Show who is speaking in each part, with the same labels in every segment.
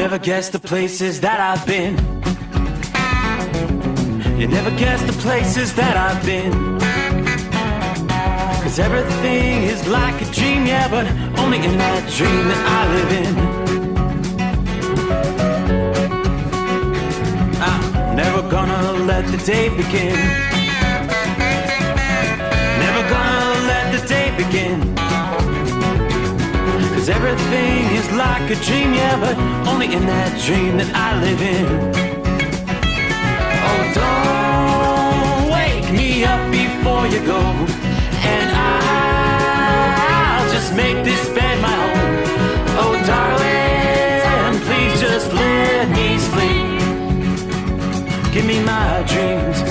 Speaker 1: never guess the places that I've been. You never guess the places that I've been. 'Cause everything is like a dream, yeah, but only in that dream that I live in. I'm never gonna let the day begin. Never gonna let the day begin. 'Cause everything is like a dream, yeah, but only in that dream that I live in. Oh, don't wake me up before you go, and I'll just make this bed my home. Oh, darling, please just let me sleep. Give me my dreams.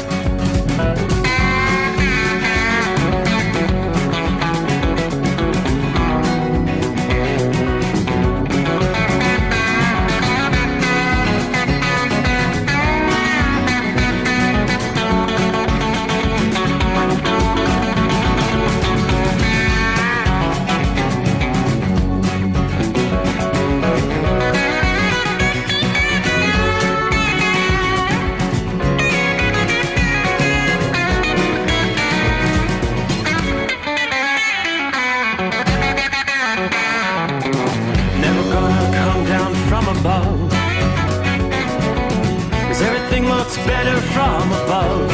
Speaker 1: Better from above.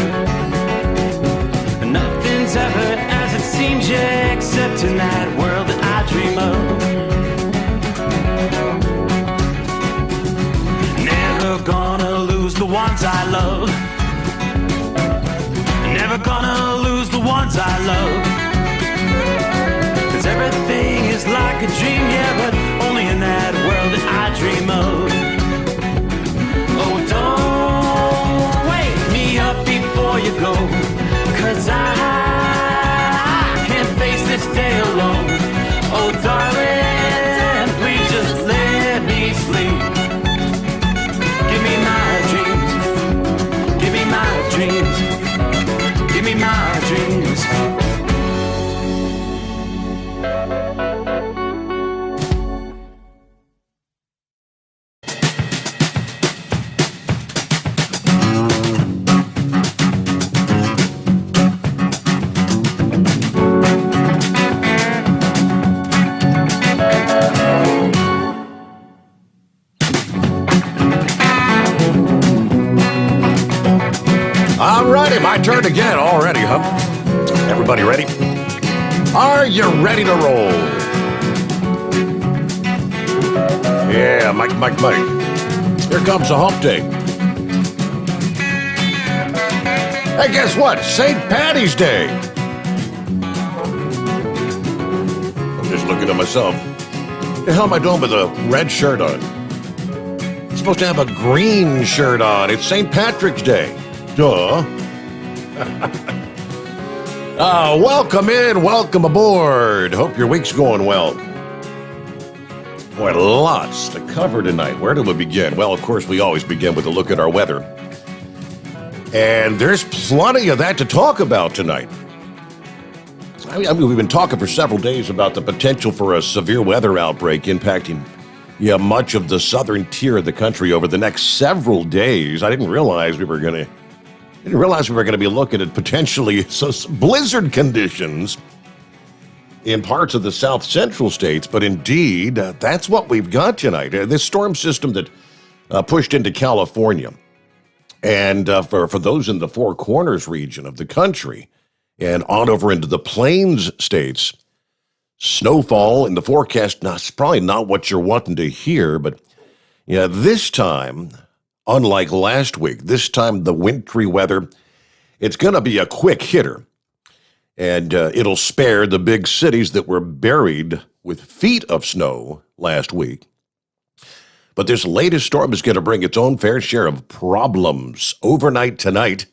Speaker 1: Nothing's ever as it seems, yeah, except in that world that I dream of. Never gonna lose the ones I love. Never gonna lose the ones I love. 'Cause everything is like a dream, yeah, but only in that world that I dream of. Oh, don't up before you go, 'cause I can't face this day alone. Oh, darling, please just let me sleep. Give me my dreams. Give me my dreams. Give me my dreams.
Speaker 2: My turn again already, huh? Everybody ready? Are you ready to roll? Yeah, Mike. Here comes the hump day. Hey, guess what? St. Patty's Day. I'm just looking at myself. What the hell am I doing with a red shirt on? I'm supposed to have a green shirt on. It's St. Patrick's Day. Duh. Welcome in, welcome aboard. Hope your week's going well. Boy, lots to cover tonight. Where do we begin? Well, of course, we always begin with a look at our weather. And there's plenty of that to talk about tonight. I mean, we've been talking for several days about the potential for a severe weather outbreak impacting much of the southern tier of the country over the next several days. I didn't realize we were going to be looking at potentially blizzard conditions in parts of the south central states, but indeed, that's what we've got tonight. This storm system that pushed into California, and for those in the Four Corners region of the country, and on over into the Plains states, snowfall in the forecast, it's probably not what you're wanting to hear, but this time, unlike last week, this time the wintry weather, it's going to be a quick hitter. And it'll spare the big cities that were buried with feet of snow last week. But this latest storm is going to bring its own fair share of problems overnight tonight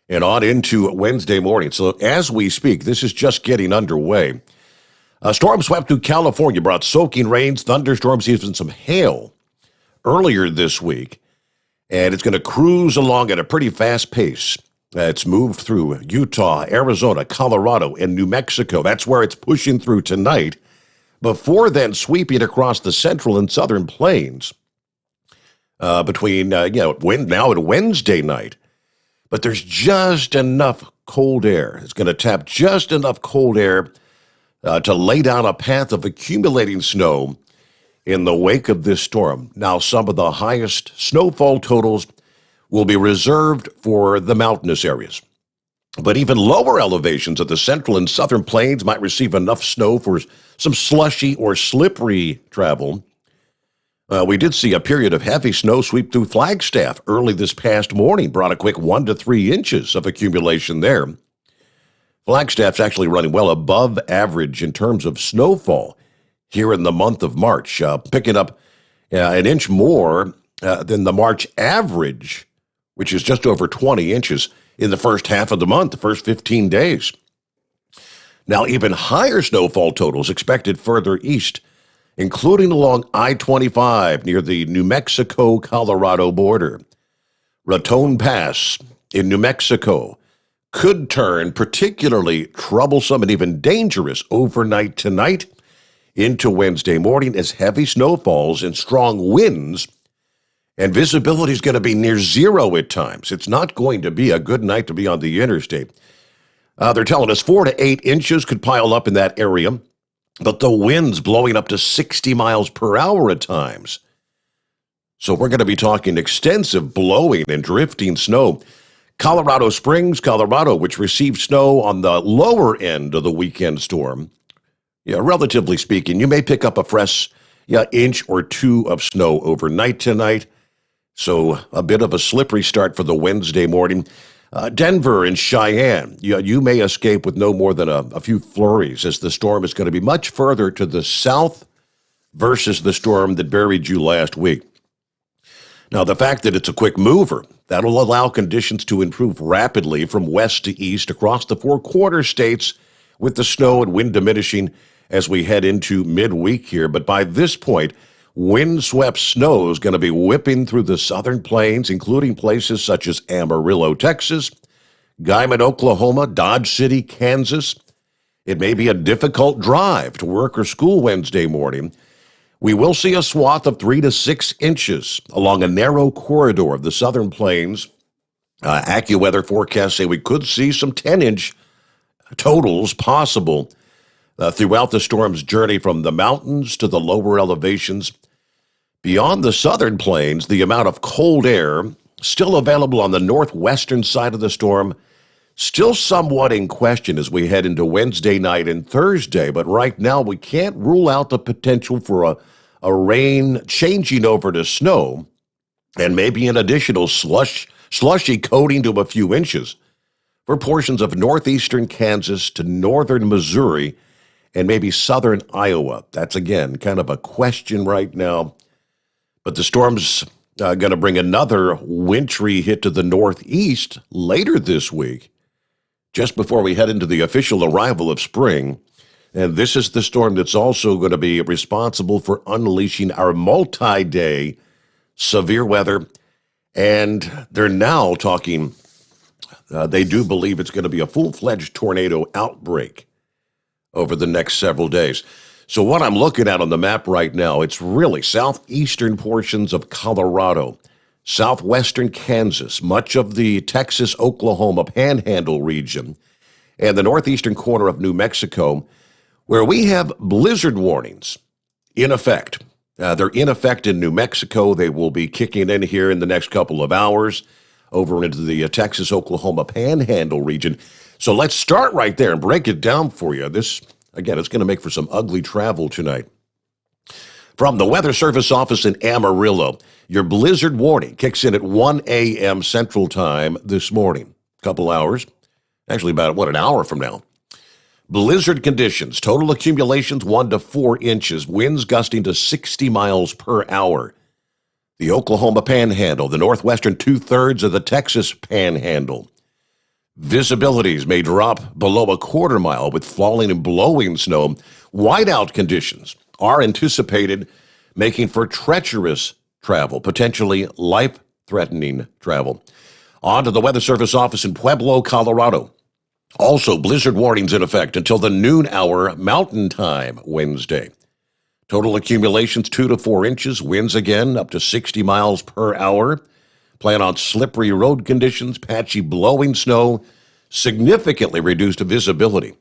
Speaker 2: and on into Wednesday morning. So as we speak, this is just getting underway. A storm swept through California, brought soaking rains, thunderstorms, even some hail earlier this week. And it's going to cruise along at a pretty fast pace. It's moved through Utah, Arizona, Colorado, and New Mexico. That's where it's pushing through tonight, before then sweeping across the central and southern plains. between, now and Wednesday night. But there's just enough cold air. It's going to tap just enough cold air to lay down a path of accumulating snow in the wake of this storm. Now, some of the highest snowfall totals will be reserved for the mountainous areas. But even lower elevations of the central and southern plains might receive enough snow for some slushy or slippery travel. We did see a period of heavy snow sweep through Flagstaff early this past morning, brought a quick 1 to 3 inches of accumulation there. Flagstaff's actually running well above average in terms of snowfall here in the month of March, picking up an inch more than the March average, which is just over 20 inches in the first half of the month, the first 15 days. Now, even higher snowfall totals expected further east, including along I-25 near the New Mexico-Colorado border. Raton Pass in New Mexico could turn particularly troublesome and even dangerous overnight tonight into Wednesday morning as heavy snowfalls and strong winds, and visibility is going to be near zero at times. It's not going to be a good night to be on the interstate. They're telling us 4 to 8 inches could pile up in that area, but the winds blowing up to 60 miles per hour at times. So we're going to be talking extensive blowing and drifting snow. Colorado Springs, Colorado, which received snow on the lower end of the weekend storm. Yeah, relatively speaking, you may pick up a fresh inch or two of snow overnight tonight. So a bit of a slippery start for the Wednesday morning. Denver and Cheyenne, you may escape with no more than a few flurries as the storm is going to be much further to the south versus the storm that buried you last week. Now, the fact that it's a quick mover, that'll allow conditions to improve rapidly from west to east across the four quarter states with the snow and wind diminishing as we head into midweek here. But by this point, windswept snow is going to be whipping through the southern plains, including places such as Amarillo, Texas, Guymon, Oklahoma, Dodge City, Kansas. It may be a difficult drive to work or school Wednesday morning. We will see a swath of 3 to 6 inches along a narrow corridor of the southern plains. AccuWeather forecasts say we could see some 10-inch totals possible throughout the storm's journey from the mountains to the lower elevations. Beyond the southern plains, the amount of cold air still available on the northwestern side of the storm, still somewhat in question as we head into Wednesday night and Thursday. But right now, we can't rule out the potential for a rain changing over to snow and maybe an additional slushy coating to a few inches for portions of northeastern Kansas to northern Missouri and maybe southern Iowa. That's, again, kind of a question right now. But the storm's going to bring another wintry hit to the northeast later this week, just before we head into the official arrival of spring. And this is the storm that's also going to be responsible for unleashing our multi-day severe weather. And they're now talking, they do believe it's going to be a full-fledged tornado outbreak over the next several days. So what I'm looking at on the map right now, it's really southeastern portions of Colorado, southwestern Kansas, much of the Texas-Oklahoma Panhandle region, and the northeastern corner of New Mexico, where we have blizzard warnings in effect. They're in effect in New Mexico. They will be kicking in here in the next couple of hours over into the Texas-Oklahoma Panhandle region. So let's start right there and break it down for you. This, again, it's going to make for some ugly travel tonight. From the Weather Service office in Amarillo, your blizzard warning kicks in at 1 a.m. Central Time this morning. A couple hours, actually about, an hour from now. Blizzard conditions, total accumulations 1 to 4 inches, winds gusting to 60 miles per hour. The Oklahoma Panhandle, the northwestern two-thirds of the Texas Panhandle. Visibilities may drop below a quarter mile with falling and blowing snow. Whiteout conditions are anticipated, making for treacherous travel, potentially life-threatening travel. On to the Weather Service office in Pueblo, Colorado. Also, blizzard warnings in effect until the noon hour Mountain Time Wednesday. Total accumulations 2 to 4 inches. Winds again up to 60 miles per hour. Plan on slippery road conditions, patchy blowing snow, significantly reduced visibility.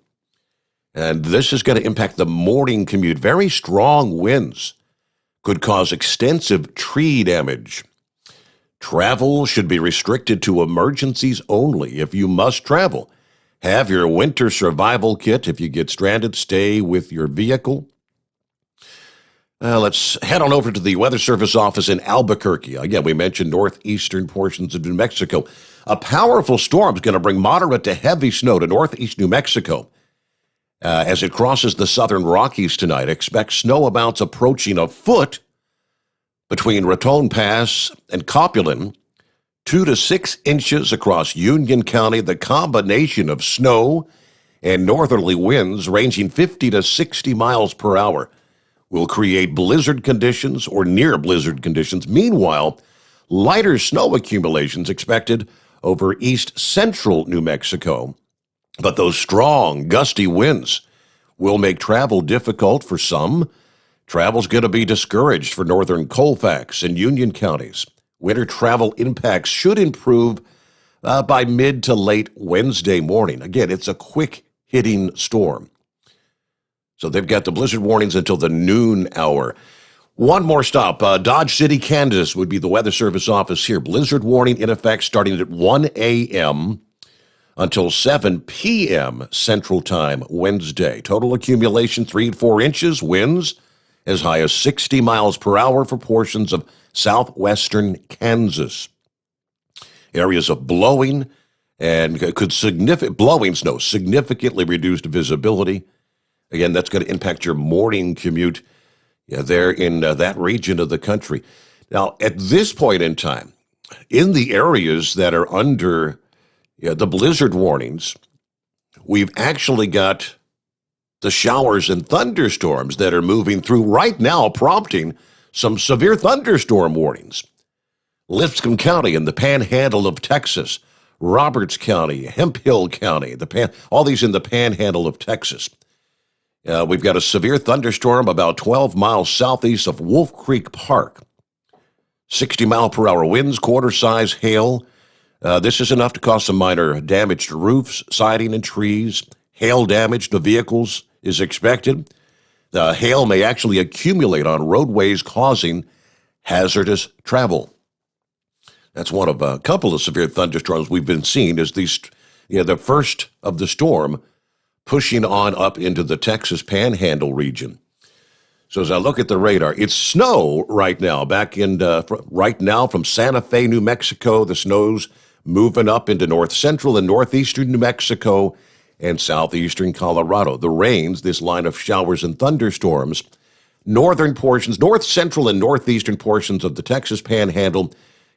Speaker 2: And this is going to impact the morning commute. Very strong winds could cause extensive tree damage. Travel should be restricted to emergencies only. If you must travel, have your winter survival kit. If you get stranded, stay with your vehicle. Let's head on over to the Weather Service office in Albuquerque. Again, we mentioned northeastern portions of New Mexico. A powerful storm is going to bring moderate to heavy snow to northeast New Mexico. As it crosses the southern Rockies tonight, expect snow amounts approaching a foot between Raton Pass and Copulin, 2 to 6 inches across Union County. The combination of snow and northerly winds ranging 50 to 60 miles per hour will create blizzard conditions or near blizzard conditions. Meanwhile, lighter snow accumulations expected over east central New Mexico. But those strong, gusty winds will make travel difficult for some. Travel's going to be discouraged for northern Colfax and Union counties. Winter travel impacts should improve by mid to late Wednesday morning. Again, it's a quick-hitting storm. So they've got the blizzard warnings until the noon hour. One more stop. Dodge City, Kansas would be the Weather Service office here. Blizzard warning in effect starting at 1 a.m. until 7 p.m. Central Time Wednesday. Total accumulation 3 to 4 inches. Winds as high as 60 miles per hour for portions of southwestern Kansas. Areas of blowing and blowing snow, significantly reduced visibility. Again, that's going to impact your morning commute there in that region of the country. Now, at this point in time, in the areas that are under the blizzard warnings, we've actually got the showers and thunderstorms that are moving through right now, prompting some severe thunderstorm warnings. Lipscomb County in the panhandle of Texas, Roberts County, Hemphill County, all these in the panhandle of Texas. We've got a severe thunderstorm about 12 miles southeast of Wolf Creek Park. 60-mile-per-hour winds, quarter-size hail. This is enough to cause some minor damage to roofs, siding, and trees. Hail damage to vehicles is expected. The hail may actually accumulate on roadways, causing hazardous travel. That's one of a couple of severe thunderstorms we've been seeing as the first of the storm pushing on up into the Texas Panhandle region. So as I look at the radar, it's snow right now. Right now from Santa Fe, New Mexico, the snow's moving up into north central and northeastern New Mexico and southeastern Colorado. The rains, this line of showers and thunderstorms, northern portions, north central and northeastern portions of the Texas Panhandle,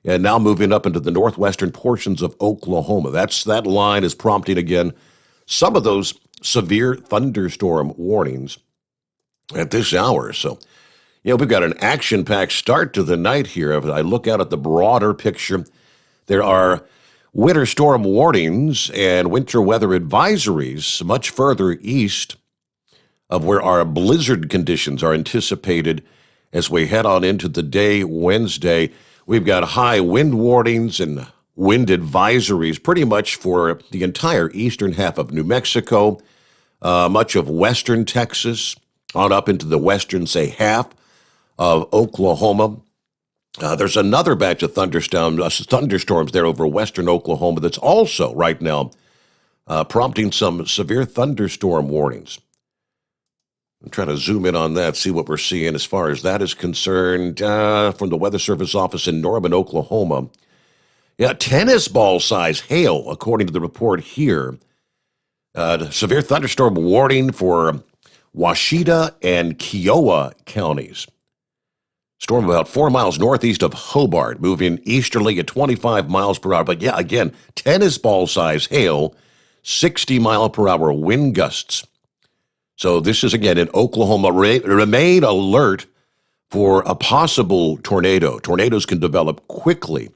Speaker 2: and now moving up into the northwestern portions of Oklahoma. That line is prompting again some of those severe thunderstorm warnings at this hour. So, we've got an action-packed start to the night here. If I look out at the broader picture, there are winter storm warnings and winter weather advisories much further east of where our blizzard conditions are anticipated as we head on into the day Wednesday. We've got high wind warnings and wind advisories pretty much for the entire eastern half of New Mexico, much of western Texas, on up into the western, half of Oklahoma. There's another batch of thunderstorms there over western Oklahoma that's also right now prompting some severe thunderstorm warnings. I'm trying to zoom in on that, see what we're seeing as far as that is concerned from the Weather Service office in Norman, Oklahoma. Tennis ball size hail, according to the report here. Severe thunderstorm warning for Washita and Kiowa counties. Storm about 4 miles northeast of Hobart, moving easterly at 25 miles per hour. But again, tennis ball size hail, 60-mile-per-hour wind gusts. So this is, again, in Oklahoma. Remain alert for a possible tornado. Tornadoes can develop quickly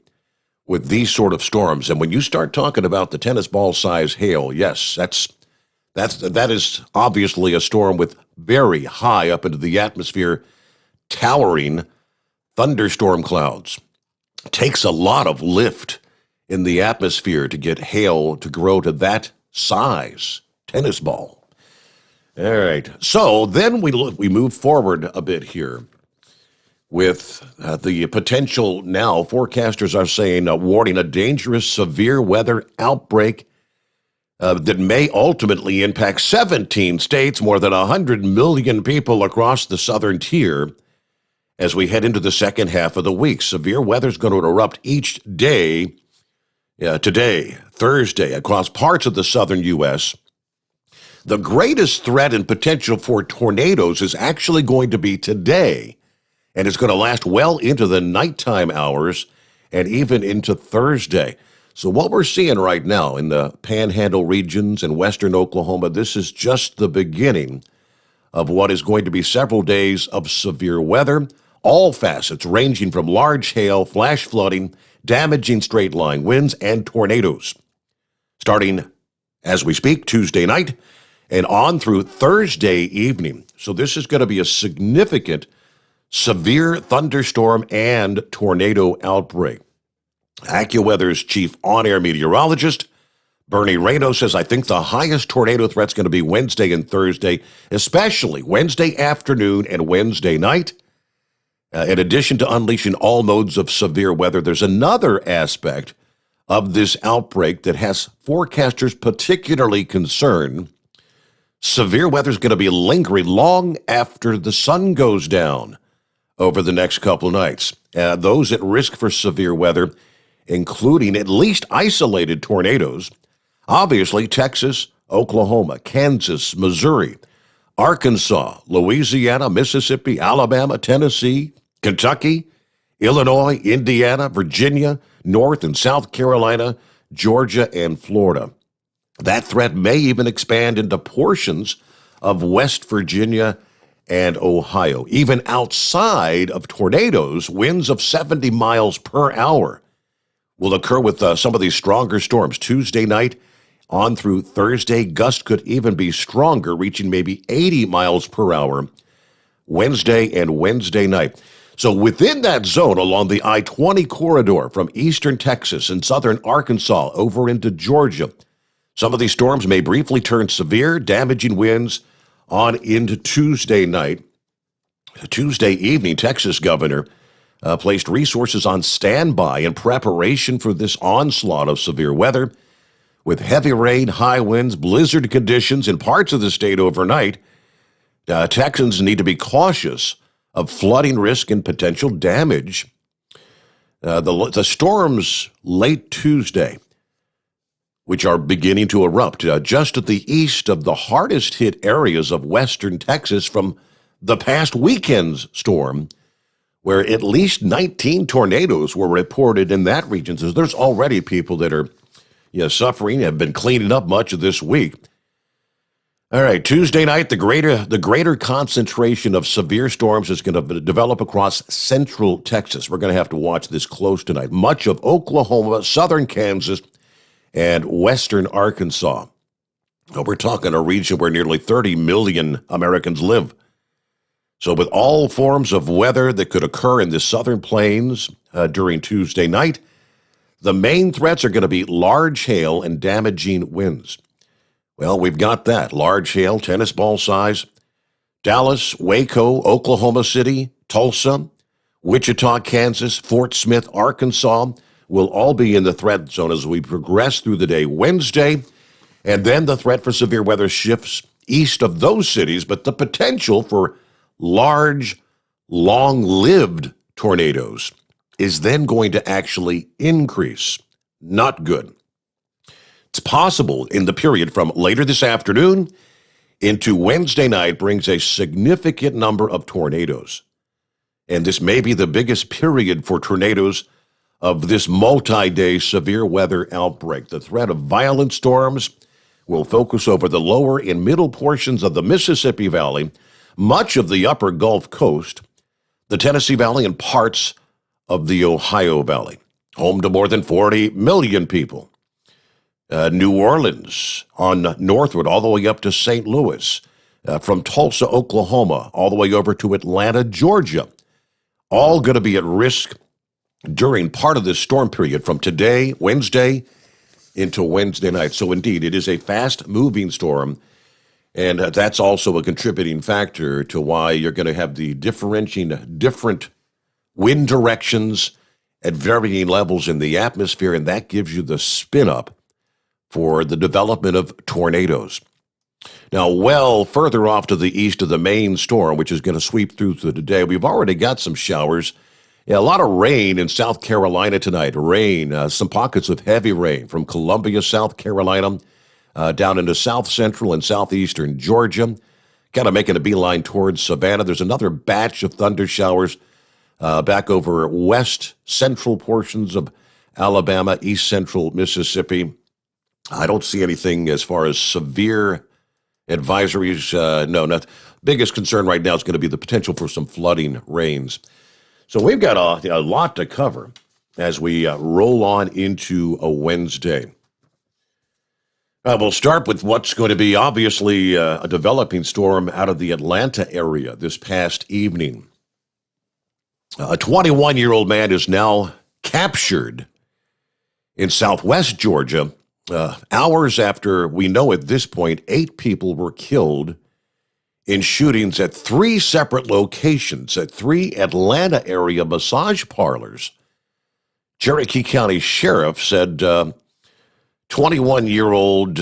Speaker 2: with these sort of storms. And when you start talking about the tennis ball size hail, yes, that is obviously a storm with very high up into the atmosphere, towering thunderstorm clouds. It takes a lot of lift in the atmosphere to get hail to grow to that size. Tennis ball. All right. So then we move forward a bit here with the potential now. Forecasters are saying, warning a dangerous severe weather outbreak that may ultimately impact 17 states, more than 100 million people across the southern tier as we head into the second half of the week. Severe weather is going to erupt each day, today, Thursday, across parts of the southern U.S. The greatest threat and potential for tornadoes is actually going to be today, and it's going to last well into the nighttime hours and even into Thursday. So what we're seeing right now in the Panhandle regions in western Oklahoma, this is just the beginning of what is going to be several days of severe weather, all facets ranging from large hail, flash flooding, damaging straight-line winds, and tornadoes. Starting, as we speak, Tuesday night and on through Thursday evening. So this is going to be a significant severe thunderstorm and tornado outbreak. AccuWeather's chief on-air meteorologist, Bernie Reno, says, I think the highest tornado threat's going to be Wednesday and Thursday, especially Wednesday afternoon and Wednesday night. In addition to unleashing all modes of severe weather, there's another aspect of this outbreak that has forecasters particularly concerned. Severe weather is going to be lingering long after the sun goes down over the next couple of nights. Those at risk for severe weather, including at least isolated tornadoes, obviously Texas, Oklahoma, Kansas, Missouri, Arkansas, Louisiana, Mississippi, Alabama, Tennessee, Kentucky, Illinois, Indiana, Virginia, North and South Carolina, Georgia, and Florida. That threat may even expand into portions of West Virginia and Ohio. Even outside of tornadoes, winds of 70 miles per hour will occur with some of these stronger storms. Tuesday night on through Thursday, gusts could even be stronger, reaching maybe 80 miles per hour Wednesday and Wednesday night. So within that zone along the I-20 corridor from eastern Texas and southern Arkansas over into Georgia, some of these storms may briefly turn severe, damaging winds on into Tuesday night. Tuesday evening, Texas governor placed resources on standby in preparation for this onslaught of severe weather. With heavy rain, high winds, blizzard conditions in parts of the state overnight, Texans need to be cautious of flooding risk and potential damage. The storms late Tuesday, which are beginning to erupt just at the east of the hardest hit areas of western Texas from the past weekend's storm, where at least 19 tornadoes were reported in that region. So there's already people that are suffering, have been cleaning up much of this week. All right, Tuesday night, the greater concentration of severe storms is going to develop across central Texas. We're going to have to watch this close tonight. Much of Oklahoma, southern Kansas, and western Arkansas. We're talking a region where nearly 30 million Americans live. So with all forms of weather that could occur in the southern plains during Tuesday night, the main threats are going to be large hail and damaging winds. Well, we've got that. Large hail, tennis ball size. Dallas, Waco, Oklahoma City, Tulsa, Wichita, Kansas, Fort Smith, Arkansas will all be in the threat zone as we progress through the day Wednesday. And then the threat for severe weather shifts east of those cities, but the potential for large, long-lived tornadoes is then going to actually increase. Not good. It's possible in the period from later this afternoon into Wednesday night brings a significant number of tornadoes. And this may be the biggest period for tornadoes of this multi-day severe weather outbreak. The threat of violent storms will focus over the lower and middle portions of the Mississippi Valley, much of the upper Gulf Coast, the Tennessee Valley, and parts of the Ohio Valley, home to more than 40 million people. New Orleans on northward all the way up to St. Louis, from Tulsa, Oklahoma, all the way over to Atlanta, Georgia. All going to be at risk during part of this storm period from today, Wednesday, into Wednesday night. So indeed, it is a fast-moving storm, and that's also a contributing factor to why you're going to have the different wind directions at varying levels in the atmosphere, and that gives you the spin-up for the development of tornadoes. Now, well further off to the east of the main storm, which is going to sweep through today, we've already got some showers. Yeah, a lot of rain in South Carolina tonight. Some pockets of heavy rain from Columbia, South Carolina, down into south central and southeastern Georgia. Kind of making a beeline towards Savannah. There's another batch of thunder showers back over west central portions of Alabama, east central Mississippi. I don't see anything as far as severe advisories. No, not. Biggest concern right now is going to be the potential for some flooding rains. So we've got a lot to cover as we roll on into a Wednesday. We'll start with what's going to be obviously a developing storm out of the Atlanta area this past evening. A 21-year-old man is now captured in southwest Georgia. Hours after we know at this point, 8 people were killed in shootings at 3 separate locations at 3 Atlanta area massage parlors. Cherokee County Sheriff said 21-year-old,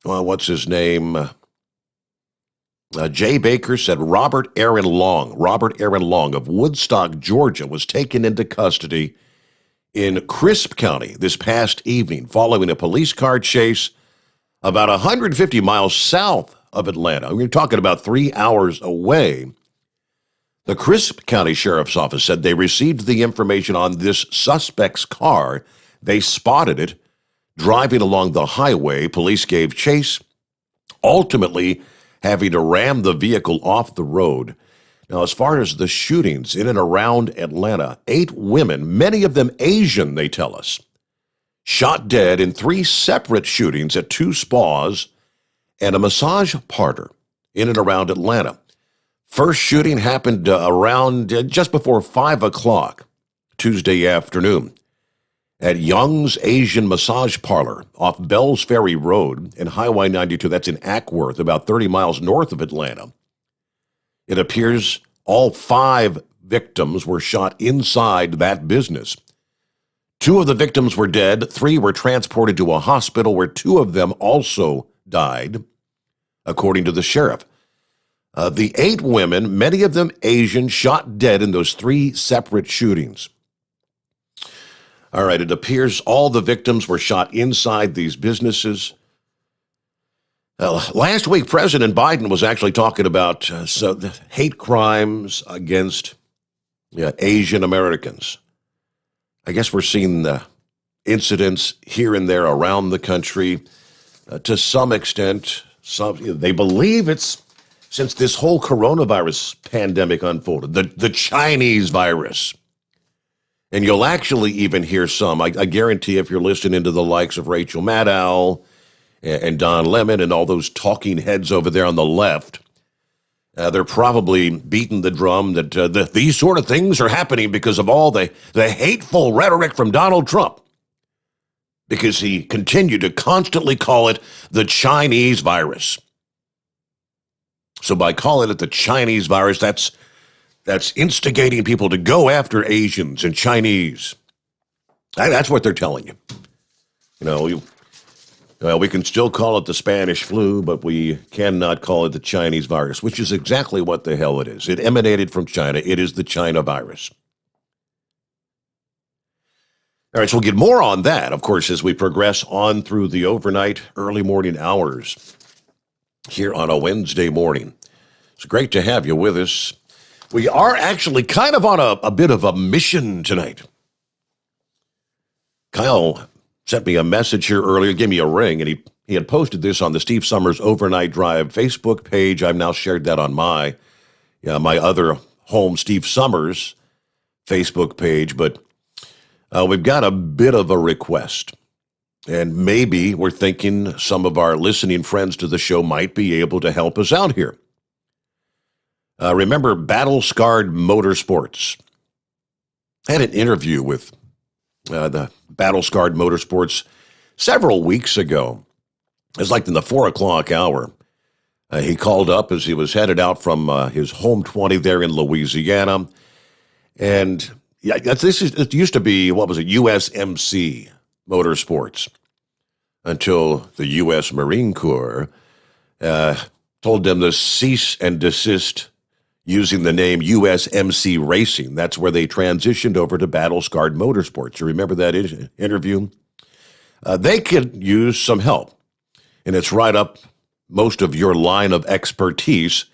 Speaker 2: what's his name? Jay Baker said Robert Aaron Long of Woodstock, Georgia, was taken into custody in Crisp County this past evening following a police car chase about 150 miles south of Atlanta. We're talking about 3 hours away. The Crisp County Sheriff's Office said they received the information on this suspect's car. They spotted it driving along the highway. Police gave chase, ultimately having to ram the vehicle off the road. Now, as far as the shootings in and around Atlanta, 8 women, many of them Asian, they tell us, shot dead in 3 separate shootings at 2 spas and a massage parlor in and around Atlanta. First shooting happened around just before 5 o'clock Tuesday afternoon at Young's Asian Massage Parlor off Bells Ferry Road and Highway 92. That's in Ackworth, about 30 miles north of Atlanta. It appears all 5 victims were shot inside that business. 2 of the victims were dead. 3 were transported to a hospital where 2 of them also died, according to the sheriff. The 8 women, many of them Asian, shot dead in those 3 separate shootings. All right, it appears all the victims were shot inside these businesses. Last week, President Biden was actually talking about the hate crimes against Asian Americans. I guess we're seeing the incidents here and there around the country. To some extent, they believe it's since this whole coronavirus pandemic unfolded, the Chinese virus. And you'll actually even hear some, I guarantee if you're listening to the likes of Rachel Maddow and Don Lemon and all those talking heads over there on the left, they're probably beating the drum that these sort of things are happening because of all the hateful rhetoric from Donald Trump, because he continued to constantly call it the Chinese virus. So by calling it the Chinese virus, that's instigating people to go after Asians and Chinese. That's what they're telling you. We can still call it the Spanish flu, but we cannot call it the Chinese virus, which is exactly what the hell it is. It emanated from China. It is the China virus. All right, so we'll get more on that, of course, as we progress on through the overnight, early morning hours here on a Wednesday morning. It's great to have you with us. We are actually kind of on a bit of a mission tonight. Kyle sent me a message here earlier, gave me a ring, and he had posted this on the Steve Sommers Overnight Drive Facebook page. I've now shared that on my other home, Steve Sommers Facebook page, but we've got a bit of a request. And maybe we're thinking some of our listening friends to the show might be able to help us out here. Remember Battle Scarred Motorsports? I had an interview with the Battle Scarred Motorsports several weeks ago. It was like in the 4 o'clock hour. He called up as he was headed out from his home 20 there in Louisiana. And yeah, it used to be, what was it, USMC Motorsports, until the U.S. Marine Corps told them to cease and desist using the name USMC Racing. That's where they transitioned over to Battle Scarred Motorsports. You remember that interview? They could use some help, and it's right up most of your line of expertise.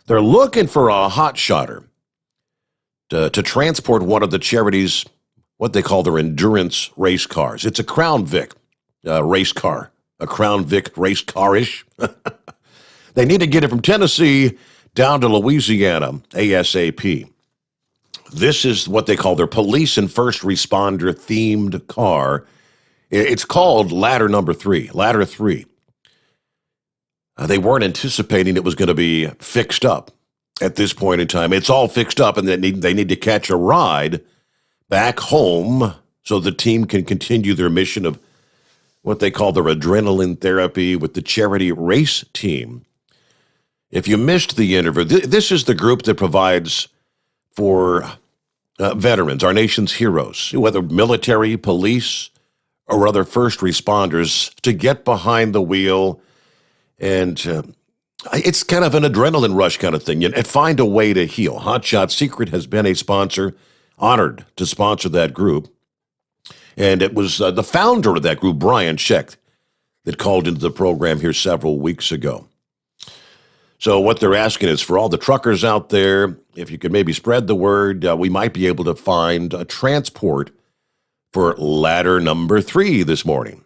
Speaker 2: They're looking for a hot shotter to transport one of the charity's, what they call their endurance race cars. It's a Crown Vic race car, a Crown Vic race car-ish. They need to get it from Tennessee down to Louisiana ASAP. This is what they call their police and first responder themed car. It's called Ladder Number 3, Ladder 3. They weren't anticipating it was going to be fixed up at this point in time. It's all fixed up, and they need to catch a ride back home so the team can continue their mission of what they call their adrenaline therapy with the charity race team. If you missed the interview, this is the group that provides for veterans, our nation's heroes, whether military, police, or other first responders, to get behind the wheel. And it's kind of an adrenaline rush kind of thing, and find a way to heal. Hotshot Secret has been a sponsor, honored to sponsor that group. And it was the founder of that group, Brian Schecht, that called into the program here several weeks ago. So what they're asking is for all the truckers out there, if you could maybe spread the word, we might be able to find a transport for Ladder Number 3 this morning.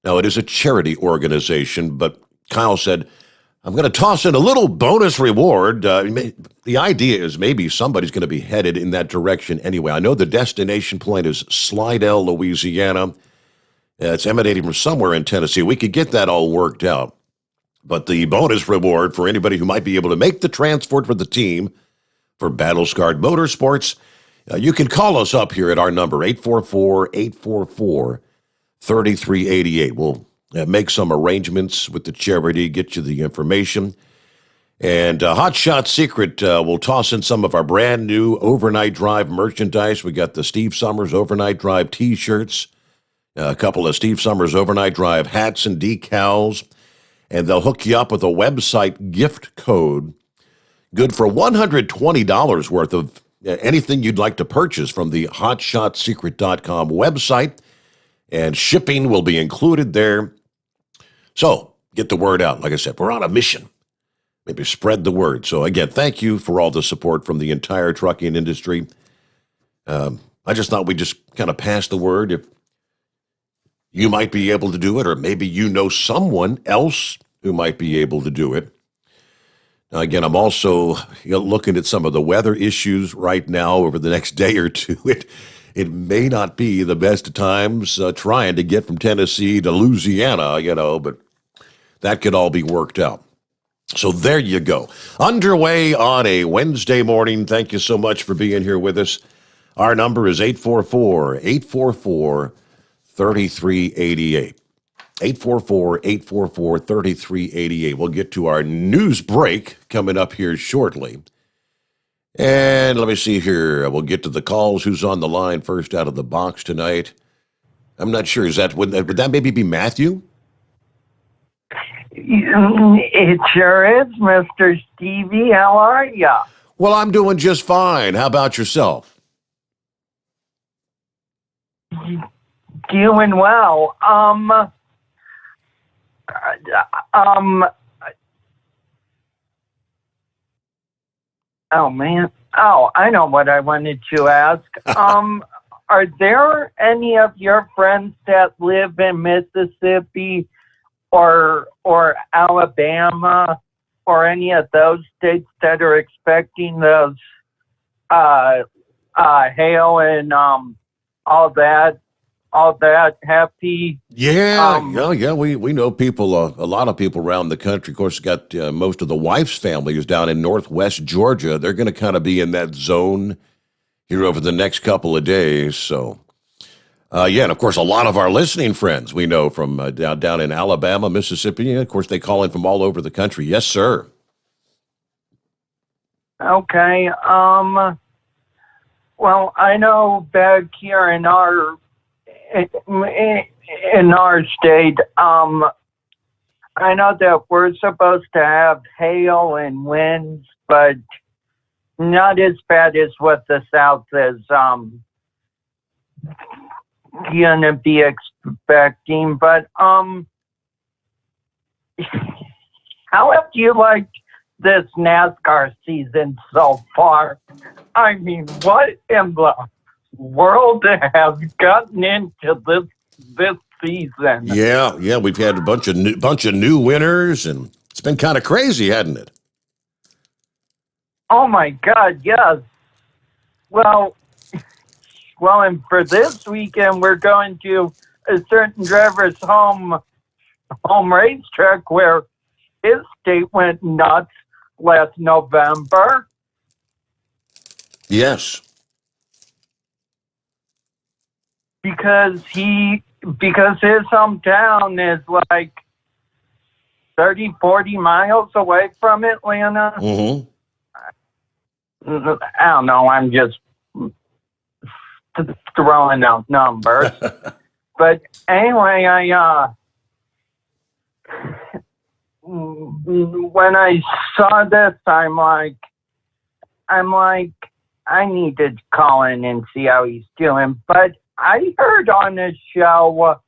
Speaker 2: Now, it is a charity organization, but Kyle said, I'm going to toss in a little bonus reward. The idea is maybe somebody's going to be headed in that direction anyway. I know the destination point is Slidell, Louisiana. It's emanating from somewhere in Tennessee. We could get that all worked out. But the bonus reward for anybody who might be able to make the transport for the team for Battle Scarred Motorsports, you can call us up here at our number, 844-844-3388. We'll make some arrangements with the charity, get you the information. And Hotshot Secret will toss in some of our brand new Overnight Drive merchandise. We got the Steve Sommers Overnight Drive t-shirts, a couple of Steve Sommers Overnight Drive hats and decals, and they'll hook you up with a website gift code good for $120 worth of anything you'd like to purchase from the hotshotsecret.com website, and shipping will be included there. So get the word out. Like I said, we're on a mission. Maybe spread the word. So again, thank you for all the support from the entire trucking industry. I just thought we'd just kind of pass the word if you might be able to do it, or maybe you know someone else who might be able to do it. Now, again, I'm also looking at some of the weather issues right now over the next day or two. It may not be the best of times trying to get from Tennessee to Louisiana, but that could all be worked out. So there you go. Underway on a Wednesday morning. Thank you so much for being here with us. Our number is 844-844-3388. 844-844-3388. We'll get to our news break coming up here shortly. And let me see here. We'll get to the calls. Who's on the line first out of the box tonight? I'm not sure. Would that maybe be Matthew?
Speaker 3: It sure is, Mr. Stevie. How are you?
Speaker 2: Well, I'm doing just fine. How about yourself?
Speaker 3: Doing well. Oh, man. Oh, I know what I wanted to ask. Are there any of your friends that live in Mississippi or Alabama or any of those states that are expecting those hail and all that all that. Happy.
Speaker 2: Yeah, yeah. We know people, a lot of people around the country. Of course, got most of the wife's family is down in Northwest Georgia. They're going to kind of be in that zone here over the next couple of days. So, yeah, and of course, a lot of our listening friends we know from down in Alabama, Mississippi. And of course, they call in from all over the country. Yes, sir.
Speaker 3: Okay. Well, I know back here in our state, I know that we're supposed to have hail and winds, but not as bad as what the South is gonna be expecting. But how have you liked this NASCAR season so far? I mean, what in the world has gotten into this season?
Speaker 2: Yeah, we've had a bunch of new winners, and it's been kind of crazy, hasn't it?
Speaker 3: Oh my God, yes. Well, and for this weekend, we're going to a certain driver's home racetrack where his state went nuts last November.
Speaker 2: Yes.
Speaker 3: Because his hometown is like 30, 40 miles away from Atlanta.
Speaker 2: Mm-hmm.
Speaker 3: I don't know. I'm just throwing out numbers. But anyway, when I saw this, I'm like, I need to call in and see how he's doing. But I heard on this show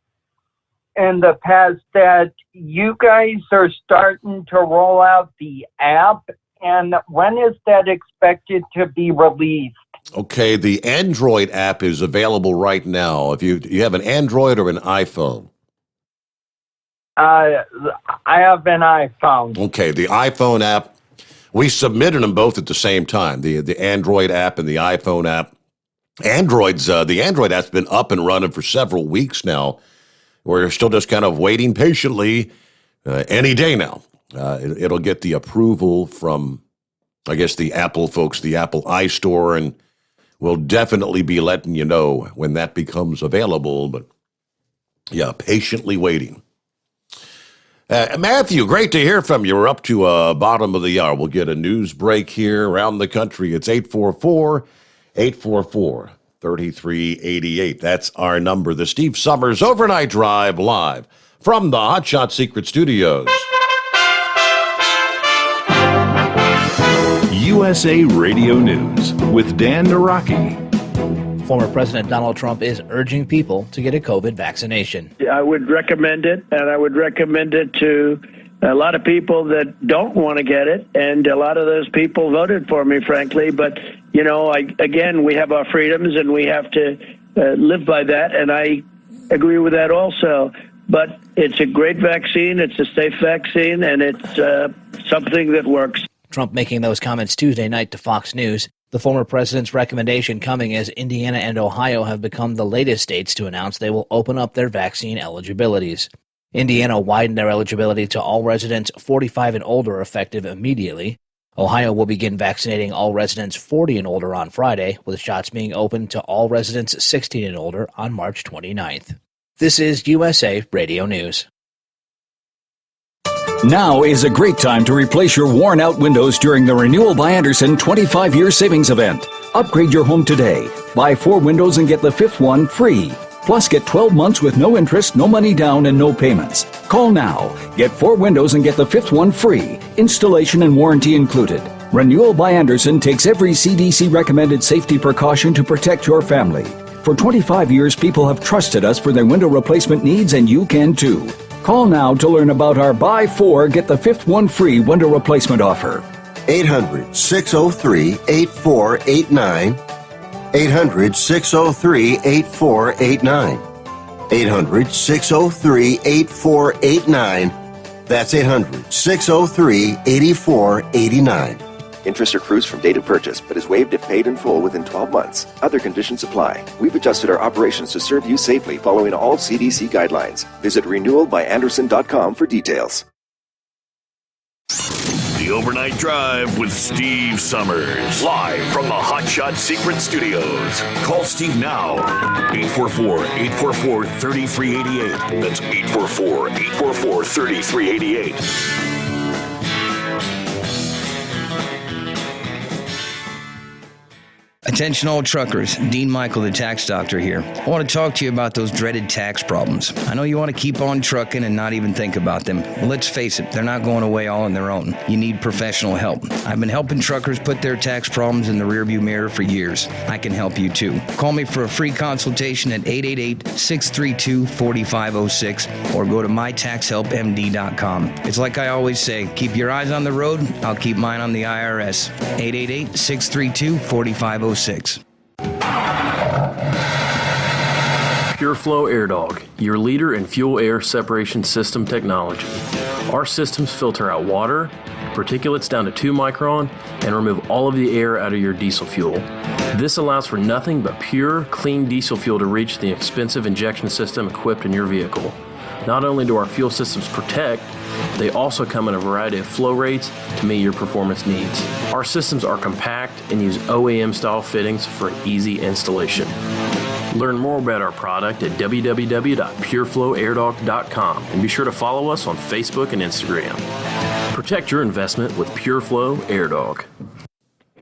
Speaker 3: in the past that you guys are starting to roll out the app. And when is that expected to be released?
Speaker 2: Okay, the Android app is available right now. If you have an Android or an iPhone.
Speaker 3: I have an iPhone.
Speaker 2: Okay, the iPhone app. We submitted them both at the same time, the Android app and the iPhone app. The Android app's been up and running for several weeks now. We're still just kind of waiting patiently any day now. It'll get the approval from, I guess, the Apple folks, the Apple iStore, and we'll definitely be letting you know when that becomes available. But, yeah, patiently waiting. Matthew, great to hear from you. We're up to bottom of the hour. We'll get a news break here around the country. It's 844-844-3388. That's our number. The Steve Sommers Overnight Drive live from the Hotshot Secret Studios.
Speaker 4: USA Radio News with Dan Naraki.
Speaker 5: Former President Donald Trump is urging people to get a COVID vaccination.
Speaker 6: I would recommend it, and I would recommend it to a lot of people that don't want to get it, and a lot of those people voted for me, frankly. But, you know, again, we have our freedoms, and we have to live by that, and I agree with that also. But it's a great vaccine, it's a safe vaccine, and it's something that works.
Speaker 5: Trump making those comments Tuesday night to Fox News. The former president's recommendation coming as Indiana and Ohio have become the latest states to announce they will open up their vaccine eligibilities. Indiana widened their eligibility to all residents 45 and older effective immediately. Ohio will begin vaccinating all residents 40 and older on Friday, with shots being open to all residents 16 and older on March 29th. This is USA Radio News.
Speaker 4: Now is a great time to replace your worn-out windows during the Renewal by Andersen 25-year savings event. Upgrade your home today. Buy 4 windows and get the 5th one free. Plus, get 12 months with no interest, no money down, and no payments. Call now. Get 4 windows and get the 5th one free. Installation and warranty included. Renewal by Andersen takes every CDC-recommended safety precaution to protect your family. For 25 years, people have trusted us for their window replacement needs, and you can too. Call now to learn about our Buy 4, Get the 5th one free window replacement offer.
Speaker 7: 800-603-8489. 800-603-8489. 800-603-8489. That's 800-603-8489.
Speaker 8: Interest accrues from date of purchase, but is waived if paid in full within 12 months. Other conditions apply. We've adjusted our operations to serve you safely following all CDC guidelines. Visit renewalbyanderson.com for details.
Speaker 9: The Overnight Drive with Steve Sommers. Live from the Hot Shot Secret Studios. Call Steve now. 844-844-3388. That's 844-844-3388.
Speaker 10: Attention all truckers, Dean Michael, the tax doctor here. I want to talk to you about those dreaded tax problems. I know you want to keep on trucking and not even think about them. Well, let's face it, they're not going away all on their own. You need professional help. I've been helping truckers put their tax problems in the rearview mirror for years. I can help you too. Call me for a free consultation at 888-632-4506 or go to mytaxhelpmd.com. It's like I always say, keep your eyes on the road, I'll keep mine on the IRS. 888-632-4506.
Speaker 11: Pure Flow Air Dog, your leader in fuel air separation system technology. Our systems filter out water, particulates down to 2 micron, and remove all of the air out of your diesel fuel. This allows for nothing but pure, clean diesel fuel to reach the expensive injection system equipped in your vehicle. Not only do our fuel systems protect, they also come in a variety of flow rates to meet your performance needs. Our systems are compact and use OEM-style fittings for easy installation. Learn more about our product at www.pureflowairdog.com and be sure to follow us on Facebook and Instagram. Protect your investment with Pure Flow Air Dog.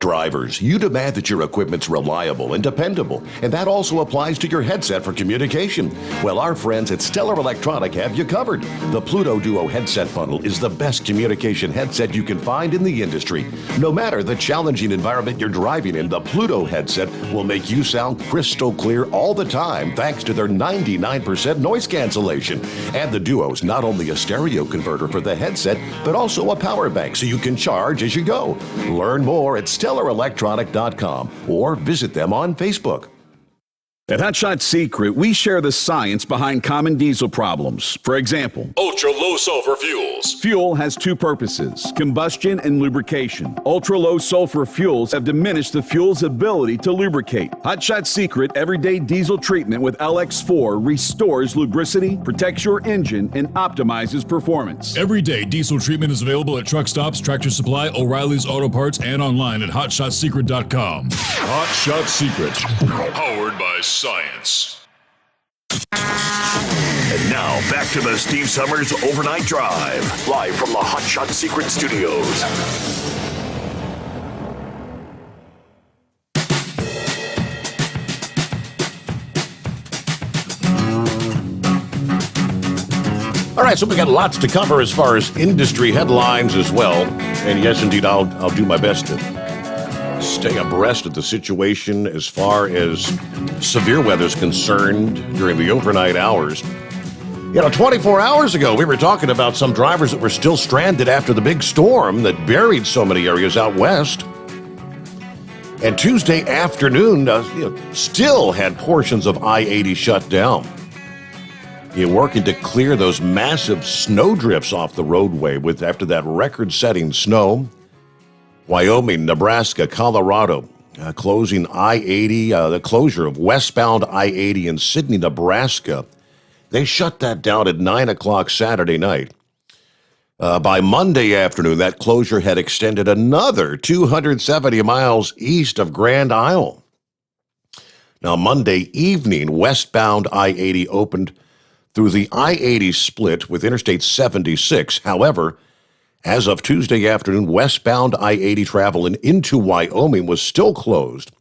Speaker 2: Drivers, you demand that your equipment's reliable and dependable, and that also applies to your headset for communication. Well, our friends at Stellar Electronic have you covered. The Pluto Duo headset bundle is the best communication headset you can find in the industry. No matter the challenging environment you're driving in, the Pluto headset will make you sound crystal clear all the time thanks to their 99% noise cancellation. And the Duo's not only a stereo converter for the headset, but also a power bank so you can charge as you go. Learn more at StellarElectronic.com or visit them on Facebook.
Speaker 12: At Hot Shot Secret, we share the science behind common diesel problems. For example,
Speaker 9: ultra-low sulfur fuels.
Speaker 12: Fuel has 2 purposes, combustion and lubrication. Ultra-low sulfur fuels have diminished the fuel's ability to lubricate. Hot Shot Secret Everyday Diesel Treatment with LX4 restores lubricity, protects your engine, and optimizes performance.
Speaker 13: Everyday Diesel Treatment is available at truck stops, Tractor Supply, O'Reilly's Auto Parts, and online at HotShotSecret.com. Hot Shot Secret.
Speaker 9: Powered by science. And now, back to the Steve Sommers Overnight Drive, live from the Hot Shot Secret Studios.
Speaker 2: All right, so we got lots to cover as far as industry headlines as well. And yes, indeed, I'll do my best to stay abreast of the situation as far as severe weather is concerned during the overnight hours. 24 hours ago, we were talking about some drivers that were still stranded after the big storm that buried so many areas out west. And Tuesday afternoon, still had portions of I-80 shut down. Working to clear those massive snow drifts off the roadway after that record-setting snow. Wyoming, Nebraska, Colorado, closing I-80, the closure of westbound I-80 in Sidney, Nebraska. They shut that down at 9 o'clock Saturday night. By Monday afternoon, that closure had extended another 270 miles east of Grand Isle. Now, Monday evening, westbound I-80 opened through the I-80 split with Interstate 76. However, as of Tuesday afternoon, westbound I-80 travel into Wyoming was still closed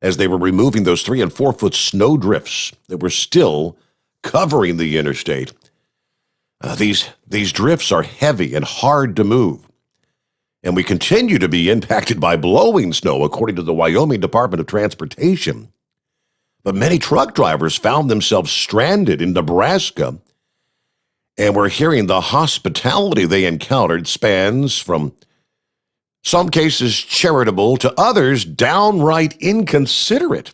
Speaker 2: as they were removing those 3- and 4-foot snow drifts that were still covering the interstate. These drifts are heavy and hard to move, and we continue to be impacted by blowing snow, according to the Wyoming Department of Transportation. But many truck drivers found themselves stranded in Nebraska, and we're hearing the hospitality they encountered spans from some cases charitable to others downright inconsiderate.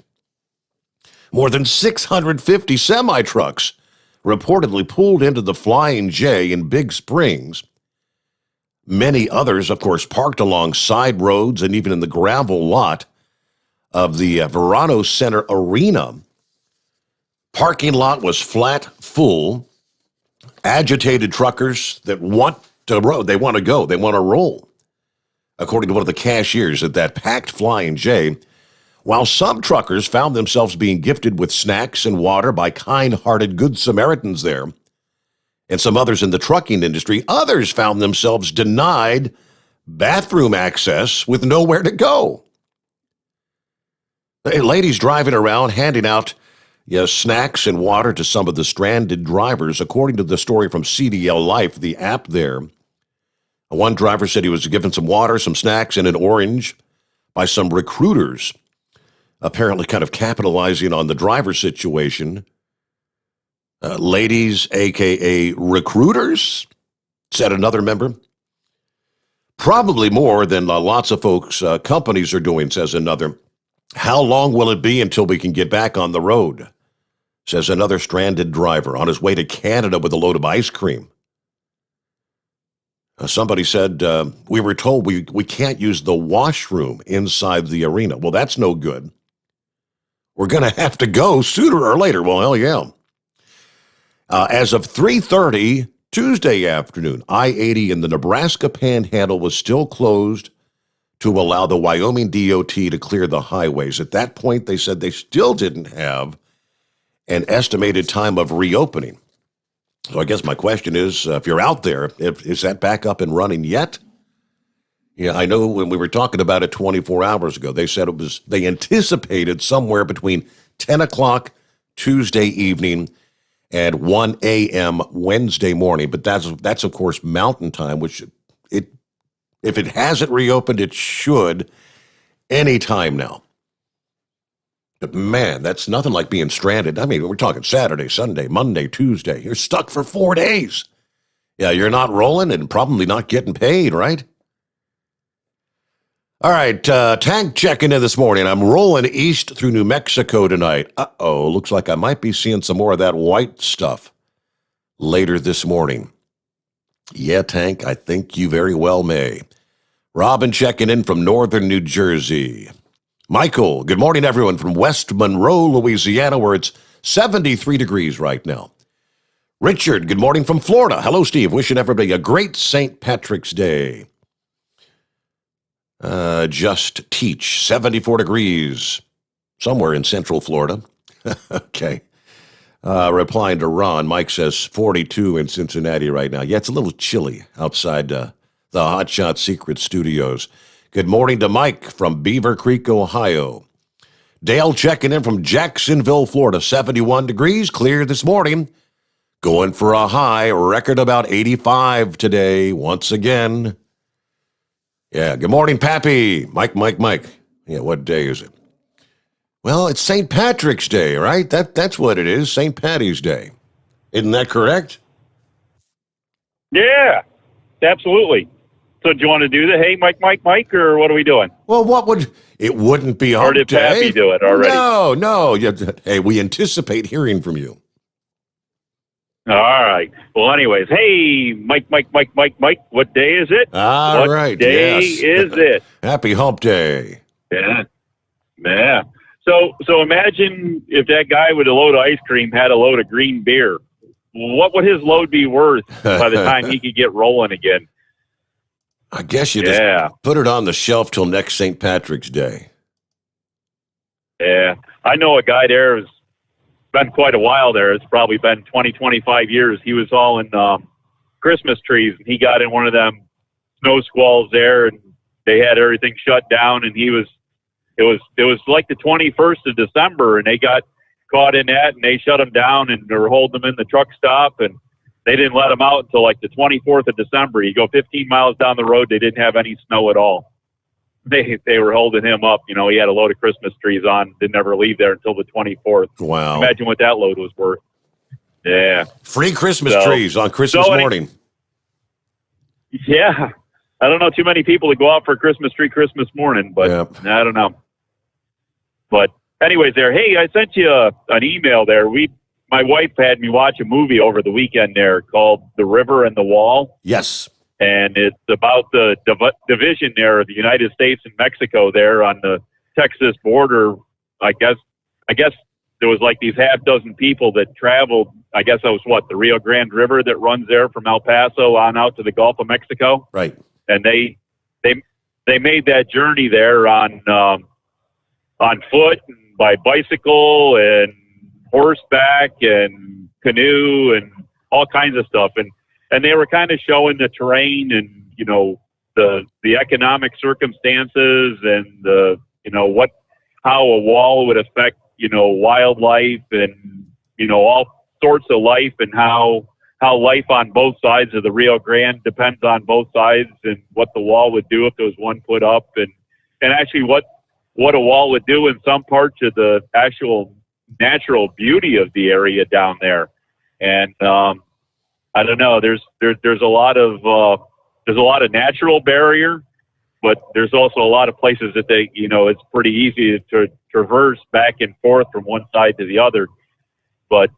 Speaker 2: More than 650 semi-trucks reportedly pulled into the Flying J in Big Springs Many others, of course, parked along side roads and even in the gravel lot of the Verano Center Arena. Parking lot was flat full. Agitated truckers that want to roll. They want to go. They want to roll. According to one of the cashiers at that packed Flying J, while some truckers found themselves being gifted with snacks and water by kind-hearted Good Samaritans there, and some others in the trucking industry, others found themselves denied bathroom access with nowhere to go. Ladies driving around handing out snacks and water to some of the stranded drivers, according to the story from CDL Life, the app there. One driver said he was given some water, some snacks, and an orange by some recruiters, apparently kind of capitalizing on the driver situation. Ladies, a.k.a. recruiters, said another member. Probably more than lots of folks, companies are doing, says another. How long will it be until we can get back on the road? Says another stranded driver on his way to Canada with a load of ice cream. Somebody said, we were told we can't use the washroom inside the arena. Well, that's no good. We're going to have to go sooner or later. Well, hell yeah. As of 3:30 Tuesday afternoon, I-80 in the Nebraska Panhandle was still closed to allow the Wyoming DOT to clear the highways. At that point, they said they still didn't have an estimated time of reopening. So I guess my question is, if you're out there, is that back up and running yet? Yeah, I know when we were talking about it 24 hours ago, they said they anticipated somewhere between 10 o'clock Tuesday evening and 1 a.m. Wednesday morning. But that's of course, Mountain Time, which if it hasn't reopened, it should any time now. But man, that's nothing like being stranded. I mean, we're talking Saturday, Sunday, Monday, Tuesday. You're stuck for 4 days. Yeah, you're not rolling and probably not getting paid, right? All right, tank checking in this morning. I'm rolling east through New Mexico tonight. Uh-oh, looks like I might be seeing some more of that white stuff later this morning. Yeah, Tank, I think you very well may. Robin checking in from northern New Jersey. Michael, good morning, everyone, from West Monroe, Louisiana, where it's 73 degrees right now. Richard, good morning from Florida. Hello, Steve. Wishing everybody a great St. Patrick's Day. Just Teach, 74 degrees, somewhere in central Florida. Okay. Replying to Ron, Mike says 42 in Cincinnati right now. Yeah, it's a little chilly outside the Hot Shot Secret Studios. Good morning to Mike from Beaver Creek, Ohio. Dale checking in from Jacksonville, Florida, 71 degrees, clear this morning. Going for a high, record about 85 today, once again. Yeah, good morning, Pappy. Mike. Yeah, what day is it? Well, it's St. Patrick's Day, right? That's what it is, St. Patty's Day. Isn't that correct?
Speaker 14: Yeah, absolutely. So do you want to do the hey, Mike, or what are we doing?
Speaker 2: Well, it wouldn't be hump day.
Speaker 14: Or did Pappy do it already?
Speaker 2: No. Hey, we anticipate hearing from you.
Speaker 14: All right. Well, anyways, hey, Mike, what day is it?
Speaker 2: All right.
Speaker 14: What day is it?
Speaker 2: Happy hump day.
Speaker 14: Yeah. So imagine if that guy with a load of ice cream had a load of green beer. What would his load be worth by the time he could get rolling again?
Speaker 2: I guess you just put it on the shelf till next St. Patrick's Day.
Speaker 14: Yeah. I know a guy there who's been quite a while there. It's probably been 20, 25 years. He was hauling Christmas trees, and he got in one of them snow squalls there, and they had everything shut down, and it was like the 21st of December, and they got caught in that, and they shut him down, and they were holding him in the truck stop, and they didn't let him out until like the 24th of December. You go 15 miles down the road, they didn't have any snow at all. They were holding him up. You know, he had a load of Christmas trees on, didn't ever leave there until the 24th.
Speaker 2: Wow.
Speaker 14: Imagine what that load was worth. Yeah.
Speaker 2: Free Christmas trees on Christmas morning.
Speaker 14: Yeah. I don't know too many people that go out for a Christmas tree Christmas morning, but I don't know. But anyways there, hey, I sent you an email there. My wife had me watch a movie over the weekend there called The River and the Wall.
Speaker 2: Yes.
Speaker 14: and it's about the division there of the United States and Mexico there on the Texas border. I guess there was like these half dozen people that traveled. I guess that was the Rio Grande River that runs there from El Paso on out to the Gulf of Mexico.
Speaker 2: Right.
Speaker 14: And they made that journey there on foot and by bicycle and horseback and canoe and all kinds of stuff. And they were kind of showing the terrain and, the economic circumstances and how a wall would affect, wildlife and, all sorts of life, and how life on both sides of the Rio Grande depends on both sides, and what the wall would do if there was one put up, and actually what a wall would do in some parts of the actual natural beauty of the area down there. And I don't know, there's a lot of natural barrier, but there's also a lot of places that it's pretty easy to traverse back and forth from one side to the other. But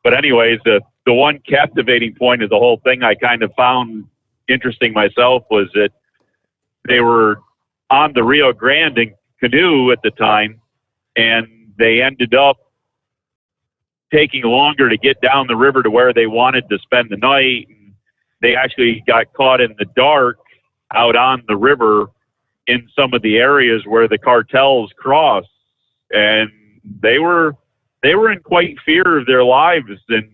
Speaker 14: anyways, the one captivating point of the whole thing I kind of found interesting myself was that they were on the Rio Grande in canoe at the time, and they ended up taking longer to get down the river to where they wanted to spend the night. And they actually got caught in the dark out on the river in some of the areas where the cartels cross, and they were in quite fear of their lives in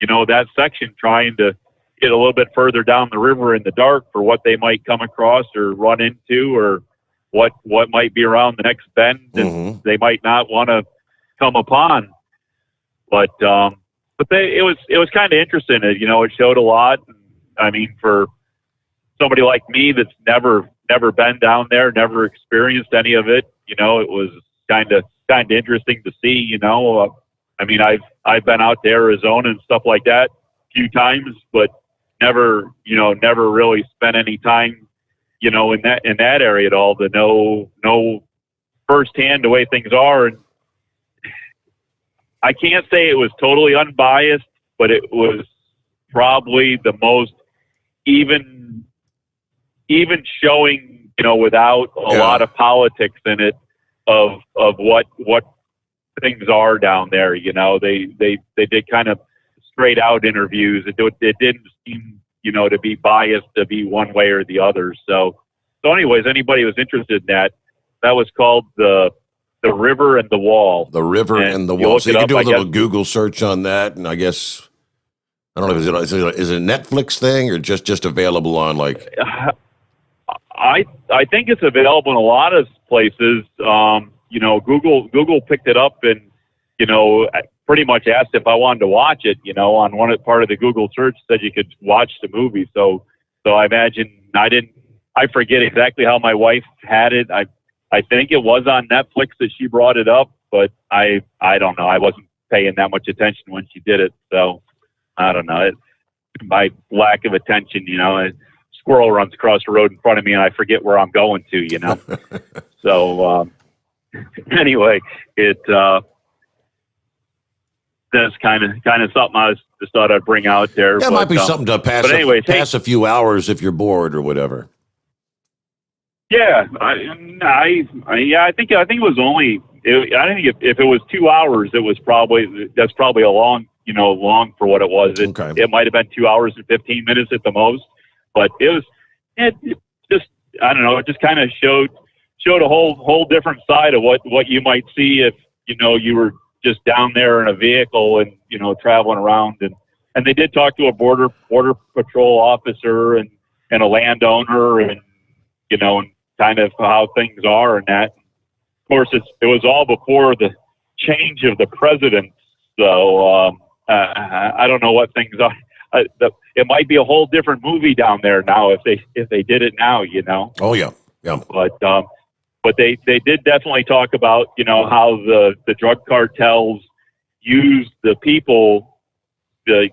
Speaker 14: that section, trying to get a little bit further down the river in the dark for what they might come across or run into, or what might be around the next bend and they might not want to come upon. But it was kind of interesting. It showed a lot. I mean, for somebody like me that's never been down there, never experienced any of it, it was kind of interesting to see. I mean, I've been out to Arizona and stuff like that a few times, but never really spent any time, in that area at all, to know firsthand the way things are. And I can't say it was totally unbiased, but it was probably the most even showing, without a lot of politics in it, of what things are down there. They did kind of straight out interviews. It didn't seem, to be biased to be one way or the other. So anyways, anybody who's interested in that was called the River and the Wall.
Speaker 2: The River and the Wall. So you can do a little Google search on that, and I guess, I don't know, is it a Netflix thing or just available on like?
Speaker 14: I think it's available in a lot of places. Google picked it up and pretty much asked if I wanted to watch it. On one part of the Google search said you could watch the movie. So I imagine I forget exactly how my wife had it. I think it was on Netflix that she brought it up, but I don't know. I wasn't paying that much attention when she did it, so I don't know. My lack of attention, a squirrel runs across the road in front of me and I forget where I'm going to, So anyway, that's kind of something I just thought I'd bring out there.
Speaker 2: That might be something to pass a few hours if you're bored or whatever.
Speaker 14: Yeah, I think it was only. I think if it was 2 hours, that's probably a long for what it was. It might have been 2 hours and 15 minutes at the most, but it just I don't know. It just kind of showed a whole different side of what you might see if you were just down there in a vehicle and traveling around, and they did talk to a border patrol officer and a landowner and kind of how things are and that. Of course, it was all before the change of the president, so I don't know what things are. It might be a whole different movie down there now if they did it now.
Speaker 2: Oh yeah.
Speaker 14: But they did definitely talk about how the drug cartels use the people, the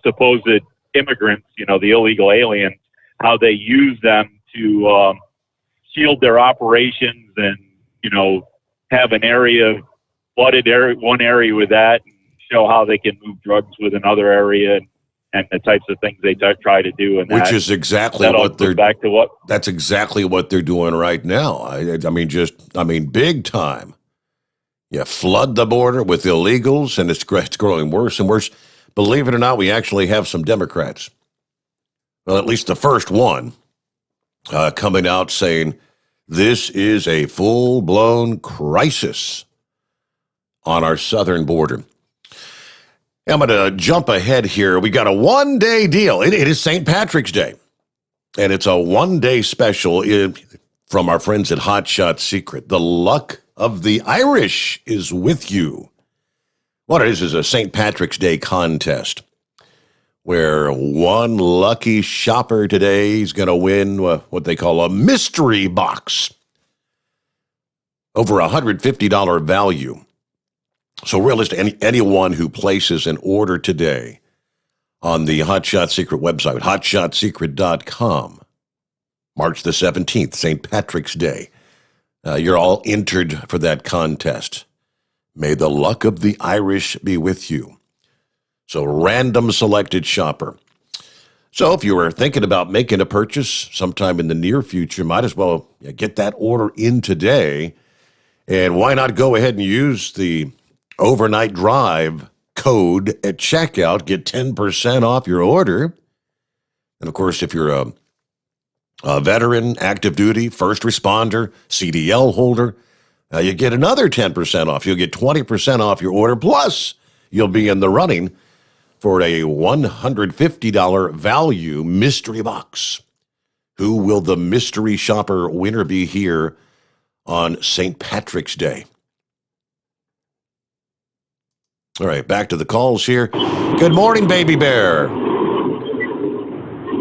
Speaker 14: supposed immigrants, the illegal aliens, how they use them to shield their operations and have an area flooded area, one area with that, and show how they can move drugs with another area, and the types of things they try to do. And
Speaker 2: which is exactly what they're
Speaker 14: back to what
Speaker 2: that's exactly what they're doing right now. I mean, big time. You flood the border with illegals, and it's growing worse and worse. Believe it or not, we actually have some Democrats, well, at least the first one, coming out saying this is a full-blown crisis on our southern border. I'm going to jump ahead here. We got a one-day deal. It is St. Patrick's Day, and it's a one-day special from our friends at Hot Shot Secret. The luck of the Irish is with you. What it is a St. Patrick's Day contest where one lucky shopper today is going to win what they call a mystery box. Over $150 value. So realistically, anyone who places an order today on the Hot Shot Secret website, hotshotsecret.com, March the 17th, St. Patrick's Day, you're all entered for that contest. May the luck of the Irish be with you. So random selected shopper. So if you were thinking about making a purchase sometime in the near future, might as well get that order in today. And why not go ahead and use the overnight drive code at checkout, get 10% off your order. And of course, if you're a veteran, active duty, first responder, CDL holder, you get another 10% off. You'll get 20% off your order, plus you'll be in the running for a $150 value mystery box. Who will the mystery shopper winner be here on St. Patrick's Day? All right, back to the calls here. Good morning, Baby Bear.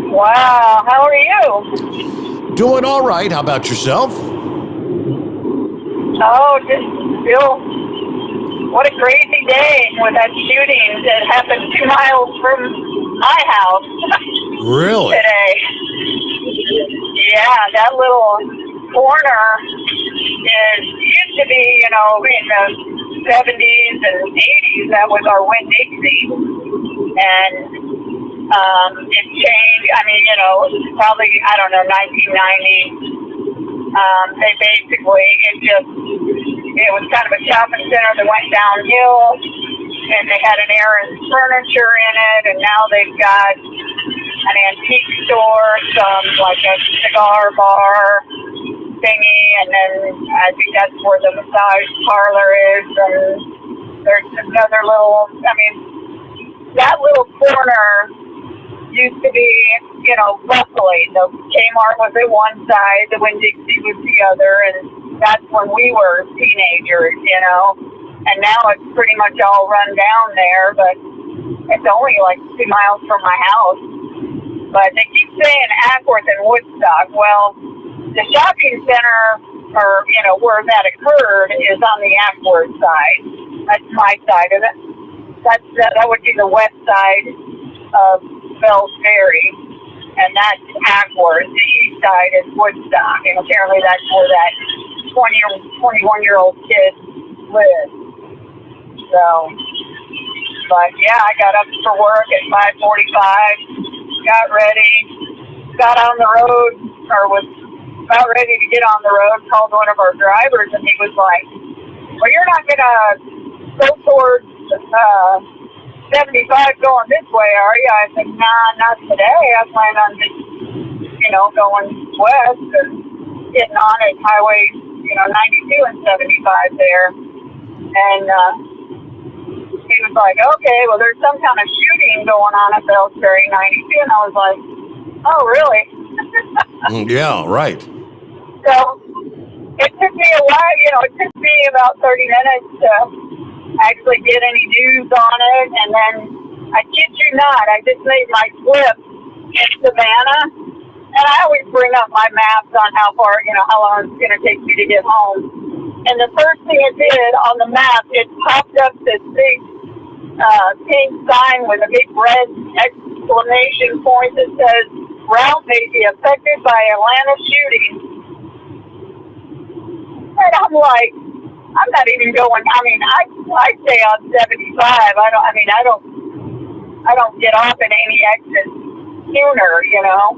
Speaker 15: Wow, how are you?
Speaker 2: Doing all right. How about yourself?
Speaker 15: Oh, just still, what a crazy day with that shooting that happened 2 miles from my house.
Speaker 2: Really?
Speaker 15: Today. Yeah, that little corner used to be, in the 70s and 80s, that was our Winn-Dixie. And it changed. I mean, probably, 1990. They basically, it was kind of a shopping center that went downhill, and they had an Aaron's furniture in it, and now they've got an antique store, like a cigar bar thingy, and then I think that's where the massage parlor is, and there's another little, that little corner used to be, luckily, the Kmart was at one side, the Winn-Dixie was the other, and that's when we were teenagers, and now it's pretty much all run down there, but it's only like 2 miles from my house. But they keep saying Ackworth and Woodstock. Well, the shopping center, or, where that occurred, is on the Ackworth side. That's my side of it. That would be the west side of Bells Ferry, and that's Ackworth. The east side is Woodstock, and apparently that's where that 21-year-old kid lives. So, but yeah, I got up for work at 5:45, got ready, got on the road, or was about ready to get on the road, called one of our drivers, and he was like, well, you're not going to go towards 75 going this way, are you? I said, nah, not today. I plan on just, going west and getting on at Highway, 92 and 75 there. And he was like, okay, well, there's some kind of shooting going on at Bells Ferry 92. And I was like, oh, really?
Speaker 2: Yeah, right.
Speaker 15: So it took me a while, it took me about 30 minutes to actually get any news on it, and then I kid you not, I just made my flip in Savannah, and I always bring up my maps on how far, how long it's going to take me to get home. And the first thing it did on the map, it popped up this big pink sign with a big red exclamation point that says, route may be affected by Atlanta shooting. And I'm like, I'm not even going, I stay on 75. I don't get off at any exit sooner, you know.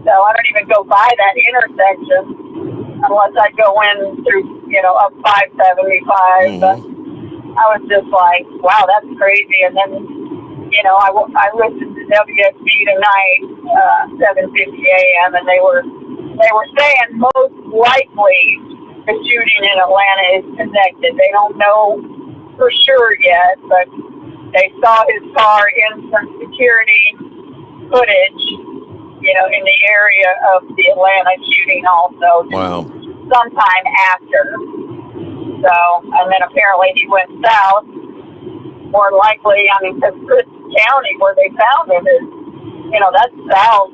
Speaker 15: So I don't even go by that intersection unless I go in through, you know, up 575. But I was just like, wow, that's crazy. And then, you know, I listened to WSB tonight, 7:50 a.m. and they were saying most likely the shooting in Atlanta is connected. They don't know for sure yet, but they saw his car in some security footage, you know, in the area of the Atlanta shooting also.
Speaker 2: Wow.
Speaker 15: Sometime after. So, and then apparently he went south. More likely, I mean, because Chris County, where they found him, is, you know, that's south.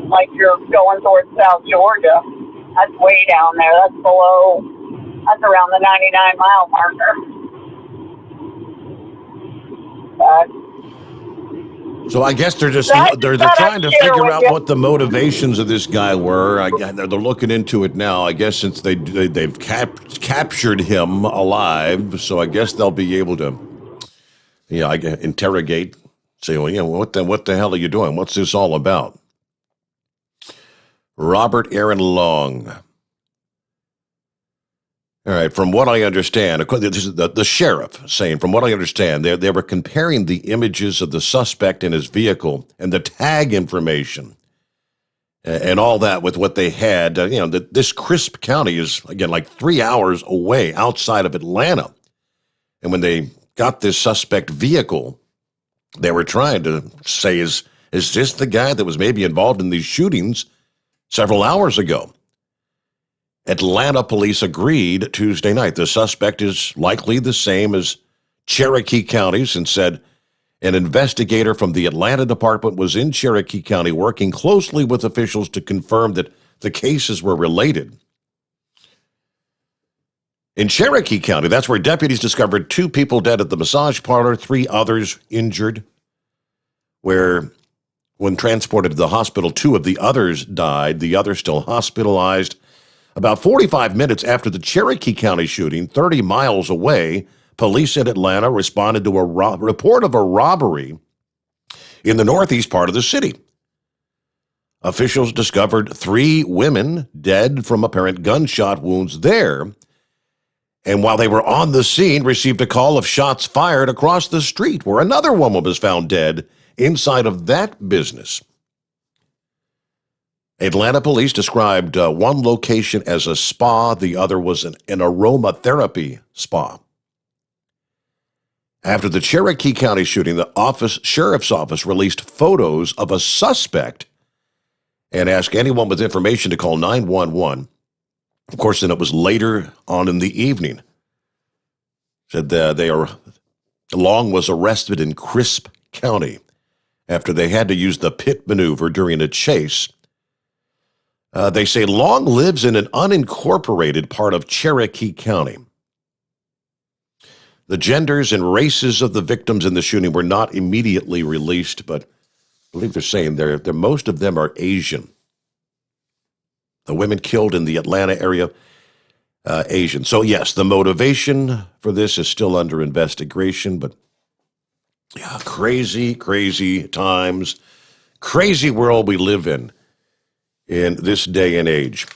Speaker 15: Like you're going towards South Georgia. That's way down there. That's below, that's around the 99-mile marker.
Speaker 2: So I guess they're just they're trying to figure out what the motivations of this guy were. They're looking into it now. I guess since they've captured him alive, so I guess they'll be able to, interrogate. Say, well, what the hell are you doing? What's this all about? Robert Aaron Long. All right, from what I understand, this is the sheriff saying, from what I understand, they were comparing the images of the suspect in his vehicle and the tag information and all that with what they had. This Crisp County is, again, like 3 hours away outside of Atlanta. And when they got this suspect vehicle, they were trying to say, is this the guy that was maybe involved in these shootings several hours ago? Atlanta police agreed Tuesday night. The suspect is likely the same as Cherokee counties and said an investigator from the Atlanta department was in Cherokee County working closely with officials to confirm that the cases were related. In Cherokee County, that's where deputies discovered 2 people dead at the massage parlor, 3 others injured, where when transported to the hospital, 2 of the others died, the other still hospitalized. About 45 minutes after the Cherokee County shooting, 30 miles away, police in Atlanta responded to a report of a robbery in the northeast part of the city. Officials discovered 3 women dead from apparent gunshot wounds there, and while they were on the scene, received a call of shots fired across the street, where another woman was found dead inside of that business. Atlanta police described one location as a spa, the other was an aromatherapy spa. After the Cherokee County shooting, the sheriff's office released photos of a suspect and asked anyone with information to call 911. Of course, then it was later on in the evening. Said Long was arrested in Crisp County after they had to use the pit maneuver during a chase. They say Long lives in an unincorporated part of Cherokee County. The genders and races of the victims in the shooting were not immediately released, but I believe they're saying most of them are Asian. The women killed in the Atlanta area, Asian. So yes, the motivation for this is still under investigation, but yeah, crazy, crazy times, crazy world we live in this day and age.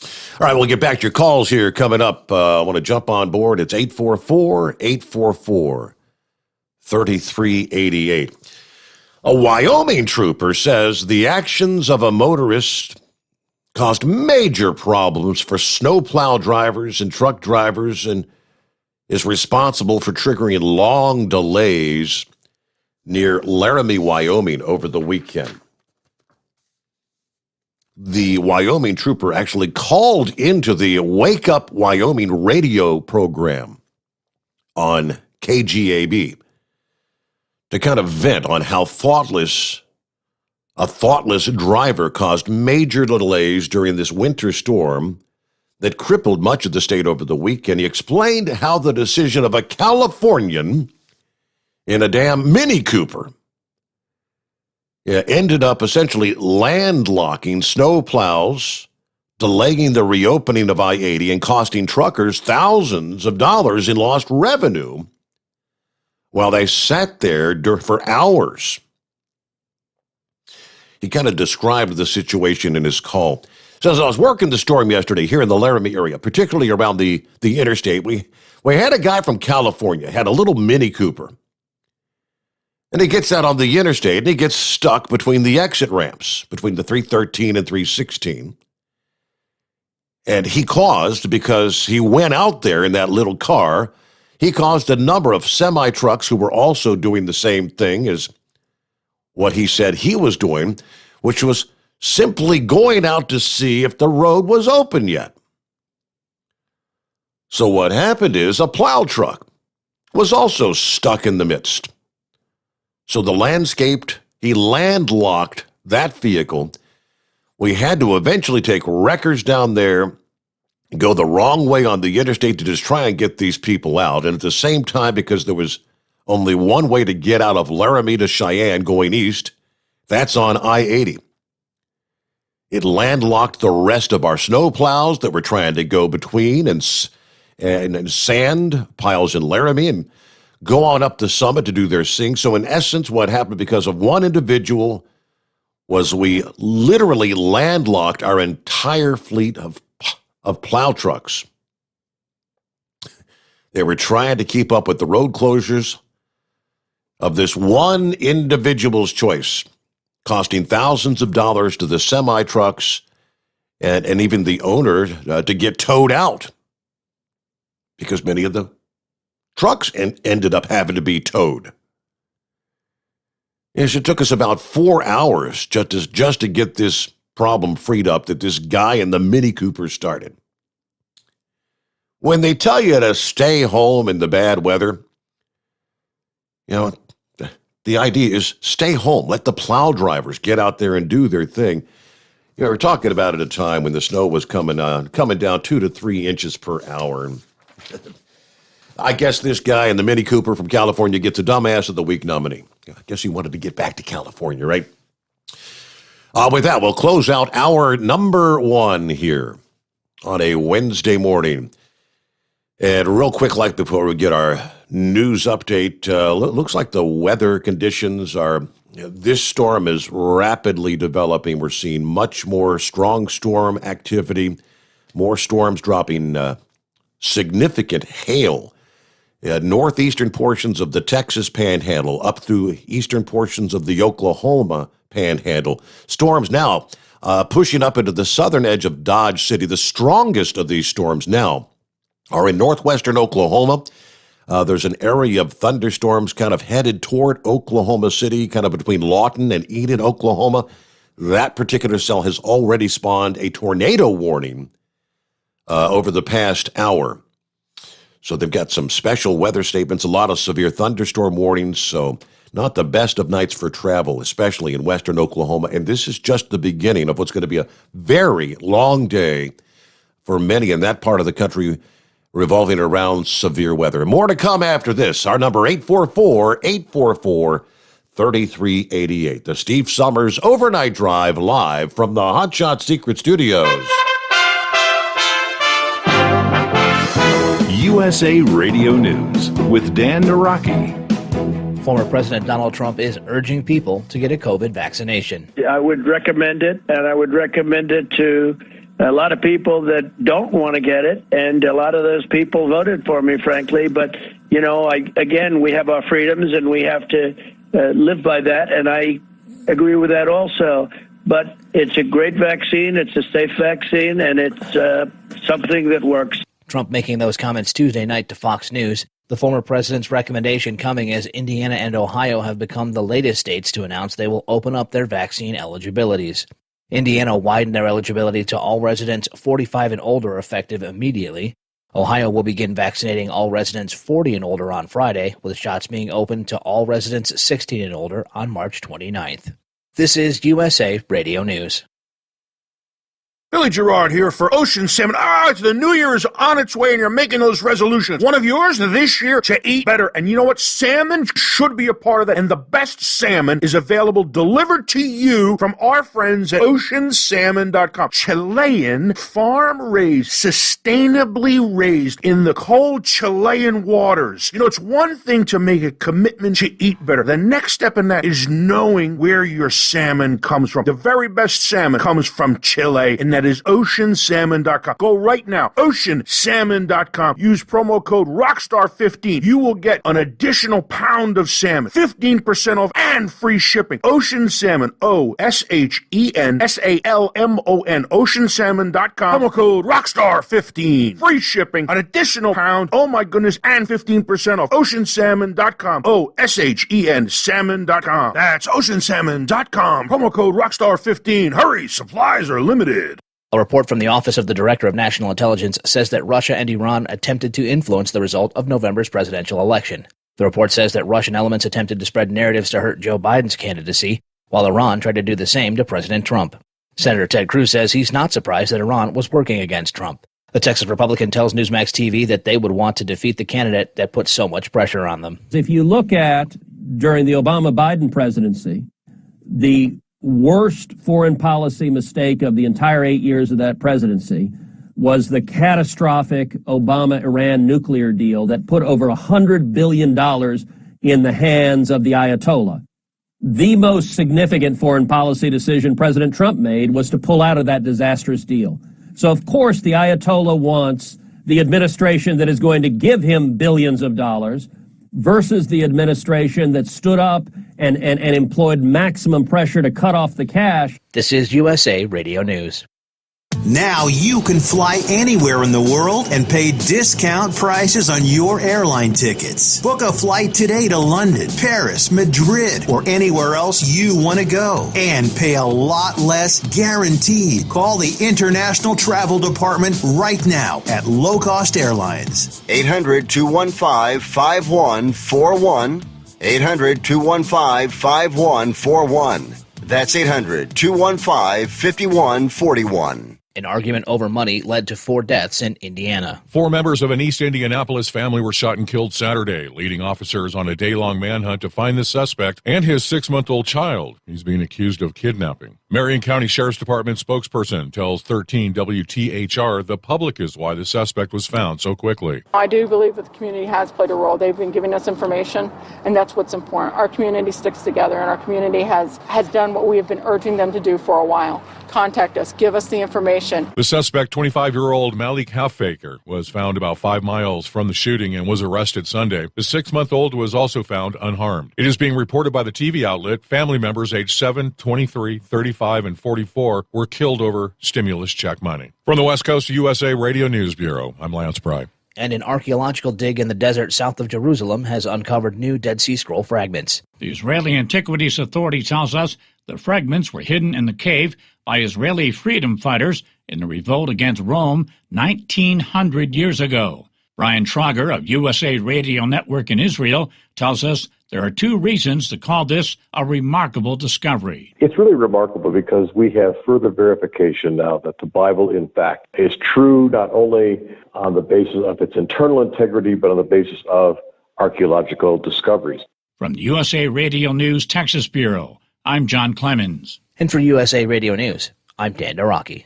Speaker 2: All right, we'll get back to your calls here coming up. I want to jump on board. It's 844-844-3388. A Wyoming trooper says the actions of a motorist caused major problems for snowplow drivers and truck drivers and is responsible for triggering long delays near Laramie, Wyoming over the weekend. The Wyoming trooper actually called into the Wake Up Wyoming radio program on KGAB to kind of vent on how a thoughtless driver caused major delays during this winter storm that crippled much of the state over the weekend. He explained how the decision of a Californian in a damn Mini Cooper ended up essentially landlocking snowplows, delaying the reopening of I-80 and costing truckers thousands of dollars in lost revenue Well, they sat there for hours. He kind of described the situation in his call. Says, I was working the storm yesterday here in the Laramie area, particularly around the interstate. We had a guy from California, had a little Mini Cooper. And he gets out on the interstate and he gets stuck between the exit ramps, between the 313 and 316. And he caused, because he went out there in that little car, he caused a number of semi-trucks who were also doing the same thing as what he said he was doing, which was simply going out to see if the road was open yet. So what happened is a plow truck was also stuck in the midst. So he landlocked that vehicle. We had to eventually take wreckers down there, go the wrong way on the interstate to just try and get these people out. And at the same time, because there was only one way to get out of Laramie to Cheyenne going east, that's on I-80. It landlocked the rest of our snow plows that were trying to go between and sand piles in Laramie and go on up the summit to do their thing. So in essence, what happened because of one individual was we literally landlocked our entire fleet of plow trucks. They were trying to keep up with the road closures of this one individual's choice, costing thousands of dollars to the semi-trucks and even the owner to get towed out, because many of the trucks ended up having to be towed. Yes, it took us about 4 hours just to get this problem freed up that this guy in the Mini Cooper started. When they tell you to stay home in the bad weather, the idea is stay home. Let the plow drivers get out there and do their thing. We're talking about at a time when the snow was coming down 2 to 3 inches per hour. I guess this guy in the Mini Cooper from California gets a Dumbass of the Week nominee. I guess he wanted to get back to California, right? With that, we'll close out hour number 1 here on a Wednesday morning. And real quick, before we get our news update, looks like the weather conditions are, this storm is rapidly developing. We're seeing much more strong storm activity, more storms dropping significant hail. Northeastern portions of the Texas Panhandle up through eastern portions of the Oklahoma Panhandle. Storms now pushing up into the southern edge of Dodge City. The strongest of these storms now are in northwestern Oklahoma. There's an area of thunderstorms kind of headed toward Oklahoma City, kind of between Lawton and Eden, Oklahoma. That particular cell has already spawned a tornado warning over the past hour. So they've got some special weather statements, a lot of severe thunderstorm warnings, so not the best of nights for travel, especially in western Oklahoma. And this is just the beginning of what's going to be a very long day for many in that part of the country, revolving around severe weather. More to come after this. Our number 844-844-3388. The Steve Sommers Overnight Drive, live from the Hot Shot Secret Studios.
Speaker 12: USA Radio News with Dan Naraki.
Speaker 5: Former President Donald Trump is urging people to get a COVID vaccination.
Speaker 6: I would recommend it, and I would recommend it to a lot of people that don't want to get it, and a lot of those people voted for me, frankly. But, again, we have our freedoms, and we have to live by that, and I agree with that also. But it's a great vaccine, it's a safe vaccine, and it's something that works.
Speaker 5: Trump making those comments Tuesday night to Fox News. The former president's recommendation coming as Indiana and Ohio have become the latest states to announce they will open up their vaccine eligibilities. Indiana widened their eligibility to all residents 45 and older effective immediately. Ohio will begin vaccinating all residents 40 and older on Friday, with shots being open to all residents 16 and older on March 29th. This is USA Radio News.
Speaker 16: Billy Gerard here for Ocean Salmon. The new year is on its way and you're making those resolutions. One of yours this year to eat better. And you know what? Salmon should be a part of that. And the best salmon is available delivered to you from our friends at oceansalmon.com. Chilean, farm-raised, sustainably raised in the cold Chilean waters. You know, it's one thing to make a commitment to eat better. The next step in that is knowing where your salmon comes from. The very best salmon comes from Chile, and that is oceansalmon.com. Go right now, oceansalmon.com. Use promo code ROCKSTAR15. You will get an additional pound of salmon, 15% off, and free shipping. Ocean Salmon, OSHENSALMON, oceansalmon.com. Promo code ROCKSTAR15. Free shipping, an additional pound, oh my goodness, and 15% off. Oceansalmon.com, OSHEN salmon.com. That's oceansalmon.com. Promo code ROCKSTAR15. Hurry, supplies are limited.
Speaker 5: A report from the Office of the Director of National Intelligence says that Russia and Iran attempted to influence the result of November's presidential election. The report says that Russian elements attempted to spread narratives to hurt Joe Biden's candidacy, while Iran tried to do the same to President Trump. Senator Ted Cruz says he's not surprised that Iran was working against Trump. The Texas Republican tells Newsmax TV that they would want to defeat the candidate that put so much pressure on them.
Speaker 17: If you look at during the Obama-Biden presidency, the worst foreign policy mistake of the entire 8 years of that presidency was the catastrophic Obama-Iran nuclear deal that put over $100 billion in the hands of the Ayatollah. The most significant foreign policy decision President Trump made was to pull out of that disastrous deal. So, of course, the Ayatollah wants the administration that is going to give him billions of dollars versus the administration that stood up and employed maximum pressure to cut off the cash.
Speaker 5: This is USA Radio News.
Speaker 18: Now you can fly anywhere in the world and pay discount prices on your airline tickets. Book a flight today to London, Paris, Madrid, or anywhere else you want to go. And pay a lot less guaranteed. Call the International Travel Department right now at Low Cost Airlines.
Speaker 7: 800-215-5141. 800-215-5141. That's 800-215-5141.
Speaker 5: An argument over money led to 4 deaths in Indiana.
Speaker 19: 4 members of an East Indianapolis family were shot and killed Saturday, leading officers on a day-long manhunt to find the suspect and his 6-month-old child. He's being accused of kidnapping. Marion County Sheriff's Department spokesperson tells 13 WTHR the public is why the suspect was found so quickly.
Speaker 20: I do believe that the community has played a role. They've been giving us information, and that's what's important. Our community sticks together, and our community has done what we have been urging them to do for a while. Contact us. Give us the information.
Speaker 19: The suspect, 25-year-old Malik Halfaker, was found about 5 miles from the shooting and was arrested Sunday. The 6-month-old was also found unharmed. It is being reported by the TV outlet family members aged 7, 23, 35, and 44 were killed over stimulus check money. From the West Coast USA Radio News Bureau, I'm Lance Pry.
Speaker 5: And an archaeological dig in the desert south of Jerusalem has uncovered new Dead Sea Scroll fragments.
Speaker 21: The Israeli Antiquities Authority tells us the fragments were hidden in the cave by Israeli freedom fighters in the revolt against Rome 1,900 years ago. Brian Trager of USA Radio Network in Israel tells us there are 2 reasons to call this a remarkable discovery.
Speaker 22: It's really remarkable because we have further verification now that the Bible, in fact, is true not only on the basis of its internal integrity, but on the basis of archaeological discoveries.
Speaker 21: From the USA Radio News Texas Bureau, I'm John Clemens.
Speaker 5: And for USA Radio News, I'm Dan Daraki.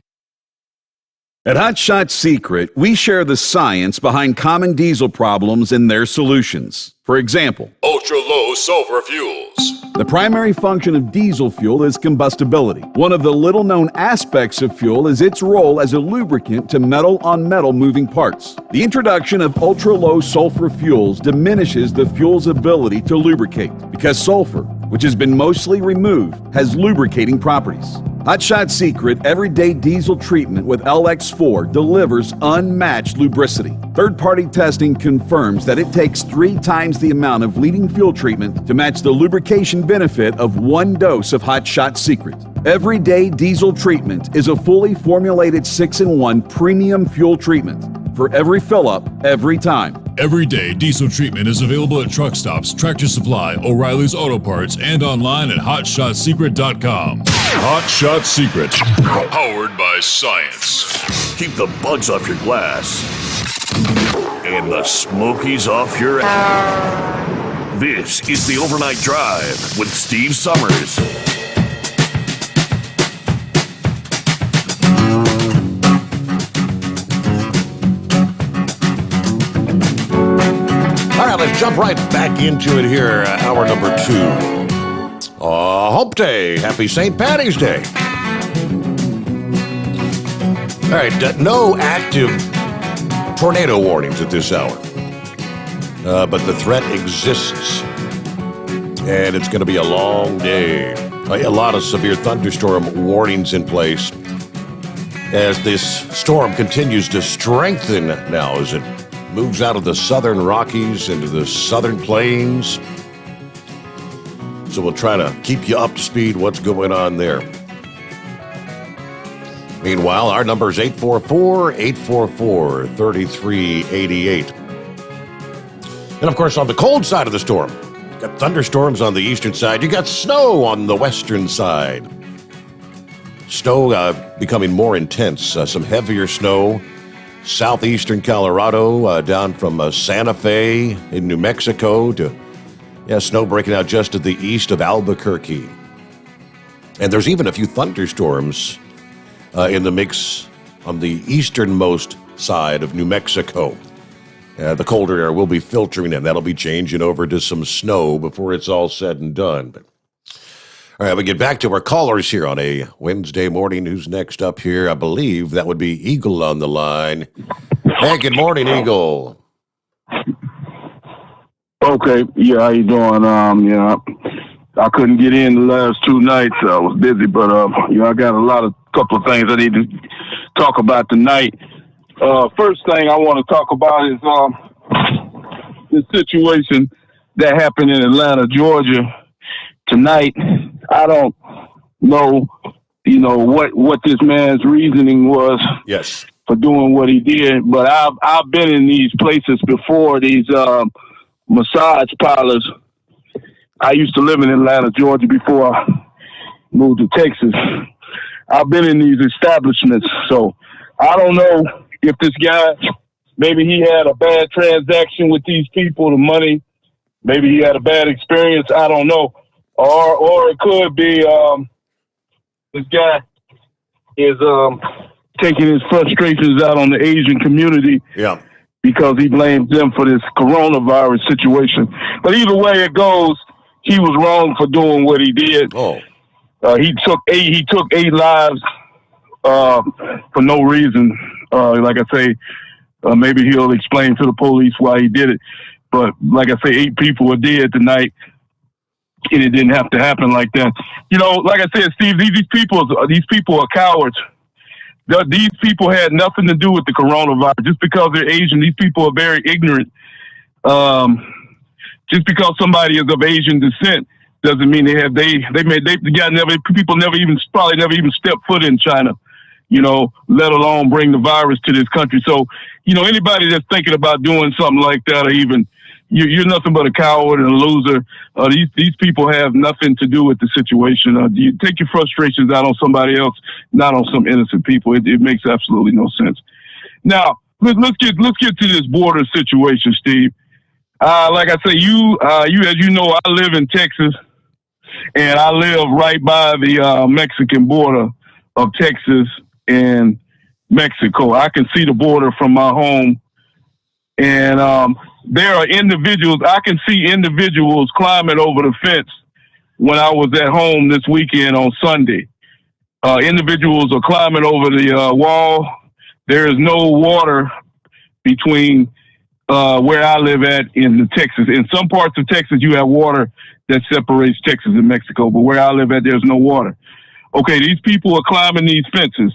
Speaker 12: At Hot Shot Secret, we share the science behind common diesel problems and their solutions. For example,
Speaker 9: ultra-low sulfur fuels.
Speaker 12: The primary function of diesel fuel is combustibility. One of the little-known aspects of fuel is its role as a lubricant to metal-on-metal moving parts. The introduction of ultra-low sulfur fuels diminishes the fuel's ability to lubricate because sulfur, which has been mostly removed, has lubricating properties. Hot Shot Secret Everyday Diesel Treatment with LX4 delivers unmatched lubricity. Third-party testing confirms that it takes 3 times the amount of leading fuel treatment to match the lubrication benefit of 1 dose of Hot Shot Secret. Everyday Diesel Treatment is a fully formulated 6-in-1 premium fuel treatment for every fill-up, every time.
Speaker 13: Everyday diesel treatment is available at truck stops, Tractor Supply, O'Reilly's Auto Parts, and online at HotShotSecret.com. Hot Shot Secret, powered by science.
Speaker 9: Keep the bugs off your glass and the smokies off your ass. This is the Overnight Drive with Steve Summers.
Speaker 2: All right, let's jump right back into it here. Hour number 2. Hump Day. Happy St. Paddy's Day. All right, no active tornado warnings at this hour. But the threat exists. And it's going to be a long day. A lot of severe thunderstorm warnings in place as this storm continues to strengthen now as it moves out of the southern Rockies into the southern plains. So we'll try to keep you up to speed what's going on there. Meanwhile, our number is 844-844-3388. And of course, on the cold side of the storm, you got thunderstorms on the eastern side. You got snow on the western side. Snow becoming more intense. Some heavier snow. Southeastern Colorado, down from Santa Fe in New Mexico to snow breaking out just to the east of Albuquerque. And there's even a few thunderstorms in the mix on the easternmost side of New Mexico. The colder air will be filtering in. That'll be changing over to some snow before it's all said and done. But all right, we get back to our callers here on a Wednesday morning. Who's next up here? I believe that would be Eagle on the line. Hey, good morning, Eagle.
Speaker 1: Okay, yeah, how you doing? I couldn't get in the last 2 nights. I was busy, but I got a couple of things I need to talk about tonight. First thing I want to talk about is the situation that happened in Atlanta, Georgia tonight. I don't know, what this man's reasoning was for doing what he did, but I've been in these places before, these massage parlors. I used to live in Atlanta, Georgia before I moved to Texas. I've been in these establishments, so I don't know if this guy, maybe he had a bad transaction with these people, the money, maybe he had a bad experience, I don't know. Or it could be this guy is taking his frustrations out on the Asian community because he blames them for this coronavirus situation. But either way it goes, he was wrong for doing what he did. He took 8 lives for no reason. Like I say, maybe he'll explain to the police why he did it. But like I say, 8 people were dead tonight. And it didn't have to happen like that. Like I said, Steve, these people are cowards. These people had nothing to do with the coronavirus. Just because they're Asian, these people are very ignorant. Just because somebody is of Asian descent doesn't mean people never even stepped foot in China, let alone bring the virus to this country. So, anybody that's thinking about doing something like that, or even you're nothing but a coward and a loser. These people have nothing to do with the situation. You take your frustrations out on somebody else, not on some innocent people. It makes absolutely no sense. Now, let's get to this border situation, Steve. Like I say, you as you know, I live in Texas, and I live right by the Mexican border of Texas and Mexico. I can see the border from my home, and there are individuals, I can see individuals climbing over the fence when I was at home this weekend on Sunday. Individuals are climbing over the wall. There is no water between where I live at in Texas. In some parts of Texas, you have water that separates Texas and Mexico, but where I live at, there's no water. Okay, these people are climbing these fences,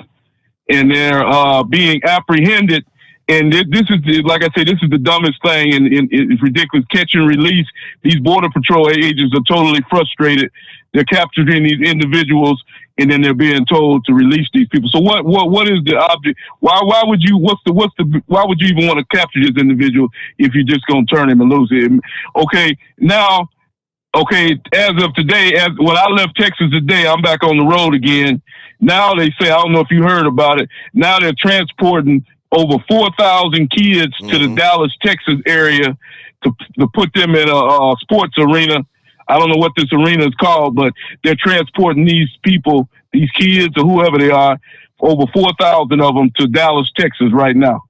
Speaker 1: and they're being apprehended And this is, like I said, this is the dumbest thing, and it's ridiculous. Catch and release. These Border Patrol agents are totally frustrated. They're capturing these individuals, and then they're being told to release these people. So what is the object? Why would you? Why would you even want to capture this individual if you're just gonna turn him and lose him? Okay, now, as of today, when I left Texas today, I'm back on the road again. Now they say, I don't know if you heard about it. Now they're transporting over 4,000 kids to the Dallas, Texas area to put them in a sports arena. I don't know what this arena is called, but they're transporting these people, these kids or whoever they are, over 4,000 of them to Dallas, Texas right now,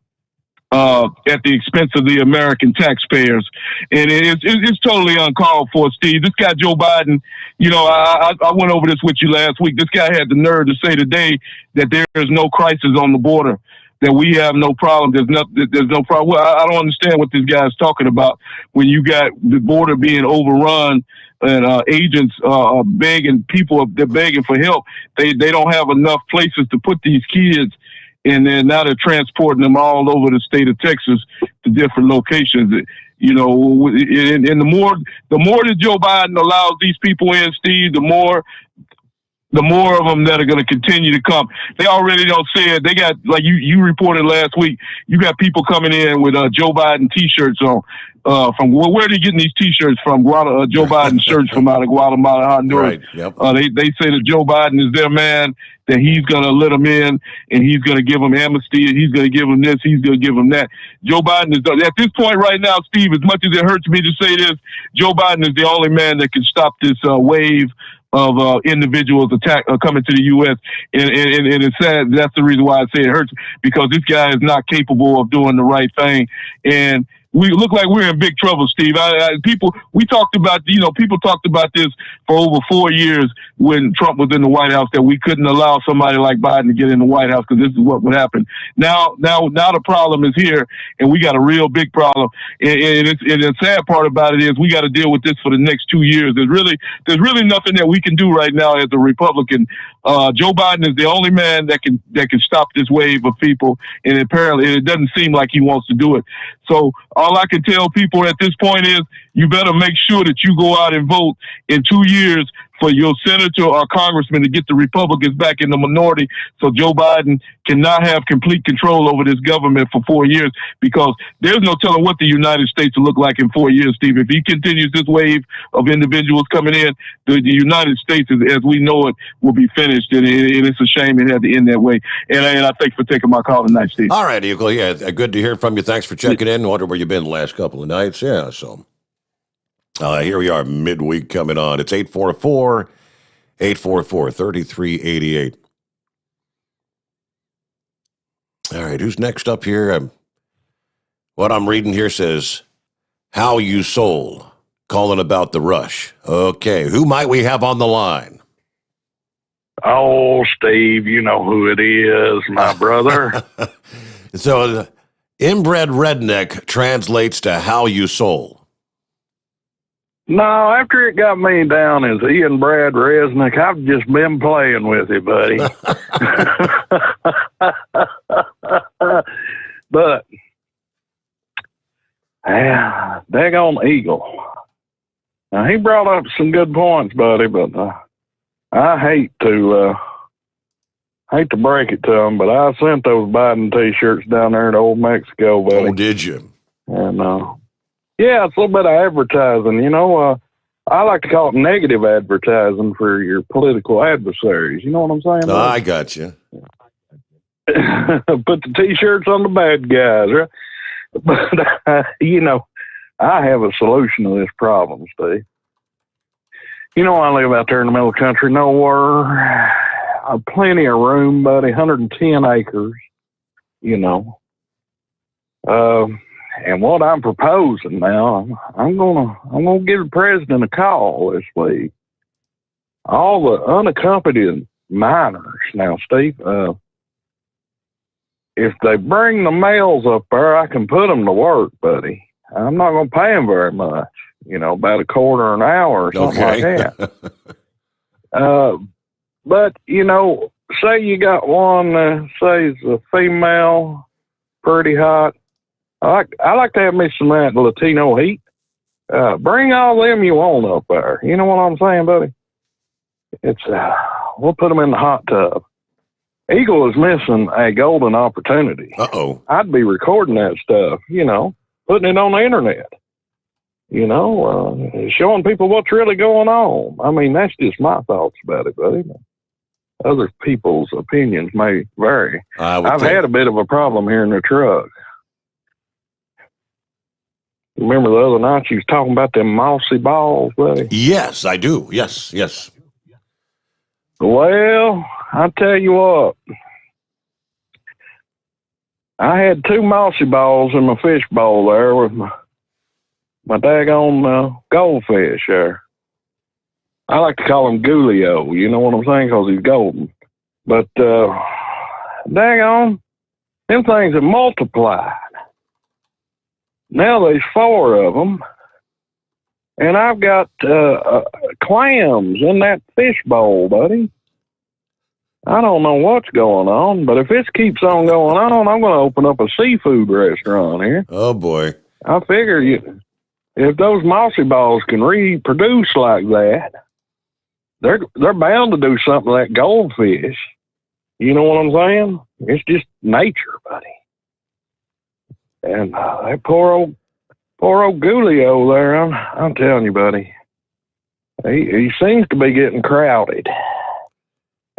Speaker 1: at the expense of the American taxpayers. And it's totally uncalled for, Steve. This guy, Joe Biden, I went over this with you last week. This guy had the nerve to say today that there is no crisis on the border, that we have no problem. There's no problem. Well, I don't understand what this guy is talking about when you got the border being overrun and agents begging people. They're begging for help. They don't have enough places to put these kids, and then now they're transporting them all over the state of Texas to different locations. And the more that Joe Biden allows these people in, Steve, the more of them that are going to continue to come. They already don't say it. They got, like you reported last week, you got people coming in with Joe Biden T-shirts on. From where are they getting these T-shirts from? Joe Biden shirts from out of Guatemala, Honduras.
Speaker 2: Right. Yep.
Speaker 1: They say that Joe Biden is their man, that he's going to let them in, and he's going to give them amnesty, and he's going to give them this, he's going to give them that. Joe Biden is, at this point right now, Steve, as much as it hurts me to say this, Joe Biden is the only man that can stop this wave of individuals coming to the U.S. And it's sad. That's the reason why I say it hurts, because this guy is not capable of doing the right thing. And we look like we're in big trouble, Steve. People talked about this for over 4 years when Trump was in the White House, that we couldn't allow somebody like Biden to get in the White House because this is what would happen. Now the problem is here, and we got a real big problem. And the sad part about it is we got to deal with this for the next 2 years. There's really nothing that we can do right now as a Republican. Joe Biden is the only man that can stop this wave of people, and apparently it doesn't seem like he wants to do it. So all I can tell people at this point is you better make sure that you go out and vote in 2 years for your senator or congressman to get the Republicans back in the minority, so Joe Biden cannot have complete control over this government for 4 years, because there's no telling what the United States will look like in 4 years, Steve. If he continues this wave of individuals coming in, the United States, as we know it, will be finished, and it's a shame it had to end that way. And I thank you for taking my call tonight, Steve.
Speaker 2: All right, Eagle. Yeah, good to hear from you. Thanks for checking in. Wonder where you've been the last couple of nights. Yeah, so here we are, midweek coming on. It's 844-3388. All right, who's next up here? What I'm reading here says, How You Soul, calling about the rush. Okay, who might we have on the line?
Speaker 3: Oh, Steve, you know who it is, my brother.
Speaker 2: So, inbred redneck translates to how you soul.
Speaker 3: No, after it got me down as Ian Brad Resnick, I've just been playing with it, buddy. But, daggone Eagle. Now, he brought up some good points, buddy, but I hate to break it to him, but I sent those Biden T-shirts down there to Old Mexico, buddy.
Speaker 2: Oh, did you?
Speaker 3: And, yeah, it's a little bit of advertising. I like to call it negative advertising for your political adversaries. You know what I'm saying?
Speaker 2: I got you.
Speaker 3: Put the T-shirts on the bad guys, right? But, I have a solution to this problem, Steve. I live out there in the middle of the country nowhere. Plenty of room, buddy, 110 acres, and what I'm proposing now, I'm gonna give the president a call this week. All the unaccompanied minors now, Steve. If they bring the males up there, I can put them to work, buddy. I'm not gonna pay them very much. About a quarter an hour or something like that. But say you got one, say it's a female. pretty hot. I like to have me some of that Latino heat. Bring all them you want up there. You know what I'm saying, buddy? We'll put them in the hot tub. Eagle is missing a golden opportunity.
Speaker 2: Uh-oh.
Speaker 3: I'd be recording that stuff, putting it on the internet, showing people what's really going on. I mean, that's just my thoughts about it, buddy. Other people's opinions may vary. I've had a bit of a problem here in the truck. Remember the other night you was talking about them mossy balls, buddy?
Speaker 2: Yes, I do. Yes.
Speaker 3: Well, I tell you what. I had 2 mossy balls in my fish bowl there with my daggone goldfish there. I like to call him Gulio, you know what I'm saying, because he's golden. But, daggone, them things have multiplied. Now there's 4 of them, and I've got clams in that fish bowl, buddy. I don't know what's going on, but if this keeps on going on, I'm going to open up a seafood restaurant here.
Speaker 2: Oh, boy.
Speaker 3: I figure if those mossy balls can reproduce like that, they're bound to do something to that goldfish. You know what I'm saying? It's just nature, buddy. And that poor old Gulio there, I'm telling you, buddy, he seems to be getting crowded.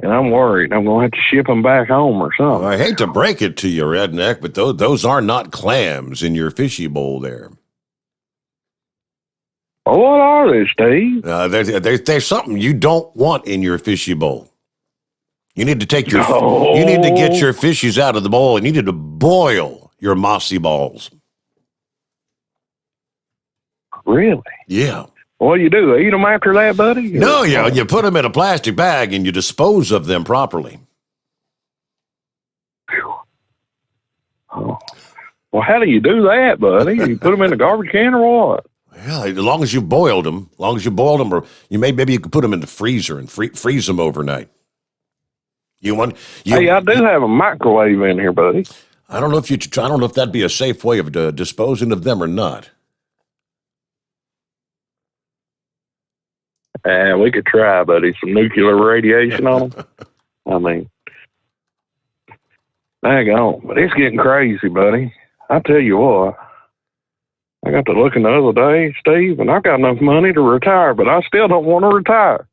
Speaker 3: And I'm worried. I'm going to have to ship him back home or something.
Speaker 2: I hate to break it to you, Redneck, but those are not clams in your fishy bowl there.
Speaker 3: Well, what are they, Steve?
Speaker 2: There's something you don't want in your fishy bowl. You need to take you need to get your fishies out of the bowl and you need to boil your mossy balls.
Speaker 3: Really?
Speaker 2: Yeah.
Speaker 3: What do you do? Eat them after that, buddy?
Speaker 2: No, you put them in a plastic bag and you dispose of them properly.
Speaker 3: Oh. Well, how do you do that, buddy? You put them in a garbage can or what?
Speaker 2: Well, as long as you boiled them, or maybe you could put them in the freezer and freeze them overnight. Hey,
Speaker 3: I do have a microwave in here, buddy.
Speaker 2: I don't know if that'd be a safe way of disposing of them or not.
Speaker 3: We could try, buddy. Some nuclear radiation on them. I mean, dang on. But it's getting crazy, buddy. I tell you what. I got to looking the other day, Steve, and I got enough money to retire, but I still don't want to retire.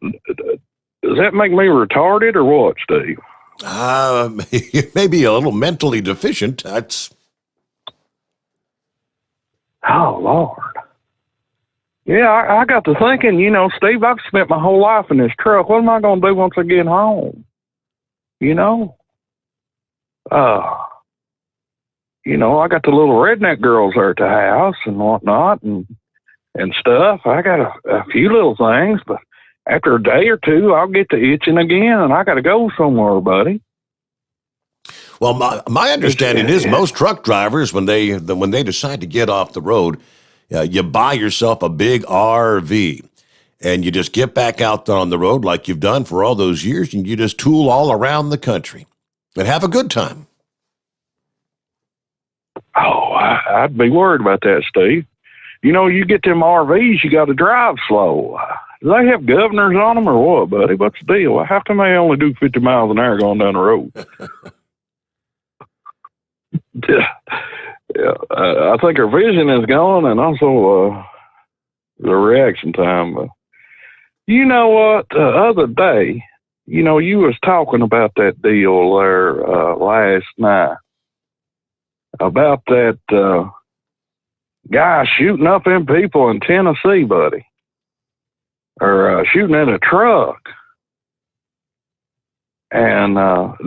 Speaker 3: Does that make me retarded or what, Steve?
Speaker 2: Maybe a little mentally deficient. That's.
Speaker 3: Oh, Lord. Yeah, I got to thinking, Steve, I've spent my whole life in this truck. What am I going to do once I get home? I got the little redneck girls there at the house and whatnot and stuff. I got a few little things, but after a day or two, I'll get to itching again, and I got to go somewhere, buddy.
Speaker 2: Well, my understanding is most truck drivers, when they decide to get off the road, you buy yourself a big RV, and you just get back out there on the road like you've done for all those years, and you just tool all around the country and have a good time.
Speaker 3: Oh, I'd be worried about that, Steve. You get them RVs, you got to drive slow. Do they have governors on them or what, buddy? What's the deal? How come they only do 50 miles an hour going down the road? Yeah, I think our vision is gone, and also the reaction time. But you know what? The other day, you was talking about that deal there last night about that guy shooting up in people in Tennessee, buddy, or shooting in a truck. And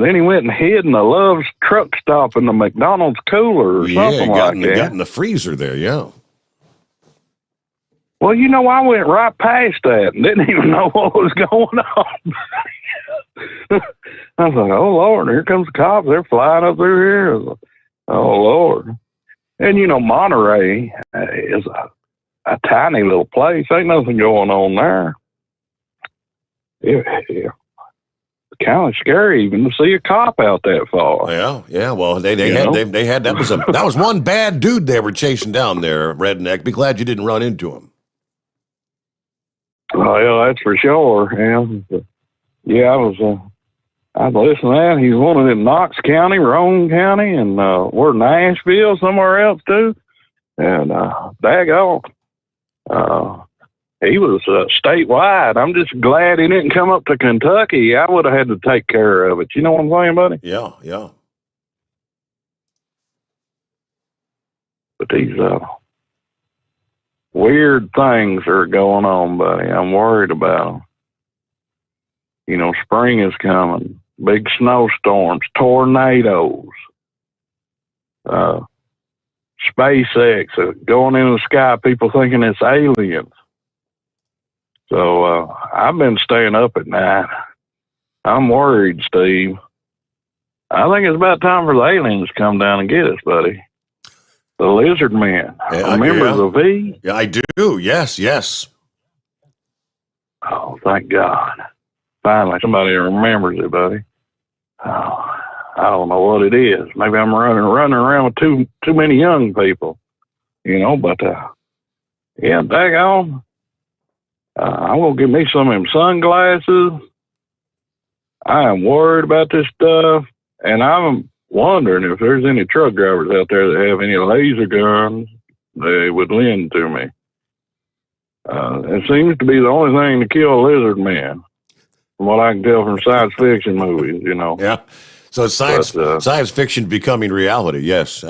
Speaker 3: then he went and hid in the Love's truck stop in the McDonald's cooler or something like that.
Speaker 2: Got in the freezer there, yeah.
Speaker 3: Well, I went right past that and didn't even know what was going on. I was like, oh, Lord, here comes the cops. They're flying up through here. Oh, Lord. And, Monterey is a tiny little place. Ain't nothing going on there. Yeah. kind of scary even to see a cop out that far.
Speaker 2: Yeah. Well, they had that was one bad dude they were chasing down there, Redneck. Be glad you didn't run into him.
Speaker 3: Oh, yeah, that's for sure. Yeah, I was listening to that. He's wanted in Knox County, Roane County, and we're Nashville, somewhere else too. And daggone, he was statewide. I'm just glad he didn't come up to Kentucky. I would have had to take care of it. You know what I'm saying, buddy?
Speaker 2: Yeah.
Speaker 3: But these weird things are going on, buddy. I'm worried about them. You know, spring is coming. Big snowstorms, tornadoes, SpaceX going in the sky, people thinking it's aliens. So I've been staying up at night. I'm worried, Steve. I think it's about time for the aliens to come down and get us, buddy. The lizard men. Remember the V?
Speaker 2: Yeah, I do. Yes.
Speaker 3: Oh, thank God. Finally, somebody remembers it, buddy. Oh, I don't know what it is. Maybe I'm running around with too many young people, you know. But yeah, daggone, I'm gonna get me some of them sunglasses. I am worried about this stuff, and I'm wondering if there's any truck drivers out there that have any laser guns they would lend to me. It seems to be the only thing to kill a lizard man, from what I can tell from science fiction movies, you know.
Speaker 2: Yeah. So science fiction becoming reality. Yes.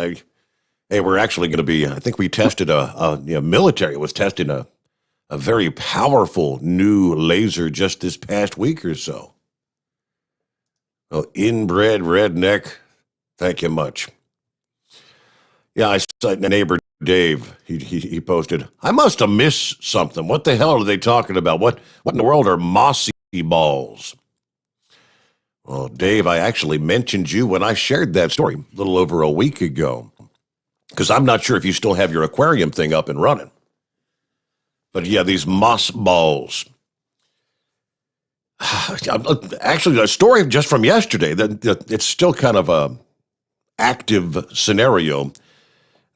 Speaker 2: We're actually going to be, I think we tested military was testing a very powerful new laser just this past week or so. Well, inbred redneck, thank you much. Yeah, I saw my neighbor Dave. He posted, I must have missed something. What the hell are they talking about? What in the world are mossy balls? Well, Dave, I actually mentioned you when I shared that story a little over a week ago, because I'm not sure if you still have your aquarium thing up and running. But yeah, these moss balls. Actually, a story just from yesterday that it's still kind of a active scenario.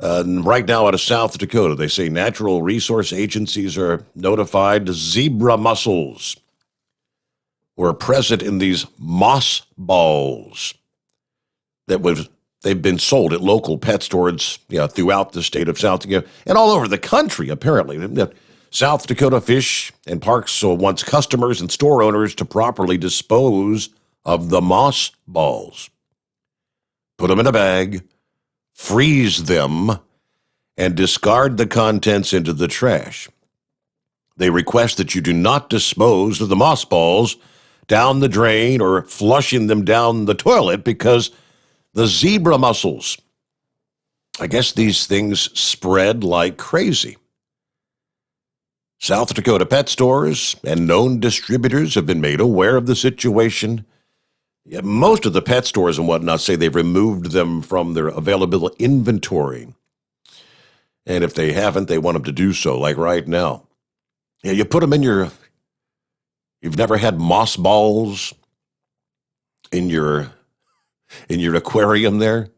Speaker 2: Right now out of South Dakota, they say natural resource agencies are notified zebra mussels were present in these moss balls they've been sold at local pet stores throughout the state of South Dakota and all over the country, apparently. South Dakota Fish and Parks wants customers and store owners to properly dispose of the moss balls. Put them in a bag, freeze them, and discard the contents into the trash. They request that you do not dispose of the moss balls down the drain or flushing them down the toilet because the zebra mussels, I guess these things spread like crazy. South Dakota pet stores and known distributors have been made aware of the situation. Yeah, most of the pet stores and whatnot say they've removed them from their available inventory. And if they haven't, they want them to do so, like right now. Yeah, you put them in you've never had moss balls in your aquarium there?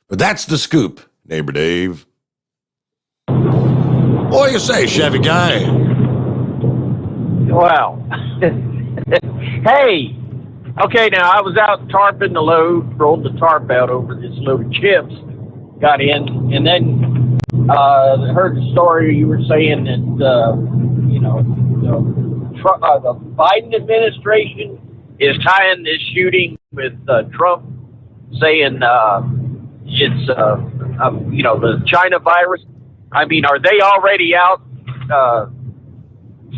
Speaker 2: But that's the scoop, neighbor Dave. What do you say, Chevy guy?
Speaker 4: Wow. Hey, okay, now I was out tarping the load, rolled the tarp out over this load of chips, got in, and then heard the story you were saying that, the Biden administration is tying this shooting with Trump, saying it's, the China virus. I mean, are they already out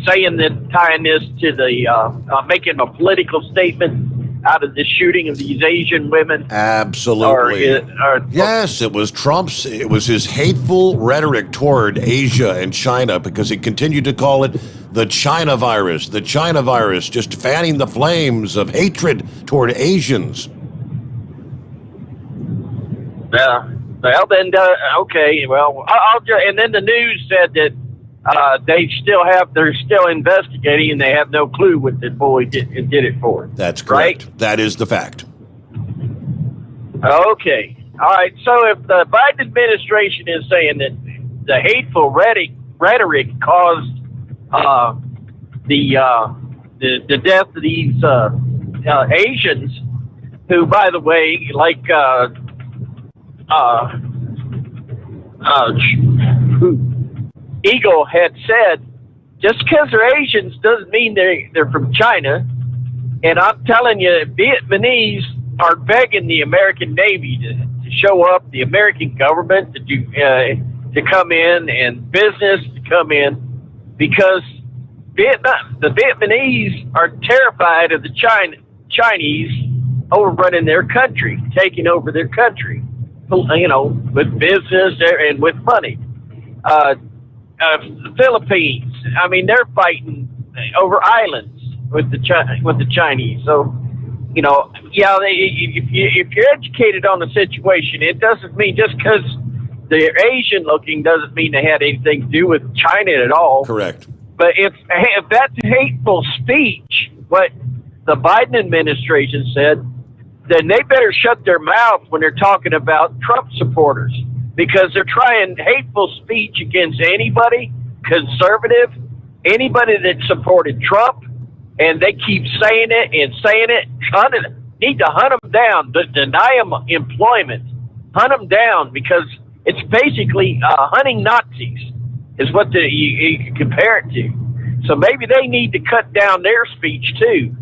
Speaker 4: saying that, tying this to the, making a political statement out of the shooting of these Asian women?
Speaker 2: Absolutely. Yes, it was his hateful rhetoric toward Asia and China, because he continued to call it the China virus, just fanning the flames of hatred toward Asians.
Speaker 4: Yeah. Well, then, okay. Well, I'll just, and then the news said that they're still investigating, and they have no clue what the boy did it for.
Speaker 2: That's correct.
Speaker 4: Right?
Speaker 2: That is the fact.
Speaker 4: Okay. All right. So if the Biden administration is saying that the hateful rhetoric caused the death of these Asians, who, by the way, like Eagle had said, just because they're Asians doesn't mean they're from China. And I'm telling you, Vietnamese are begging the American Navy to show up, the American government to come in, and business to come in, because the Vietnamese are terrified of the Chinese overrunning their country, taking over their country, with business and with money. The Philippines, I mean, they're fighting over islands with the Chinese. So, if you're educated on the situation, it doesn't mean just because they're Asian looking doesn't mean they had anything to do with China at all.
Speaker 2: Correct.
Speaker 4: But if that's hateful speech, what the Biden administration said, then they better shut their mouth when they're talking about Trump supporters, because they're trying hateful speech against anybody conservative, anybody that supported Trump, and they keep saying it and saying it. Need to hunt them down, deny them employment, hunt them down, because it's basically hunting Nazis is what you compare it to. So maybe they need to cut down their speech too.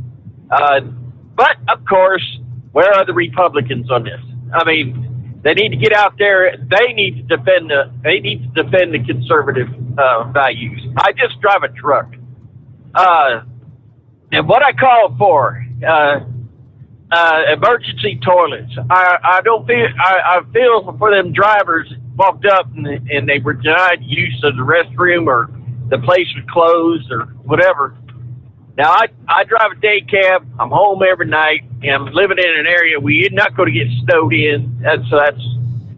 Speaker 4: But of course, where are the Republicans on this? I mean, they need to get out there. They need to defend the conservative values. I just drive a truck, and what I call for emergency toilets. I feel for them drivers that walked up and they were denied use of the restroom, or the place was closed, or whatever. Now I drive a day cab. I'm home every night, and I'm living in an area where you're not going to get snowed in.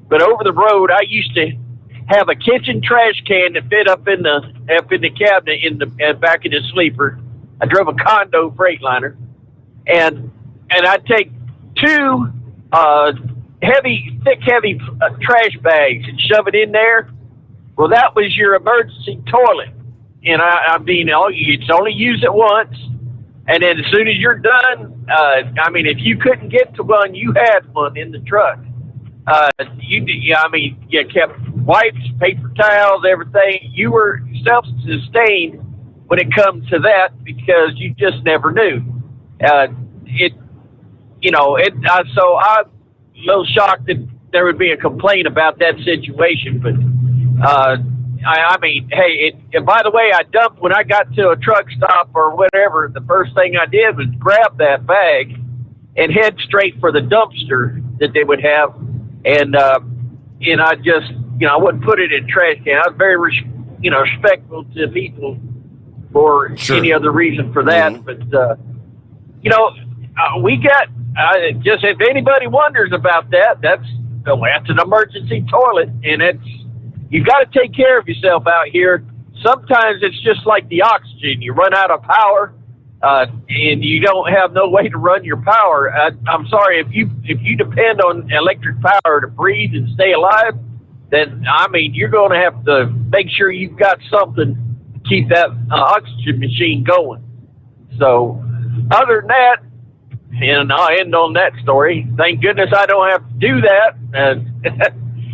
Speaker 4: But over the road, I used to have a kitchen trash can that fit up in the cabinet in back in the sleeper. I drove a condo Freightliner, and I'd take two heavy trash bags and shove it in there. Well, that was your emergency toilet. And I mean, you'd only use it once, and then as soon as you're done, if you couldn't get to one, you had one in the truck. You kept wipes, paper towels, everything. You were self-sustained when it comes to that, because you just never knew. So I'm a little shocked that there would be a complaint about that situation, but. By the way, when I got to a truck stop or whatever, the first thing I did was grab that bag and head straight for the dumpster that they would have. And I just, I wouldn't put it in trash can. I was very, respectful to people for any other reason for that. Mm-hmm. But, we got, just if anybody wonders about that, that's an emergency toilet, and you got to take care of yourself out here. Sometimes it's just like the oxygen. You run out of power, and you don't have no way to run your power. I'm sorry, if you depend on electric power to breathe and stay alive, then, you're going to have to make sure you've got something to keep that oxygen machine going. So other than that, and I'll end on that story, thank goodness I don't have to do that.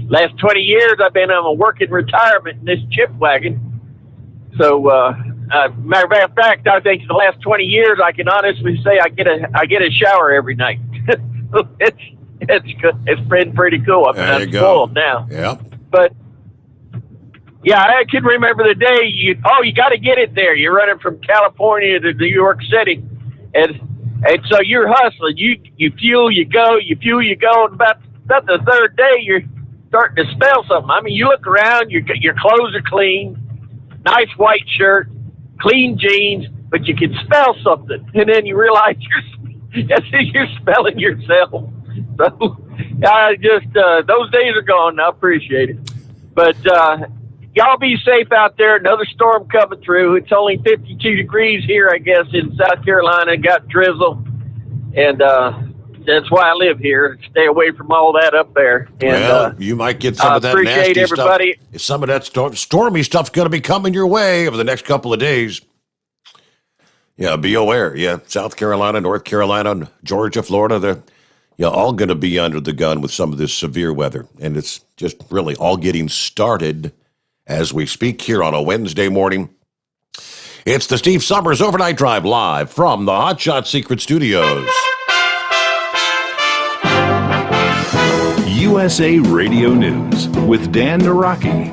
Speaker 4: Last 20 years, I've been on a working retirement in this chip wagon. So, matter of fact, I think the last 20 years, I can honestly say I get a shower every night. It's good. It's been pretty cool. I'm spoiled now.
Speaker 2: Yeah.
Speaker 4: But yeah, I can remember the day you got to get it there. You're running from California to New York City, and so you're hustling. You fuel, you go, and about the third day, you're starting to smell something. You look around, your clothes are clean, nice white shirt, clean jeans, but you can smell something, and then you realize you're smelling yourself. So I just those days are gone. I appreciate it, but y'all be safe out there. Another storm coming through. It's only 52 degrees here, I guess, in South Carolina. Got drizzle, and that's why I live here. Stay away from all that up there. And,
Speaker 2: well, you might get some of that
Speaker 4: appreciate
Speaker 2: nasty
Speaker 4: everybody.
Speaker 2: stuff. Some of that stormy stuff's going to be coming your way over the next couple of days. Yeah, be aware. Yeah, South Carolina, North Carolina, Georgia, Florida, they're all going to be under the gun with some of this severe weather. And it's just really all getting started as we speak here on a Wednesday morning. It's the Steve Sommers Overnight Drive live from the Hot Shot Secret Studios.
Speaker 8: USA Radio News with Dan Naraki.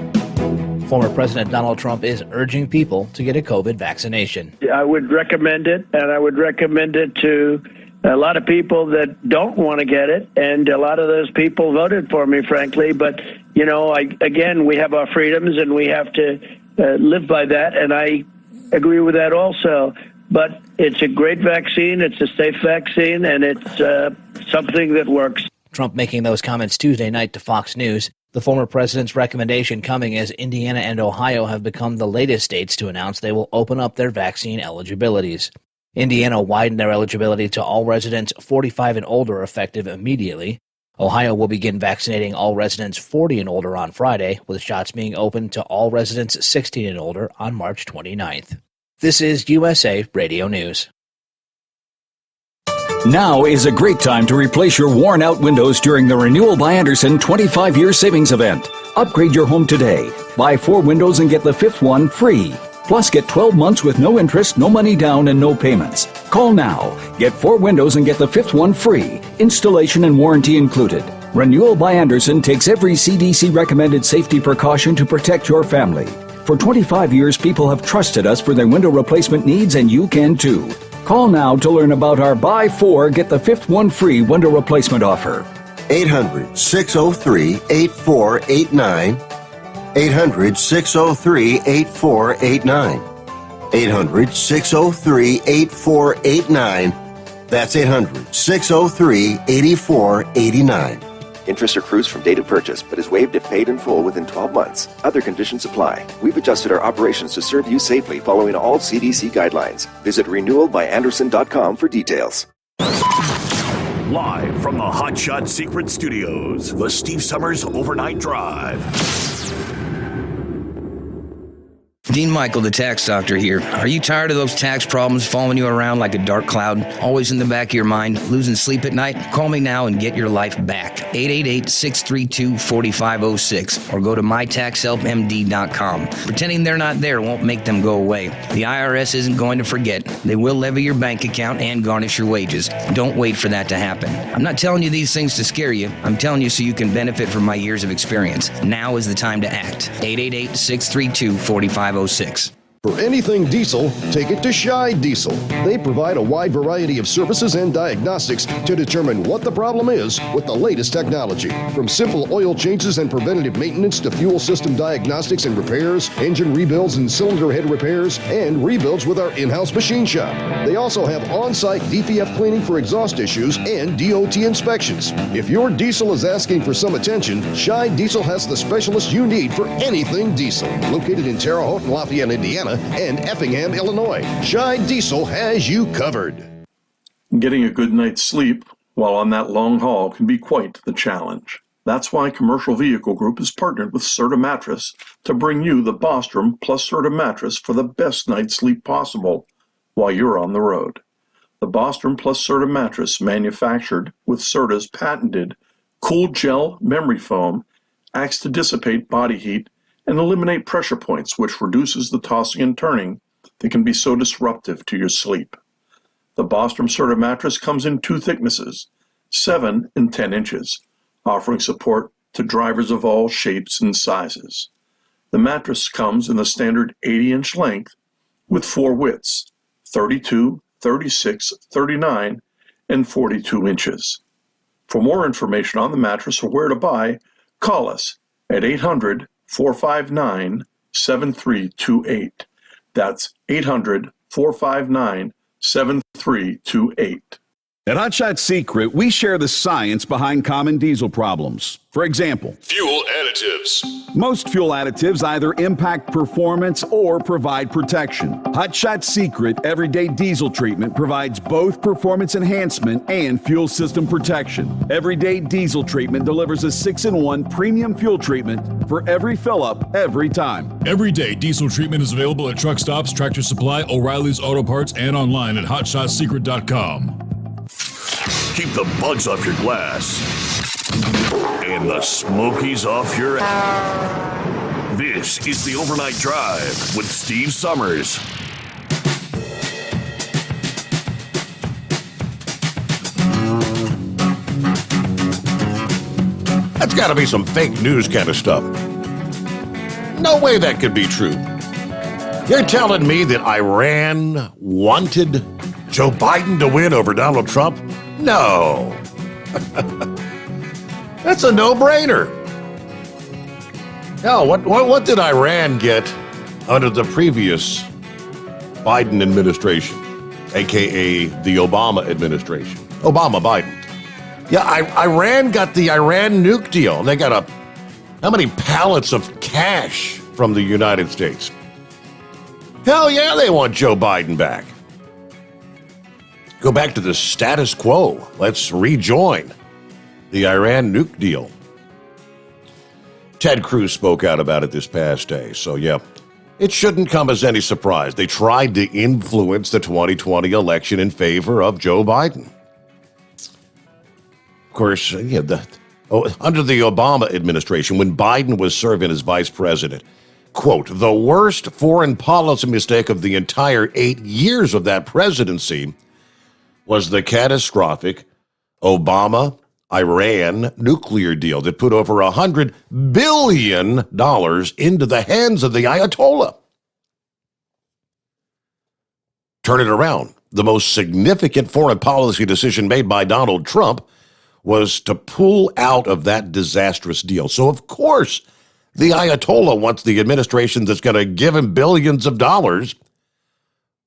Speaker 5: Former President Donald Trump is urging people to get a COVID vaccination.
Speaker 6: I would recommend it, and I would recommend it to a lot of people that don't want to get it, and a lot of those people voted for me, frankly. But, you know, again, we have our freedoms, and we have to live by that, and I agree with that also. But it's a great vaccine, it's a safe vaccine, and it's something that works.
Speaker 5: Trump making those comments Tuesday night to Fox News. The former president's recommendation coming as Indiana and Ohio have become the latest states to announce they will open up their vaccine eligibilities. Indiana widened their eligibility to all residents 45 and older effective immediately. Ohio will begin vaccinating all residents 40 and older on Friday, with shots being open to all residents 16 and older on March 29th. This is USA Radio News.
Speaker 10: Now is a great time to replace your worn-out windows during the Renewal by Andersen 25-year savings event. Upgrade your home today. Buy 4 windows and get the 5th one free. Plus, get 12 months with no interest, no money down, and no payments. Call now. Get 4 windows and get the 5th one free. Installation and warranty included. Renewal by Andersen takes every CDC-recommended safety precaution to protect your family. For 25 years, people have trusted us for their window replacement needs, and you can too. Call now to learn about our buy 4, get the 5th one free window replacement offer.
Speaker 7: 800-603-8489. 800-603-8489. 800-603-8489. That's 800-603-8489.
Speaker 23: Interest accrues from date of purchase, but is waived if paid in full within 12 months. Other conditions apply. We've adjusted our operations to serve you safely following all CDC guidelines. Visit renewalbyandersen.com for details.
Speaker 9: Live from the Hot Shot Secret Studios, the Steve Sommers Overnight Drive.
Speaker 24: Dean Michael, the tax doctor here. Are you tired of those tax problems following you around like a dark cloud, always in the back of your mind, losing sleep at night? Call me now and get your life back. 888-632-4506 or go to mytaxhelpmd.com. Pretending they're not there won't make them go away. The IRS isn't going to forget. They will levy your bank account and garnish your wages. Don't wait for that to happen. I'm not telling you these things to scare you. I'm telling you so you can benefit from my years of experience. Now is the time to act. 888-632-4506.
Speaker 25: For anything diesel, take it to Shy Diesel. They provide a wide variety of services and diagnostics to determine what the problem is with the latest technology. From simple oil changes and preventative maintenance to fuel system diagnostics and repairs, engine rebuilds and cylinder head repairs, and rebuilds with our in-house machine shop. They also have on-site DPF cleaning for exhaust issues and DOT inspections. If your diesel is asking for some attention, Shy Diesel has the specialist you need for anything diesel. Located in Terre Haute and Lafayette, Indiana, and Effingham, Illinois. Shy Diesel has you covered.
Speaker 26: Getting a good night's sleep while on that long haul can be quite the challenge. That's why Commercial Vehicle Group has partnered with Serta Mattress to bring you the Bostrom plus Serta Mattress for the best night's sleep possible while you're on the road. The Bostrom plus Serta Mattress, manufactured with Serta's patented Cool Gel Memory Foam, acts to dissipate body heat and eliminate pressure points, which reduces the tossing and turning that can be so disruptive to your sleep. The Bostrom Serta mattress comes in 2 thicknesses, 7 and 10 inches, offering support to drivers of all shapes and sizes. The mattress comes in the standard 80-inch length with 4 widths, 32, 36, 39, and 42 inches. For more information on the mattress or where to buy, call us at 800-459-7328. That's 800-459-7328.
Speaker 12: At Hot Shot Secret, we share the science behind common diesel problems. For example,
Speaker 13: Fuel additives.
Speaker 12: most fuel additives either impact performance or provide protection. Hot Shot Secret Everyday Diesel Treatment provides both performance enhancement and fuel system protection. Everyday Diesel Treatment delivers a 6-in-1 premium fuel treatment for every fill-up, every time.
Speaker 13: Everyday diesel treatment is available at truck stops, Tractor Supply, O'Reilly's Auto Parts, and online at hotshotsecret.com.
Speaker 9: Keep the bugs off your glass and the smokies off your ass. This is the Overnight Drive with Steve Summers.
Speaker 2: That's got to be some fake news kind of stuff. No way that could be true. You're telling me that Iran wanted Joe Biden to win over Donald Trump? No. That's a no-brainer. Hell, what did Iran get under the previous Biden administration, a.k.a. the Obama administration? Obama-Biden. Yeah, Iran got the Iran nuke deal. They got how many pallets of cash from the United States? Hell yeah, they want Joe Biden back. Go back to the status quo. Let's rejoin the Iran nuke deal. Ted Cruz spoke out about it this past day. So, yeah, it shouldn't come as any surprise. They tried to influence the 2020 election in favor of Joe Biden. Of course, yeah, under the Obama administration, when Biden was serving as vice president, quote, the worst foreign policy mistake of the entire 8 years of that presidency was the catastrophic Obama-Iran nuclear deal that put over $100 billion into the hands of the Ayatollah. Turn it around. The most significant foreign policy decision made by Donald Trump was to pull out of that disastrous deal. So, of course, the Ayatollah wants the administration that's going to give him billions of dollars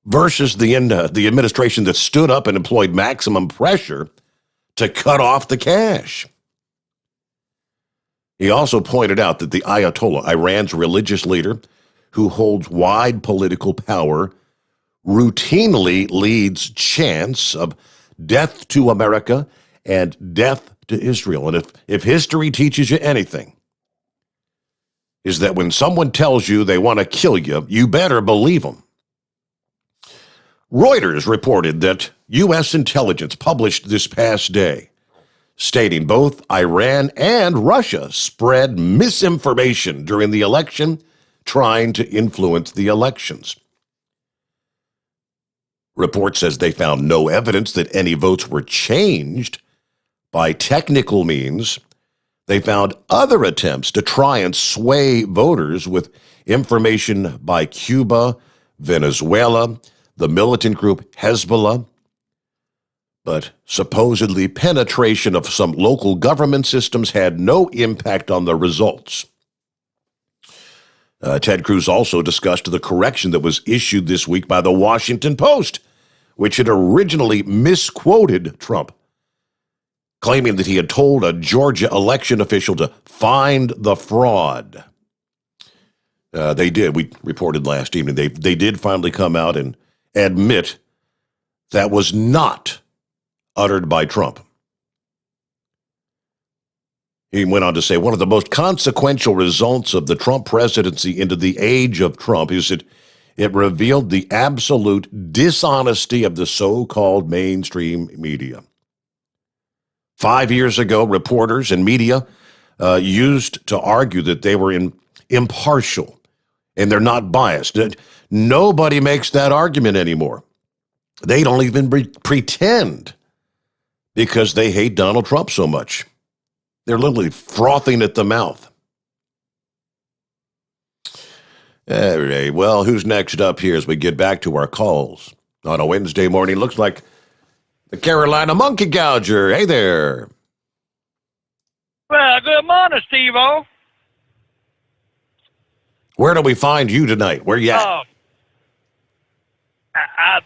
Speaker 2: versus the administration that stood up and employed maximum pressure to cut off the cash. He also pointed out that the Ayatollah, Iran's religious leader who holds wide political power, routinely leads chants of death to America and death to Israel. And if history teaches you anything, is that when someone tells you they want to kill you, you better believe them. Reuters reported that U.S. intelligence published this past day, stating both Iran and Russia spread misinformation during the election, trying to influence the elections. Report says they found no evidence that any votes were changed by technical means. They found other attempts to try and sway voters with information by Cuba, Venezuela, the militant group Hezbollah, but supposedly penetration of some local government systems had no impact on the results. Ted Cruz also discussed the correction that was issued this week by the Washington Post, which had originally misquoted Trump, claiming that he had told a Georgia election official to find the fraud. They did. We reported last evening. They did finally come out and admit that was not uttered by Trump. He went on to say, one of the most consequential results of the Trump presidency into the age of Trump is that it revealed the absolute dishonesty of the so-called mainstream media. 5 years ago, reporters and media used to argue that they were impartial and they're not biased. Nobody makes that argument anymore. They don't even pretend because they hate Donald Trump so much. They're literally frothing at the mouth. All right, well, who's next up here as we get back to our calls on a Wednesday morning? Looks like the Carolina Monkey Gouger. Hey there.
Speaker 11: Well, good morning, Steve-O.
Speaker 2: Where do we find you tonight? Where you at?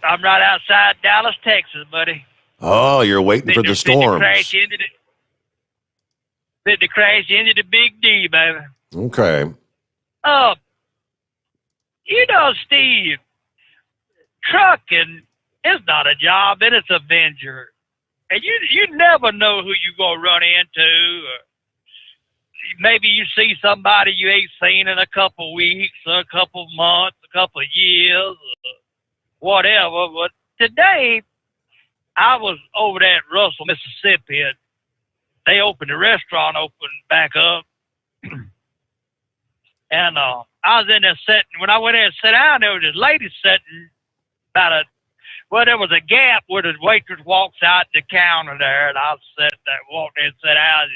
Speaker 11: I'm right outside Dallas, Texas, buddy.
Speaker 2: Oh, you're waiting for the storms.
Speaker 11: To crash into the Big D, baby.
Speaker 2: Okay.
Speaker 11: Steve, trucking is not a job, and it's a venture. And you never know who you're going to run into. Or maybe you see somebody you ain't seen in a couple weeks, or a couple months, a couple years, or whatever. But today, I was over there at Russell, Mississippi, and they opened the restaurant back up. And I was in there sitting. When I went in and sat down, there was this lady sitting there was a gap where the waitress walks out the counter there, and I walked in and sat down. And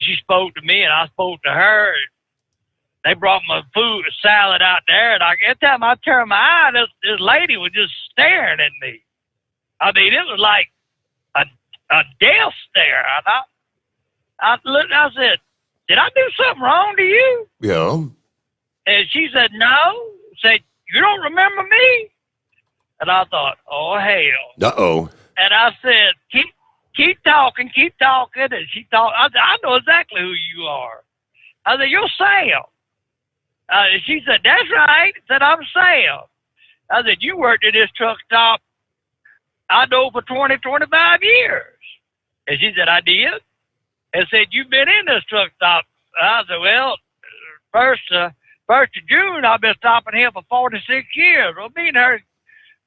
Speaker 11: she spoke to me, and I spoke to her. And they brought my salad out there, and every time I turned my eye, this lady was just staring at me. I mean, it was like a death stare. I looked, I said, "Did I do something wrong to you?"
Speaker 2: Yeah.
Speaker 11: And she said, "No." Said, "You don't remember me?" And I thought, "Oh, hell."
Speaker 2: Uh-oh.
Speaker 11: And I said, keep talking. And she thought, I know exactly who you are. I said, "You're Sam." She said, "That's right." I said, "I'm Sam." I said, "You worked at this truck stop, I know, for 20, 25 years. And she said, "I did." And said, "You've been in this truck stop." I said, "Well, first of June, I've been stopping here for 46 years. Well, me and her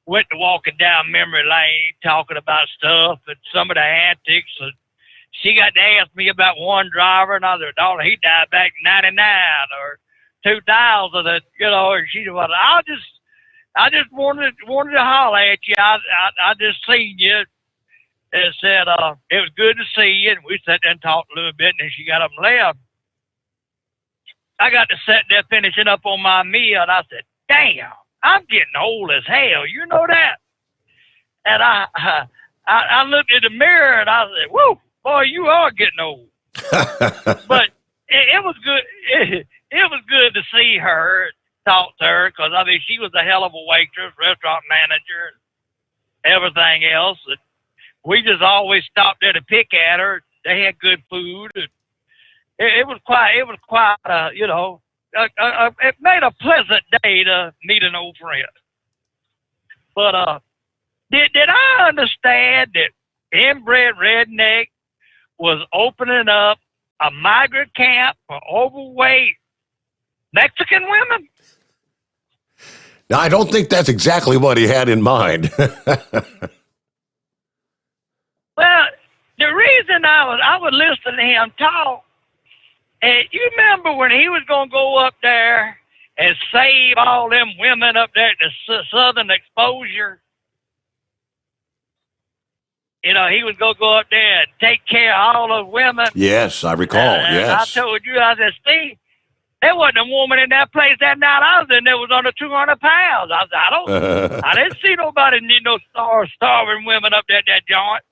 Speaker 11: went to walking down memory lane, talking about stuff and some of the antics. And she got to ask me about one driver, and I said, "Oh, he died back in 99 or 2000. And she said, "Well, I just wanted to holler at you. I just seen you." And said, "It was good to see you." And we sat there and talked a little bit, and then she got up and left. I got to sit there finishing up on my meal, and I said, "Damn, I'm getting old as hell. You know that?" And I looked in the mirror, and I said, "Whoa, boy, you are getting old." But it was good. It was good to see her, talk to her, because, I mean, she was a hell of a waitress, restaurant manager, and everything else. And we just always stopped there to pick at her. They had good food. And it was quite, it made a pleasant day to meet an old friend. But did I understand that Inbred Redneck was opening up a migrant camp for overweight Mexican women?
Speaker 2: Now, I don't think that's exactly what he had in mind.
Speaker 11: Well, the reason I was listening to him talk, and you remember when he was going to go up there and save all them women up there at the Southern Exposure? He was going to go up there and take care of all those women.
Speaker 2: Yes, I recall, yes.
Speaker 11: I told you, I said, "Steve, there wasn't a woman in that place that night I was in there was under 200 pounds. I said, I didn't see nobody need no starving women up there at that joint."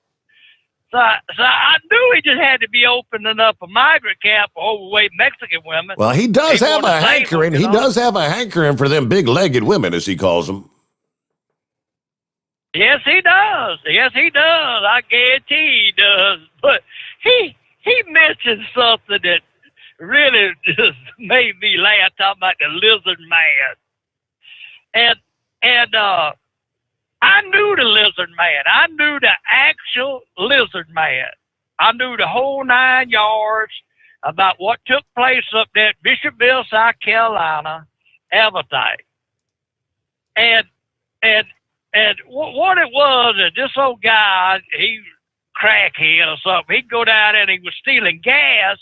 Speaker 11: So I knew he just had to be opening up a migrant camp for overweight Mexican women.
Speaker 2: Well, he does have a hankering. He does have a hankering for them big-legged women, as he calls them.
Speaker 11: Yes, he does. Yes, he does. I guarantee he does. But he mentioned something that really just made me laugh, talking about the lizard man. And I knew the lizard man. I knew the actual lizard man. I knew the whole 9 yards about what took place up there at Bishopville, South Carolina, everything. And what it was is this old guy, he crackhead or something, he'd go down there and he was stealing gas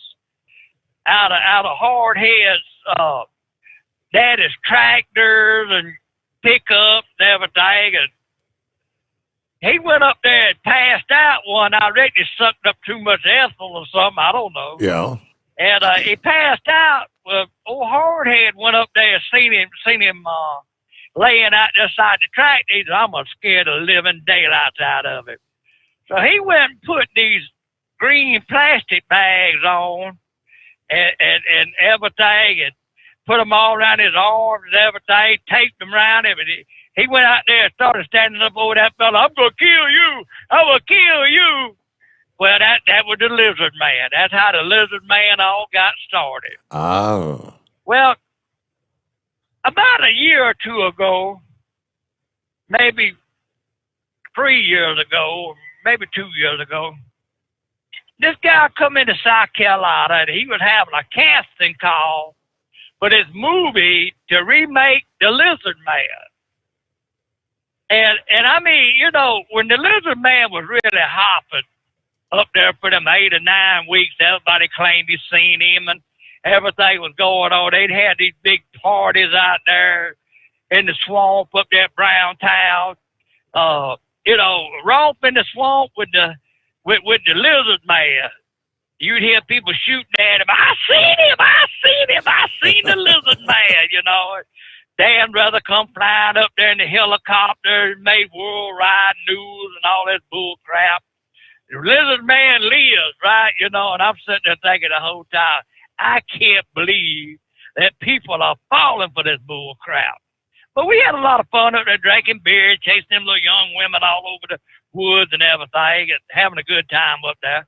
Speaker 11: out of hard heads, daddy's tractors and pickups and everything. And he went up there and passed out one. I reckon he sucked up too much ethyl or something. I don't know.
Speaker 2: Yeah.
Speaker 11: And he passed out. Old Hardhead went up there and seen him laying out there side the track. He said, "I'm going to scare the living daylights out of him." So he went and put these green plastic bags on and everything, and put them all around his arms and everything, taped them around him, and he went out there and started standing up over that fella. I'm going to kill you. I'm going to kill you. Well, that was the lizard man. That's how the lizard man all got started.
Speaker 2: Oh.
Speaker 11: Well, about a year or two ago, maybe 3 years ago, maybe 2 years ago, this guy come into South Carolina and he was having a casting call for this movie to remake The Lizard Man. And I mean, you know, when The Lizard Man was really hopping up there for them 8 or 9 weeks, everybody claimed he'd seen him and everything was going on. They'd had these big parties out there in the swamp up there at Browntown. You know, romp in the swamp with the lizard man. You'd hear people shooting at him. I seen him. I seen him. I seen the lizard man. You know, Dan brother come flying up there in the helicopter, made worldwide news and all this bull crap. The lizard man lives, right? You know, and I'm sitting there thinking the whole time, I can't believe that people are falling for this bull crap. But we had a lot of fun up there drinking beer, chasing them little young women all over the woods and everything, and having a good time up there.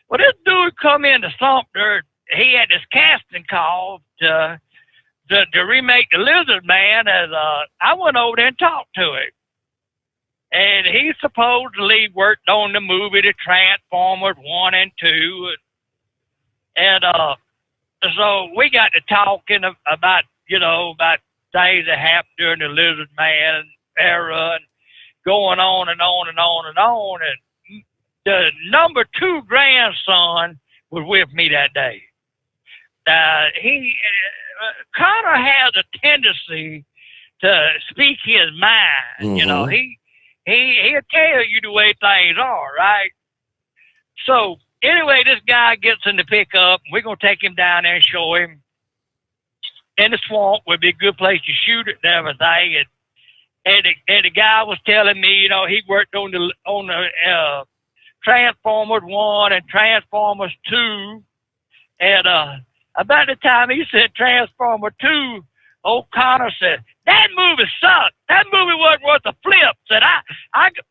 Speaker 11: Well, this dude come into Sumter. He had this casting call to remake The Lizard Man. As I went over there and talked to him. And he supposedly worked on the movie The Transformers 1 and 2. And so we got to talking about, you know, about things that happened during the Lizard Man era and going on and on and on and on. And the number 2 grandson was with me that day. Connor has a tendency to speak his mind. Mm-hmm. You know, he'll tell you the way things are, right? So anyway, this guy gets in the pickup. We're going to take him down there and show him. In the swamp would be a good place to shoot it and everything. And the guy was telling me, you know, he worked on the Transformers 1 and Transformers 2. And about the time he said Transformer 2, old Connor said, that movie sucked. That movie wasn't worth a flip. Said,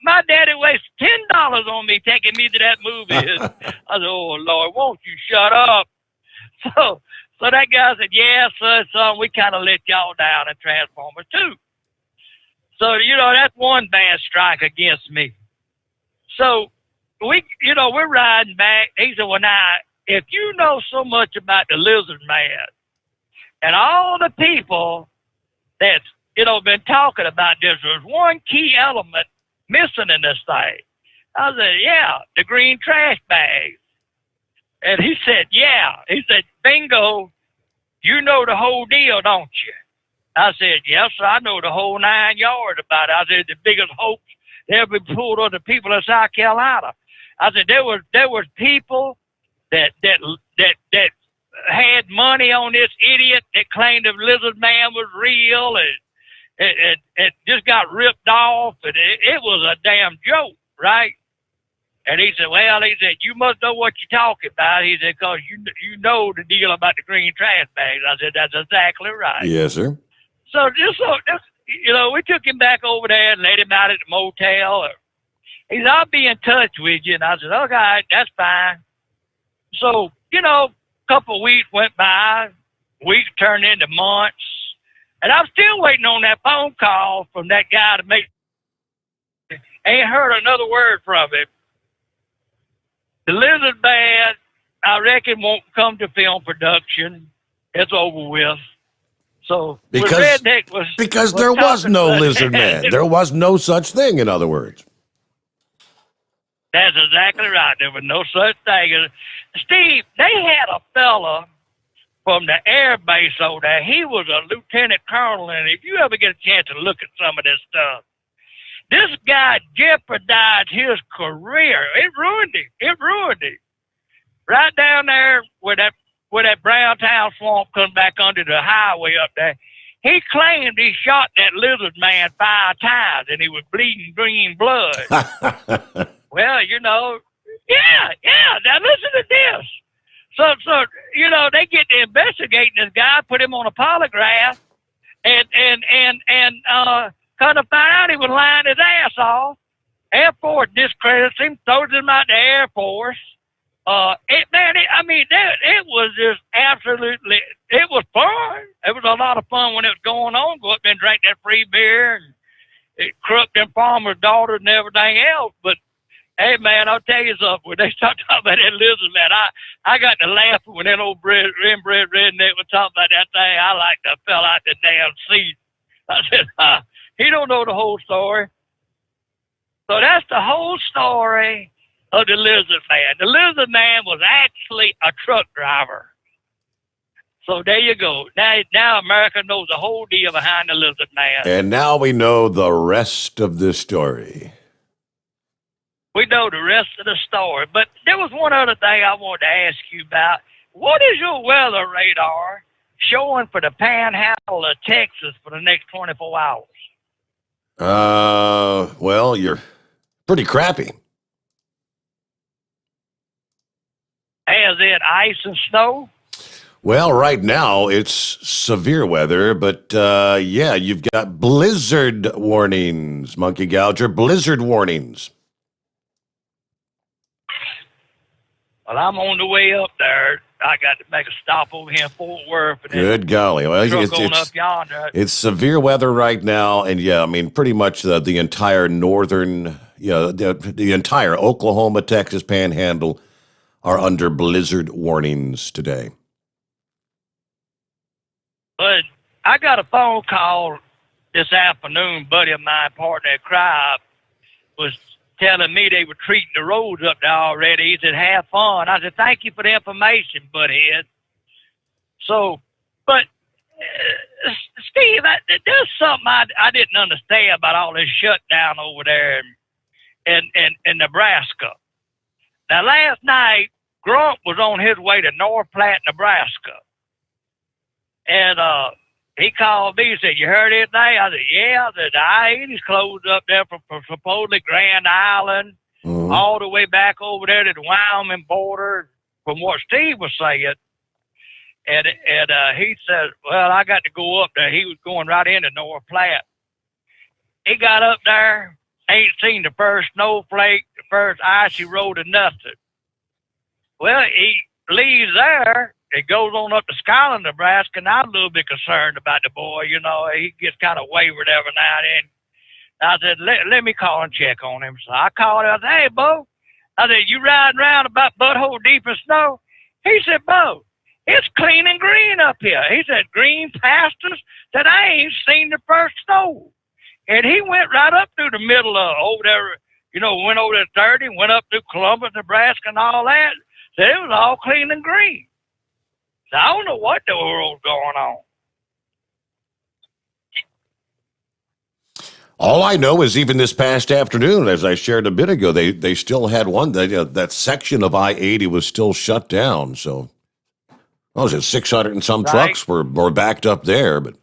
Speaker 11: my daddy wasted $10 on me taking me to that movie. I said, oh, Lord, won't you shut up? So that guy said, yeah, son, we kind of let y'all down in Transformers 2. So, you know, that's one bad strike against me. So, we're riding back. He said, well, now, if you know so much about the Lizard Man and all the people that's, you know, been talking about this, there's one key element missing in this thing. I said, yeah, the green trash bags. And he said, yeah. He said, bingo, you know the whole deal, don't you? I said, yes, sir, I know the whole 9 yards about it. I said, the biggest hoax ever pulled on the people of South Carolina. I said, there was people that had money on this idiot that claimed the Lizard Man was real and just got ripped off, and it was a damn joke, right? And he said, well, you must know what you're talking about. He said, because you know the deal about the green trash bags. I said, that's exactly right.
Speaker 2: Yes, sir.
Speaker 11: So just you know, we took him back over there and let him out at the motel. He said, I'll be in touch with you. And I said, okay, that's fine. So, you know, a couple of weeks went by. Weeks turned into months. And I'm still waiting on that phone call from that guy to make. Ain't heard another word from him. The Lizard Man, I reckon, won't come to film production. It's over with. So
Speaker 2: because there was no Lizard Man. There was no such thing, in other words.
Speaker 11: That's exactly right. There was no such thing. Steve, they had a fella from the air base over there. He was a lieutenant colonel, and if you ever get a chance to look at some of this stuff, this guy jeopardized his career. It ruined him. Right down there where that Browntown swamp comes back under the highway up there, he claimed he shot that Lizard Man 5 times, and he was bleeding green blood. Well, you know, yeah. Now listen to this. So you know, they get to investigating this guy, put him on a polygraph, and Kind of found out he was lying his ass off. Air Force discredits him, throws him out the Air Force. It was just absolutely, it was fun. It was a lot of fun when it was going on. Go up there and drink that free beer and it corrupt them farmers' daughters and everything else. But hey, man, I'll tell you something. When they start talking about that lizard, man, I got to laugh when that old inbred redneck was talking about that thing. I like to fell out the damn seat. I said, he don't know the whole story. So that's the whole story of the lizard man. The lizard man was actually a truck driver. So there you go. Now America knows the whole deal behind the lizard man.
Speaker 2: And now we know the rest of the story.
Speaker 11: We know the rest of the story. But there was one other thing I wanted to ask you about. What is your weather radar showing for the panhandle of Texas for the next 24 hours?
Speaker 2: Well, you're pretty crappy.
Speaker 11: Is it ice and snow?
Speaker 2: Well, right now it's severe weather, but yeah, you've got blizzard warnings, Monkey Gouger, blizzard warnings.
Speaker 11: Well, I'm on the way up there. I got to make a stop over here in Fort Worth. And
Speaker 2: Good golly. Well,
Speaker 11: up yonder.
Speaker 2: It's severe weather right now, and yeah, I mean, pretty much the entire northern, the entire Oklahoma, Texas panhandle are under blizzard warnings today.
Speaker 11: But I got a phone call this afternoon. Buddy of mine, partner at Cry, was telling me they were treating the roads up there already. He said, have fun. I said, thank you for the information, butthead. So, but, Steve, there's something I didn't understand about all this shutdown over there in Nebraska. Now, last night, Grunt was on his way to North Platte, Nebraska. And he called me and said, you heard anything? I said, yeah. I said, the I-80's closed up there from supposedly Grand Island all the way back over there to the Wyoming border, from what Steve was saying. And he said, well, I got to go up there. He was going right into North Platte. He got up there, ain't seen the first snowflake, the first icy road or nothing. Well, he leaves there. It goes on up to Skyland, Nebraska, and I'm a little bit concerned about the boy. You know, he gets kind of wayward every now and then. I said, let me call and check on him. So I called him. I said, hey, Bo. I said, you riding around about butthole deep in snow? He said, Bo, it's clean and green up here. He said, green pastures that I ain't seen the first snow. And he went right up through the middle of over there, went over to 30, went up through Columbus, Nebraska, and all that. Said it was all clean and green. So I don't know what the world's going on.
Speaker 2: All I know is even this past afternoon, as I shared a bit ago, they still had one, that section of I-80 was still shut down. So, what was it, 600 and some trucks were backed up there. But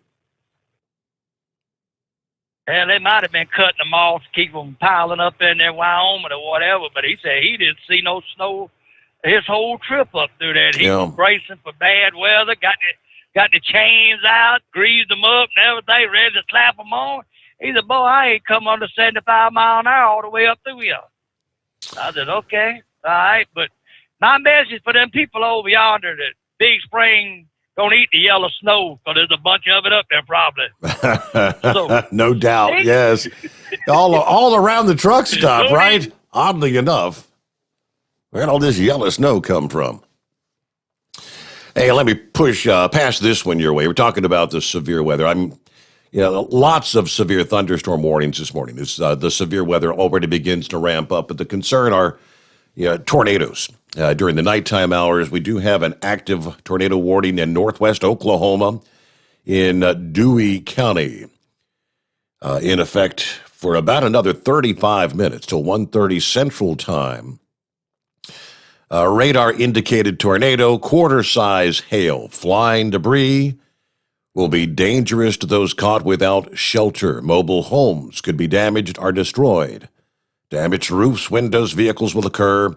Speaker 11: And they might have been cutting them off to keep them piling up in there, Wyoming or whatever. But he said he didn't see no snow his whole trip up through there. He was bracing for bad weather, got the chains out, greased them up and everything, ready to slap them on. He said, boy, I ain't come under 75 miles an hour all the way up through here. I said, okay, all right. But my message for them people over yonder that Big Spring don't eat the yellow snow, because there's a bunch of it up there probably.
Speaker 2: No doubt, yes. All around the truck stop, right? Oddly enough. Where'd all this yellow snow come from? Hey, let me push past this one your way. We're talking about the severe weather. Lots of severe thunderstorm warnings this morning. The severe weather already begins to ramp up, but the concern are tornadoes. During the nighttime hours, we do have an active tornado warning in northwest Oklahoma in Dewey County, in effect for about another 35 minutes till 1:30 Central Time. Radar indicated tornado, quarter-size hail, flying debris will be dangerous to those caught without shelter. Mobile homes could be damaged or destroyed. Damaged roofs, windows, vehicles will occur.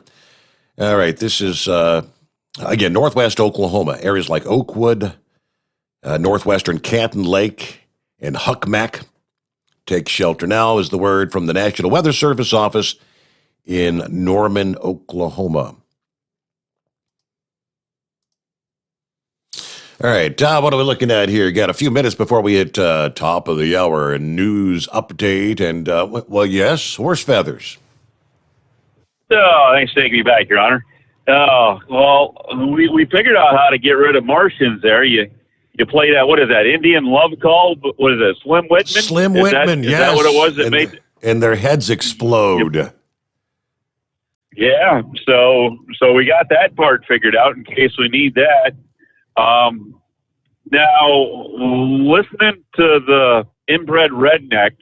Speaker 2: All right, this is, again, northwest Oklahoma, areas like Oakwood, northwestern Canton Lake, and Huckmack. Take shelter now is the word from the National Weather Service office in Norman, Oklahoma. All right, what are we looking at here? Got a few minutes before we hit top of the hour news update. And, well, yes, horse feathers.
Speaker 14: Oh, thanks for taking me back, Your Honor. Well, we figured out how to get rid of Martians there. You play that, what is that, Indian love call? What is it, Slim Whitman?
Speaker 2: Slim Whitman,
Speaker 14: yes.
Speaker 2: Is
Speaker 14: that what it was that made...
Speaker 2: And their heads explode.
Speaker 14: Yeah, so we got that part figured out in case we need that. Now, listening to the inbred redneck,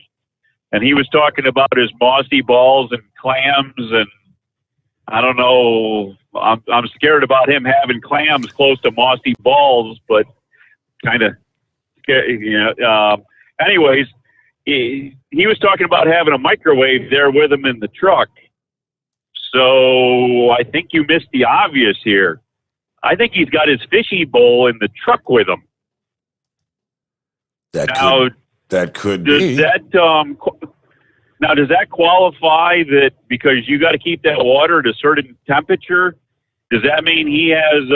Speaker 14: and he was talking about his mossy balls and clams, and I don't know, I'm scared about him having clams close to mossy balls, but kind of scary, anyways, he was talking about having a microwave there with him in the truck. So I think you missed the obvious here. I think he's got his fishy bowl in the truck with him.
Speaker 2: That could be.
Speaker 14: Now, does that qualify that because you got to keep that water at a certain temperature? Does that mean he has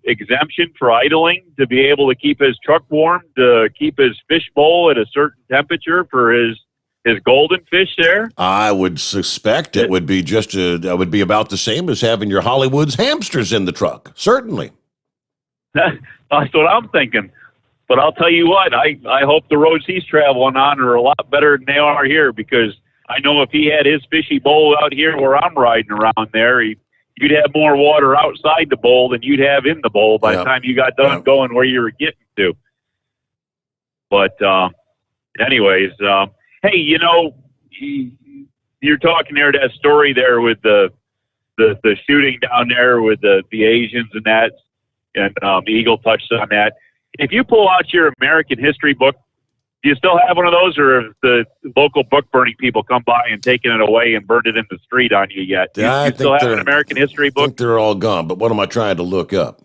Speaker 14: exemption for idling to be able to keep his truck warm, to keep his fish bowl at a certain temperature for his golden fish there?
Speaker 2: I would suspect it would be that would be about the same as having your Hollywood's hamsters in the truck. Certainly.
Speaker 14: That's what I'm thinking. But I'll tell you what, I hope the roads he's traveling on are a lot better than they are here, because I know if he had his fishy bowl out here where I'm riding around there, you'd have more water outside the bowl than you'd have in the bowl by the time you got done going where you were getting to. But anyways, hey, you're talking there, that story there with the shooting down there with the Asians and that, and Eagle touched on that. If you pull out your American history book, do you still have one of those, or have the local book burning people come by and taken it away and burned it in the street on you yet? Do you still have an American history book?
Speaker 2: I think they're all gone, but what am I trying to look up?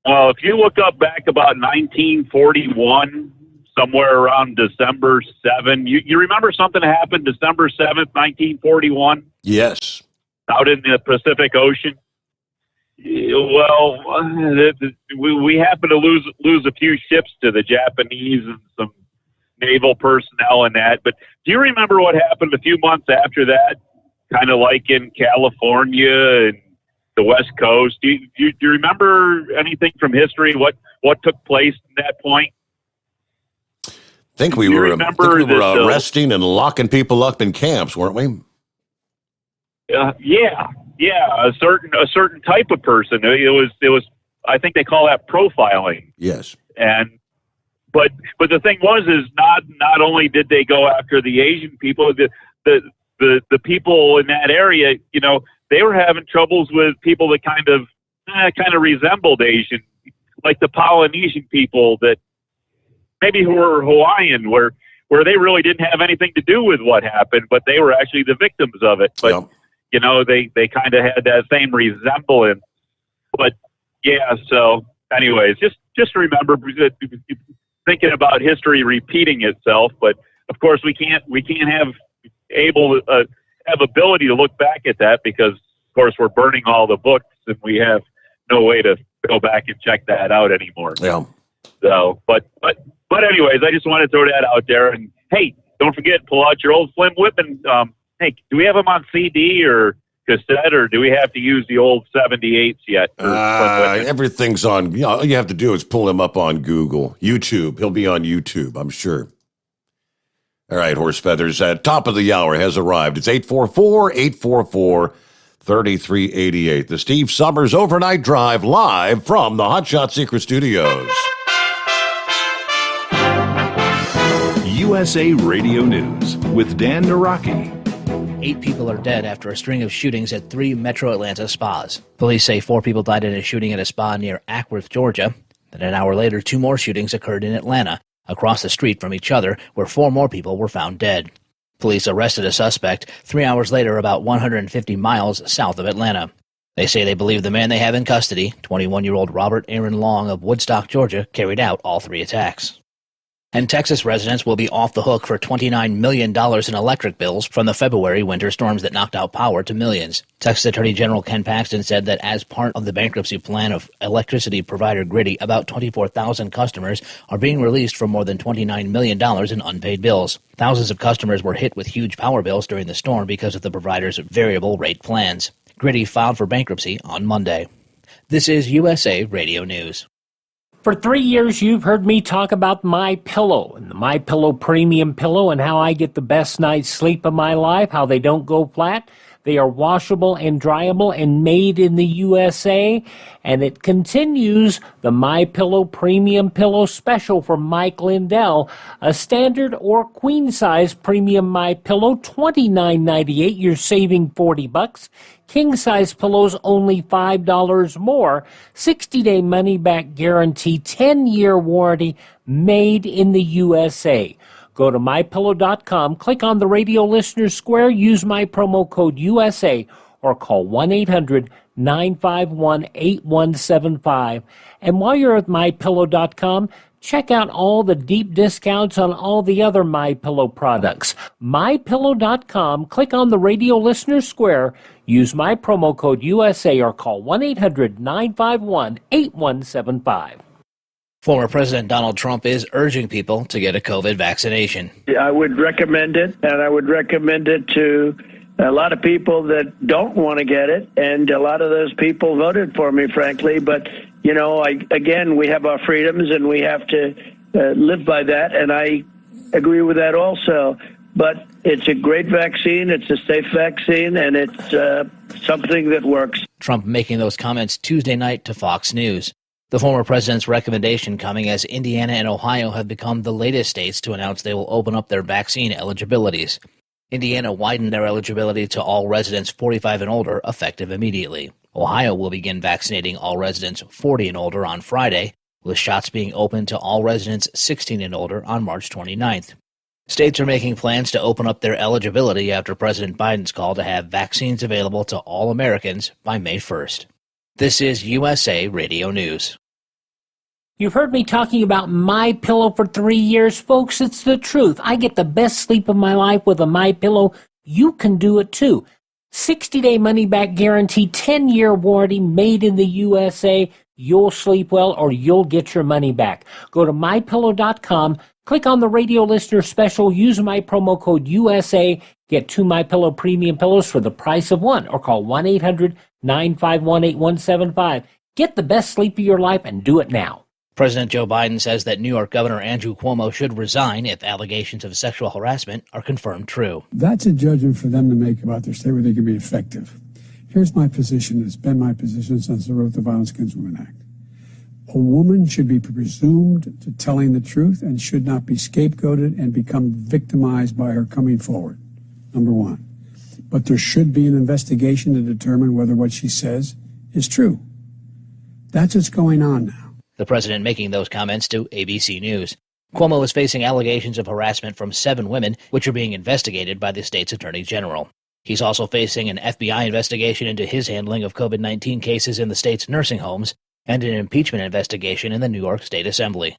Speaker 14: Well, if you look up back about 1941, somewhere around December 7, you remember something happened December 7th, 1941?
Speaker 2: Yes.
Speaker 14: Out in the Pacific Ocean? Well, we happened to lose a few ships to the Japanese and some naval personnel and that. But do you remember what happened a few months after that? Kind of like in California and the West Coast. Do you remember anything from history? What took place at that point?
Speaker 2: I think we were arresting and locking people up in camps, weren't we? Yeah, a certain type of person. It was. I think they call that profiling. Yes.
Speaker 14: But the thing is not only did they go after the Asian people, the people in that area, they were having troubles with people that kind of resembled Asian, like the Polynesian people that maybe who were Hawaiian, where they really didn't have anything to do with what happened, but they were actually the victims of it. But they kind of had that same resemblance. But yeah, so anyways, just remember, thinking about history repeating itself. But of course, we can't have ability to look back at that, because of course we're burning all the books and we have no way to go back and check that out anymore.
Speaker 2: Yeah.
Speaker 14: So, but anyways, I just want to throw that out there. And hey, don't forget, pull out your old Slim Whitman. Hey, do we have them on CD or cassette, or do we have to use the old 78s yet?
Speaker 2: Everything's on. All you have to do is pull him up on Google, YouTube. He'll be on YouTube, I'm sure. All right, Horse Feathers, top of the hour has arrived. It's 844-844-3388. The Steve Sommers Overnight Drive, live from the Hot Shot Secret Studios.
Speaker 8: USA Radio News with Dan Naraki.
Speaker 5: 8 people are dead after a string of shootings at 3 metro Atlanta spas. Police say 4 people died in a shooting at a spa near Ackworth, Georgia. Then an hour later, 2 more shootings occurred in Atlanta, across the street from each other, where 4 more people were found dead. Police arrested a suspect 3 hours later about 150 miles south of Atlanta. They say they believe the man they have in custody, 21-year-old Robert Aaron Long of Woodstock, Georgia, carried out all 3 attacks. And Texas residents will be off the hook for $29 million in electric bills from the February winter storms that knocked out power to millions. Texas Attorney General Ken Paxton said that as part of the bankruptcy plan of electricity provider Griddy, about 24,000 customers are being released from more than $29 million in unpaid bills. Thousands of customers were hit with huge power bills during the storm because of the provider's variable rate plans. Griddy filed for bankruptcy on Monday. This is USA Radio News.
Speaker 15: For 3 years, you've heard me talk about MyPillow and the MyPillow Premium Pillow and how I get the best night's sleep of my life, how they don't go flat. They are washable and dryable and made in the USA. And it continues the MyPillow Premium Pillow Special from Mike Lindell. A standard or queen-size premium MyPillow, $29.98. You're saving $40. King-size pillows, only $5 more. 60-day money-back guarantee, 10-year warranty, made in the USA. Go to MyPillow.com, click on the radio listener square, use my promo code USA, or call 1-800-951-8175. And while you're at MyPillow.com, check out all the deep discounts on all the other MyPillow products. MyPillow.com, click on the radio listener square, use my promo code USA, or call 1-800-951-8175.
Speaker 5: Former President Donald Trump is urging people to get a COVID vaccination.
Speaker 6: I would recommend it, and I would recommend it to a lot of people that don't want to get it, and a lot of those people voted for me, frankly. But, you know, again, we have our freedoms, and we have to live by that, and I agree with that also. But it's a great vaccine, it's a safe vaccine, and it's something that works.
Speaker 5: Trump making those comments Tuesday night to Fox News. The former president's recommendation coming as Indiana and Ohio have become the latest states to announce they will open up their vaccine eligibilities. Indiana widened their eligibility to all residents 45 and older, effective immediately. Ohio will begin vaccinating all residents 40 and older on Friday, with shots being open to all residents 16 and older on March 29th. States are making plans to open up their eligibility after President Biden's call to have vaccines available to all Americans by May 1st. This is USA Radio News.
Speaker 15: You've heard me talking about MyPillow for 3 years, folks. It's the truth. I get the best sleep of my life with a MyPillow. You can do it too. 60-day money-back guarantee, 10-year warranty, made in the USA. You'll sleep well or you'll get your money back. Go to MyPillow.com, click on the radio listener special, use my promo code USA, get 2 MyPillow premium pillows for the price of one, or call 1-800-951-8175. Get the best sleep of your life and do it now.
Speaker 5: President Joe Biden says that New York Governor Andrew Cuomo should resign if allegations of sexual harassment are confirmed true.
Speaker 16: That's a judgment for them to make about their state where they can be effective. Here's my position. It's been my position since I wrote the Violence Against Women Act. A woman should be presumed to telling the truth and should not be scapegoated and become victimized by her coming forward, number one. But there should be an investigation to determine whether what she says is true. That's what's going on now.
Speaker 5: The president making those comments to ABC News. Cuomo is facing allegations of harassment from 7 women, which are being investigated by the state's attorney general. He's also facing an FBI investigation into his handling of COVID-19 cases in the state's nursing homes and an impeachment investigation in the New York State Assembly.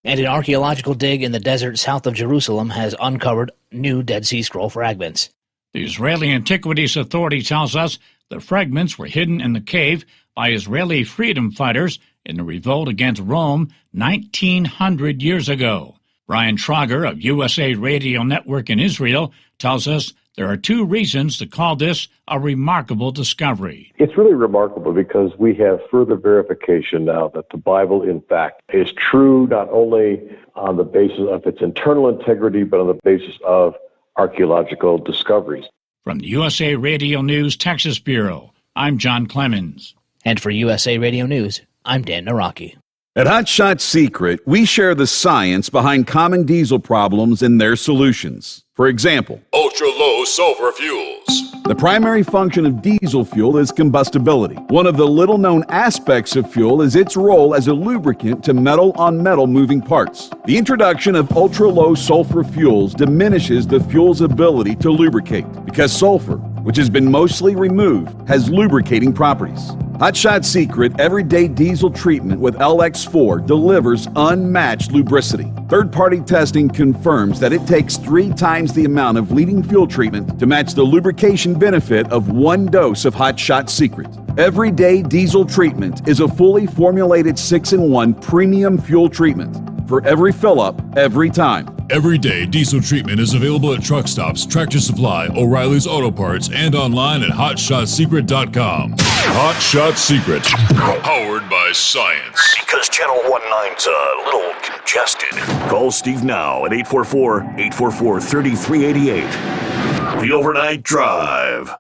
Speaker 5: And an archaeological dig in the desert south of Jerusalem has uncovered new Dead Sea Scroll fragments.
Speaker 21: The Israeli Antiquities Authority tells us the fragments were hidden in the cave by Israeli freedom fighters in the revolt against Rome 1,900 years ago. Brian Trager of USA Radio Network in Israel tells us there are 2 reasons to call this a remarkable discovery.
Speaker 22: It's really remarkable because we have further verification now that the Bible, in fact, is true not only on the basis of its internal integrity, but on the basis of archaeological discoveries.
Speaker 21: From the USA Radio News Texas Bureau, I'm John Clemens.
Speaker 5: And for USA Radio News, I'm Dan Naraki.
Speaker 12: At Hot Shot Secret, we share the science behind common diesel problems and their solutions. For example,
Speaker 13: ultra-low sulfur fuels.
Speaker 12: The primary function of diesel fuel is combustibility. One of the little-known aspects of fuel is its role as a lubricant to metal-on-metal moving parts. The introduction of ultra-low sulfur fuels diminishes the fuel's ability to lubricate because sulfur, which has been mostly removed, has lubricating properties. Hot Shot Secret Everyday Diesel Treatment with LX4 delivers unmatched lubricity. Third-party testing confirms that it takes 3 times the amount of leading fuel treatment to match the lubrication benefit of 1 dose of Hot Shot Secret. Everyday Diesel Treatment is a fully formulated 6-in-1 premium fuel treatment for every fill-up, every time.
Speaker 13: Everyday Diesel Treatment is available at truck stops, Tractor Supply, O'Reilly's Auto Parts, and online at HotShotSecret.com. Hot Shot Secret, powered by science.
Speaker 9: Because Channel 19's a little congested. Call Steve now at 844-844-3388. The Overnight Drive.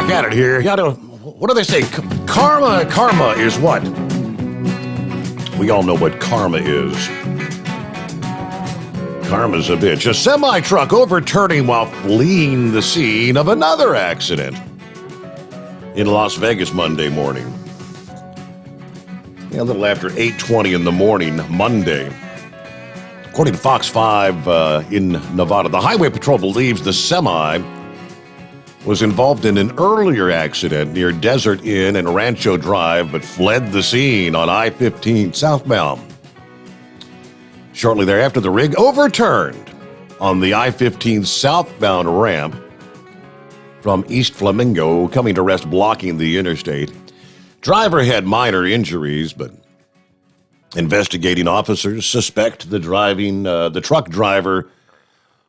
Speaker 2: At it here. What do they say? Karma is what? We all know what karma is. Karma's a bitch. A semi-truck overturning while fleeing the scene of another accident in Las Vegas Monday morning. A little after 8:20 in the morning, Monday. According to Fox 5 in Nevada, the Highway Patrol believes the semi was involved in an earlier accident near Desert Inn and Rancho Drive, but fled the scene on I-15 southbound. Shortly thereafter, the rig overturned on the I-15 southbound ramp from East Flamingo, coming to rest blocking the interstate. Driver had minor injuries, but investigating officers suspect the truck driver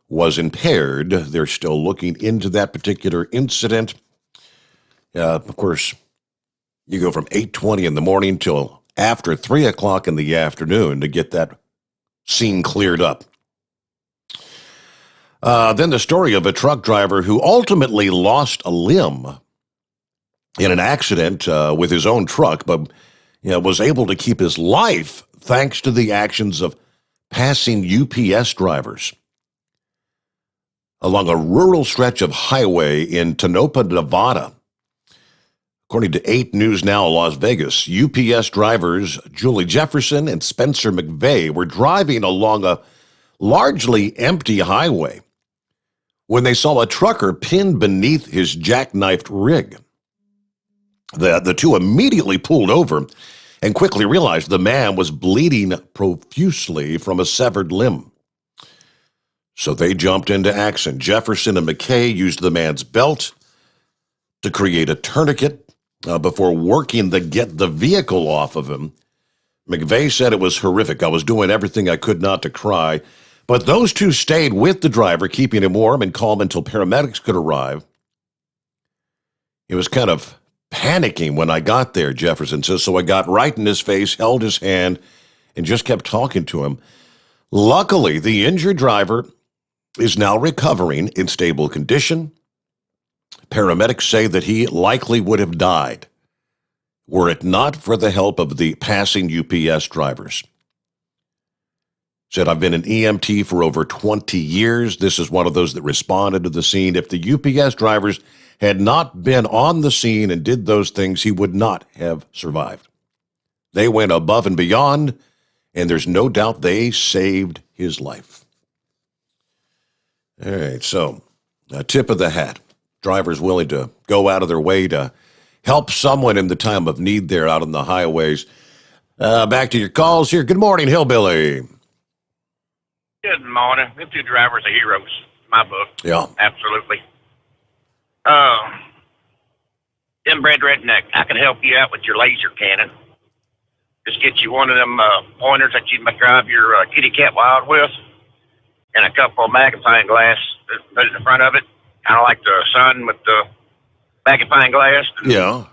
Speaker 2: was impaired. They're still looking into that particular incident. Of course, you go from 8:20 in the morning till after 3 o'clock in the afternoon to get that scene cleared up. Then the story of a truck driver who ultimately lost a limb in an accident with his own truck, but was able to keep his life thanks to the actions of passing UPS drivers along a rural stretch of highway in Tonopah, Nevada. According to 8 News Now Las Vegas, UPS drivers Julie Jefferson and Spencer McVeigh were driving along a largely empty highway when they saw a trucker pinned beneath his jackknifed rig. The two immediately pulled over and quickly realized the man was bleeding profusely from a severed limb. So they jumped into action. Jefferson and McKay used the man's belt to create a tourniquet before working to get the vehicle off of him. McVeigh said it was horrific. I was doing everything I could not to cry. But those two stayed with the driver, keeping him warm and calm until paramedics could arrive. He was kind of panicking when I got there, Jefferson says, so I got right in his face, held his hand, and just kept talking to him. Luckily, the injured driver is now recovering in stable condition. Paramedics say that he likely would have died were it not for the help of the passing UPS drivers. Said, I've been an EMT for over 20 years. This is one of those that responded to the scene. If the UPS drivers had not been on the scene and did those things, he would not have survived. They went above and beyond, and there's no doubt they saved his life. All right, so a tip of the hat. Drivers willing to go out of their way to help someone in the time of need there out on the highways. Back to your calls here. Good morning, Hillbilly.
Speaker 1: Good morning. Them two drivers are heroes, in my book.
Speaker 2: Yeah.
Speaker 1: Absolutely. Inbred redneck, I can help you out with your laser cannon. Just get you one of them pointers that you might drive your kitty cat wild with, and a couple of magnifying glass. Put it in front of it, kind of like the sun with the magnifying glass.
Speaker 2: Yeah.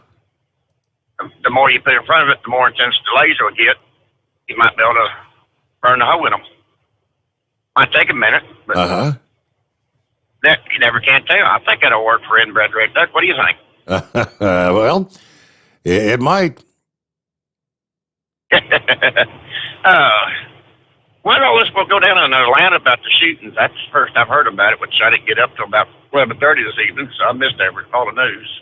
Speaker 1: The more you put in front of it, the more intense the laser will get. You might be able to burn the hole in them. Might take a minute, but you never can tell. I think that'll work for inbred red duck. What do you think?
Speaker 2: Well, it might.
Speaker 1: Well, let's go down in Atlanta about the shootings. That's the first I've heard about it, which I didn't get up till about 11:30 this evening, so I missed all the news.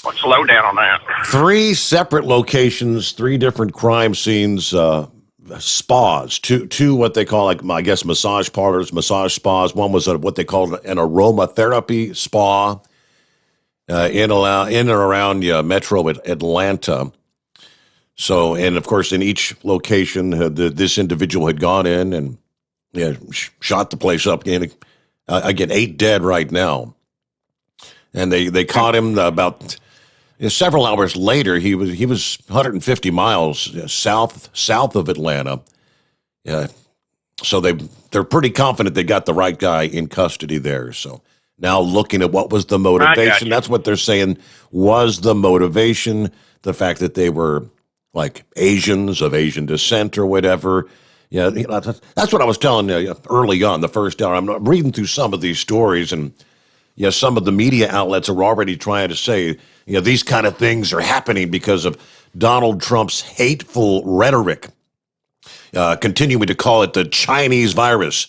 Speaker 1: What's the lowdown on that?
Speaker 2: 3 separate locations, 3 different crime scenes, spas, two what they call, like, I guess, massage parlors, massage spas. One was what they called an aromatherapy spa in and around Metro Atlanta. So, and of course, in each location, this individual had gone in and shot the place up. Again, 8 dead right now. And they caught him about several hours later. He was 150 miles south of Atlanta. So they're pretty confident they got the right guy in custody there. So now looking at what was the motivation, that's what they're saying was the motivation, the fact that they were like Asians of Asian descent or whatever. Yeah, that's what I was telling you early on, the first hour. I'm reading through some of these stories, and some of the media outlets are already trying to say, these kind of things are happening because of Donald Trump's hateful rhetoric, continuing to call it the Chinese virus.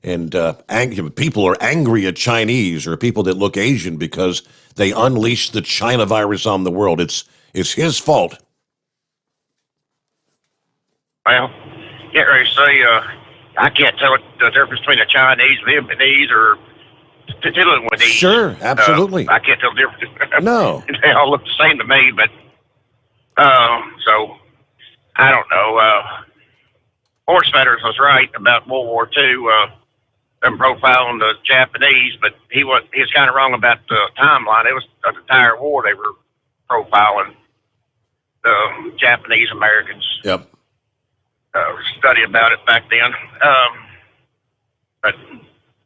Speaker 2: And people are angry at Chinese or people that look Asian because they unleashed the China virus on the world. It's his fault.
Speaker 1: Well, can't really say. I can't tell the difference between a Chinese, Vietnamese, or Taiwanese.
Speaker 2: Sure, absolutely.
Speaker 1: I can't tell the difference.
Speaker 2: No.
Speaker 1: They all look the same to me, but so I don't know. Horse Feathers was right about World War II. Them profiling the Japanese, but he was kind of wrong about the timeline. It was the entire war they were profiling the Japanese Americans.
Speaker 2: Yep.
Speaker 1: Study about it back then. But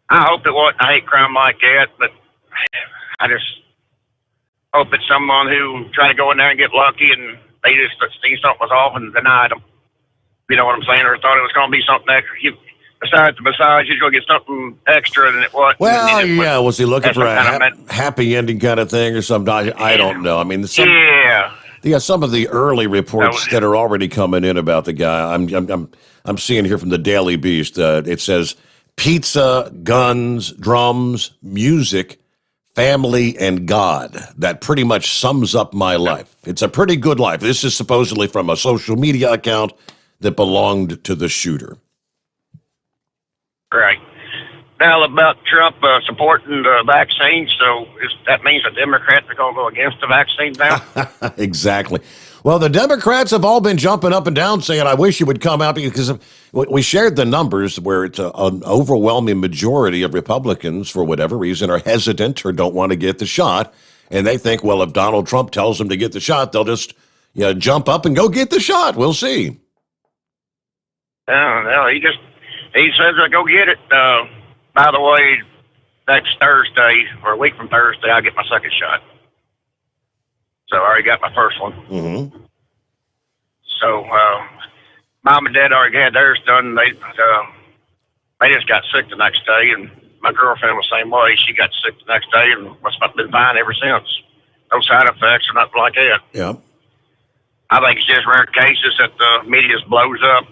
Speaker 1: I hope it wasn't a hate crime like that, but I just hope it's someone who tried to go in there and get lucky and they just seen something was off and denied them. You know what I'm saying? Or thought it was going to be something extra. Besides the massage, you're going to get something extra than it was.
Speaker 2: Well, yeah, was he looking for a happy ending kind of thing or something? I don't know. I mean, some of the early reports that are already coming in about the guy. I'm seeing here from the Daily Beast. It says pizza, guns, drums, music, family, and God. That pretty much sums up my life. It's a pretty good life. This is supposedly from a social media account that belonged to the shooter.
Speaker 1: Right. Now, about Trump supporting the vaccine, so that means the Democrats are going to go against the vaccine now?
Speaker 2: Exactly. Well, the Democrats have all been jumping up and down saying, I wish you would come out, because we shared the numbers where it's an overwhelming majority of Republicans, for whatever reason, are hesitant or don't want to get the shot. And they think, well, if Donald Trump tells them to get the shot, they'll just jump up and go get the shot. We'll see.
Speaker 1: No, he says go get it. By the way, next Thursday, or a week from Thursday, I'll get my second shot. So I already got my first one.
Speaker 2: Mm-hmm.
Speaker 1: So Mom and Dad already had theirs done. They just got sick the next day, and my girlfriend was the same way. She got sick the next day, and what's been fine ever since. No side effects or nothing like that.
Speaker 2: Yeah.
Speaker 1: I think it's just rare cases that the media blows up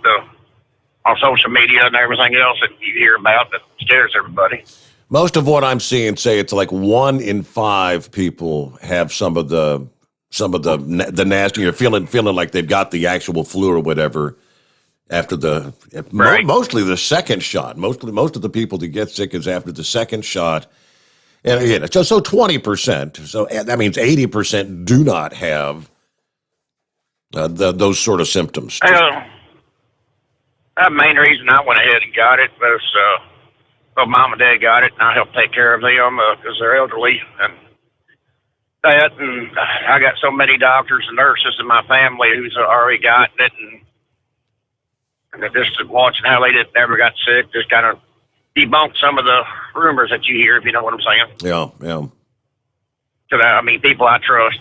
Speaker 1: on social media and everything else that you hear about that scares everybody.
Speaker 2: Most of what I'm seeing say it's like 1 in 5 people have some of the nasty, feeling like they've got the actual flu or whatever after mostly the second shot. Most of the people that get sick is after the second shot. And again, so 20%. So that means 80% do not have those sort of symptoms.
Speaker 1: The main reason I went ahead and got it was, Mom and Dad got it, and I helped take care of them because they're elderly. And I got so many doctors and nurses in my family who's already gotten it, and just watching how they never got sick just kind of debunked some of the rumors that you hear, if you know what I'm saying.
Speaker 2: Yeah.
Speaker 1: So, people I trust.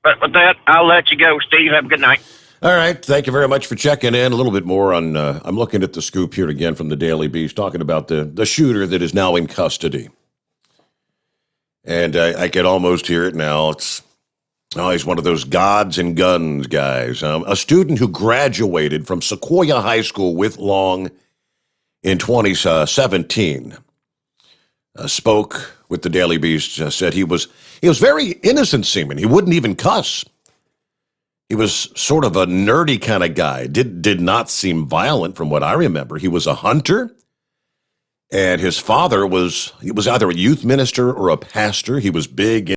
Speaker 1: But with that, I'll let you go, Steve. Have a good night.
Speaker 2: All right. Thank you very much for checking in. A little bit more on, I'm looking at the scoop here again from the Daily Beast, talking about the shooter that is now in custody. And I can almost hear it now. He's one of those gods and guns guys. A student who graduated from Sequoia High School with Long in 2017. spoke with the Daily Beast, said he was very innocent seeming. He wouldn't even cuss. He was sort of a nerdy kind of guy. Did not seem violent from what I remember. He was a hunter, and his father was either a youth minister or a pastor. He was big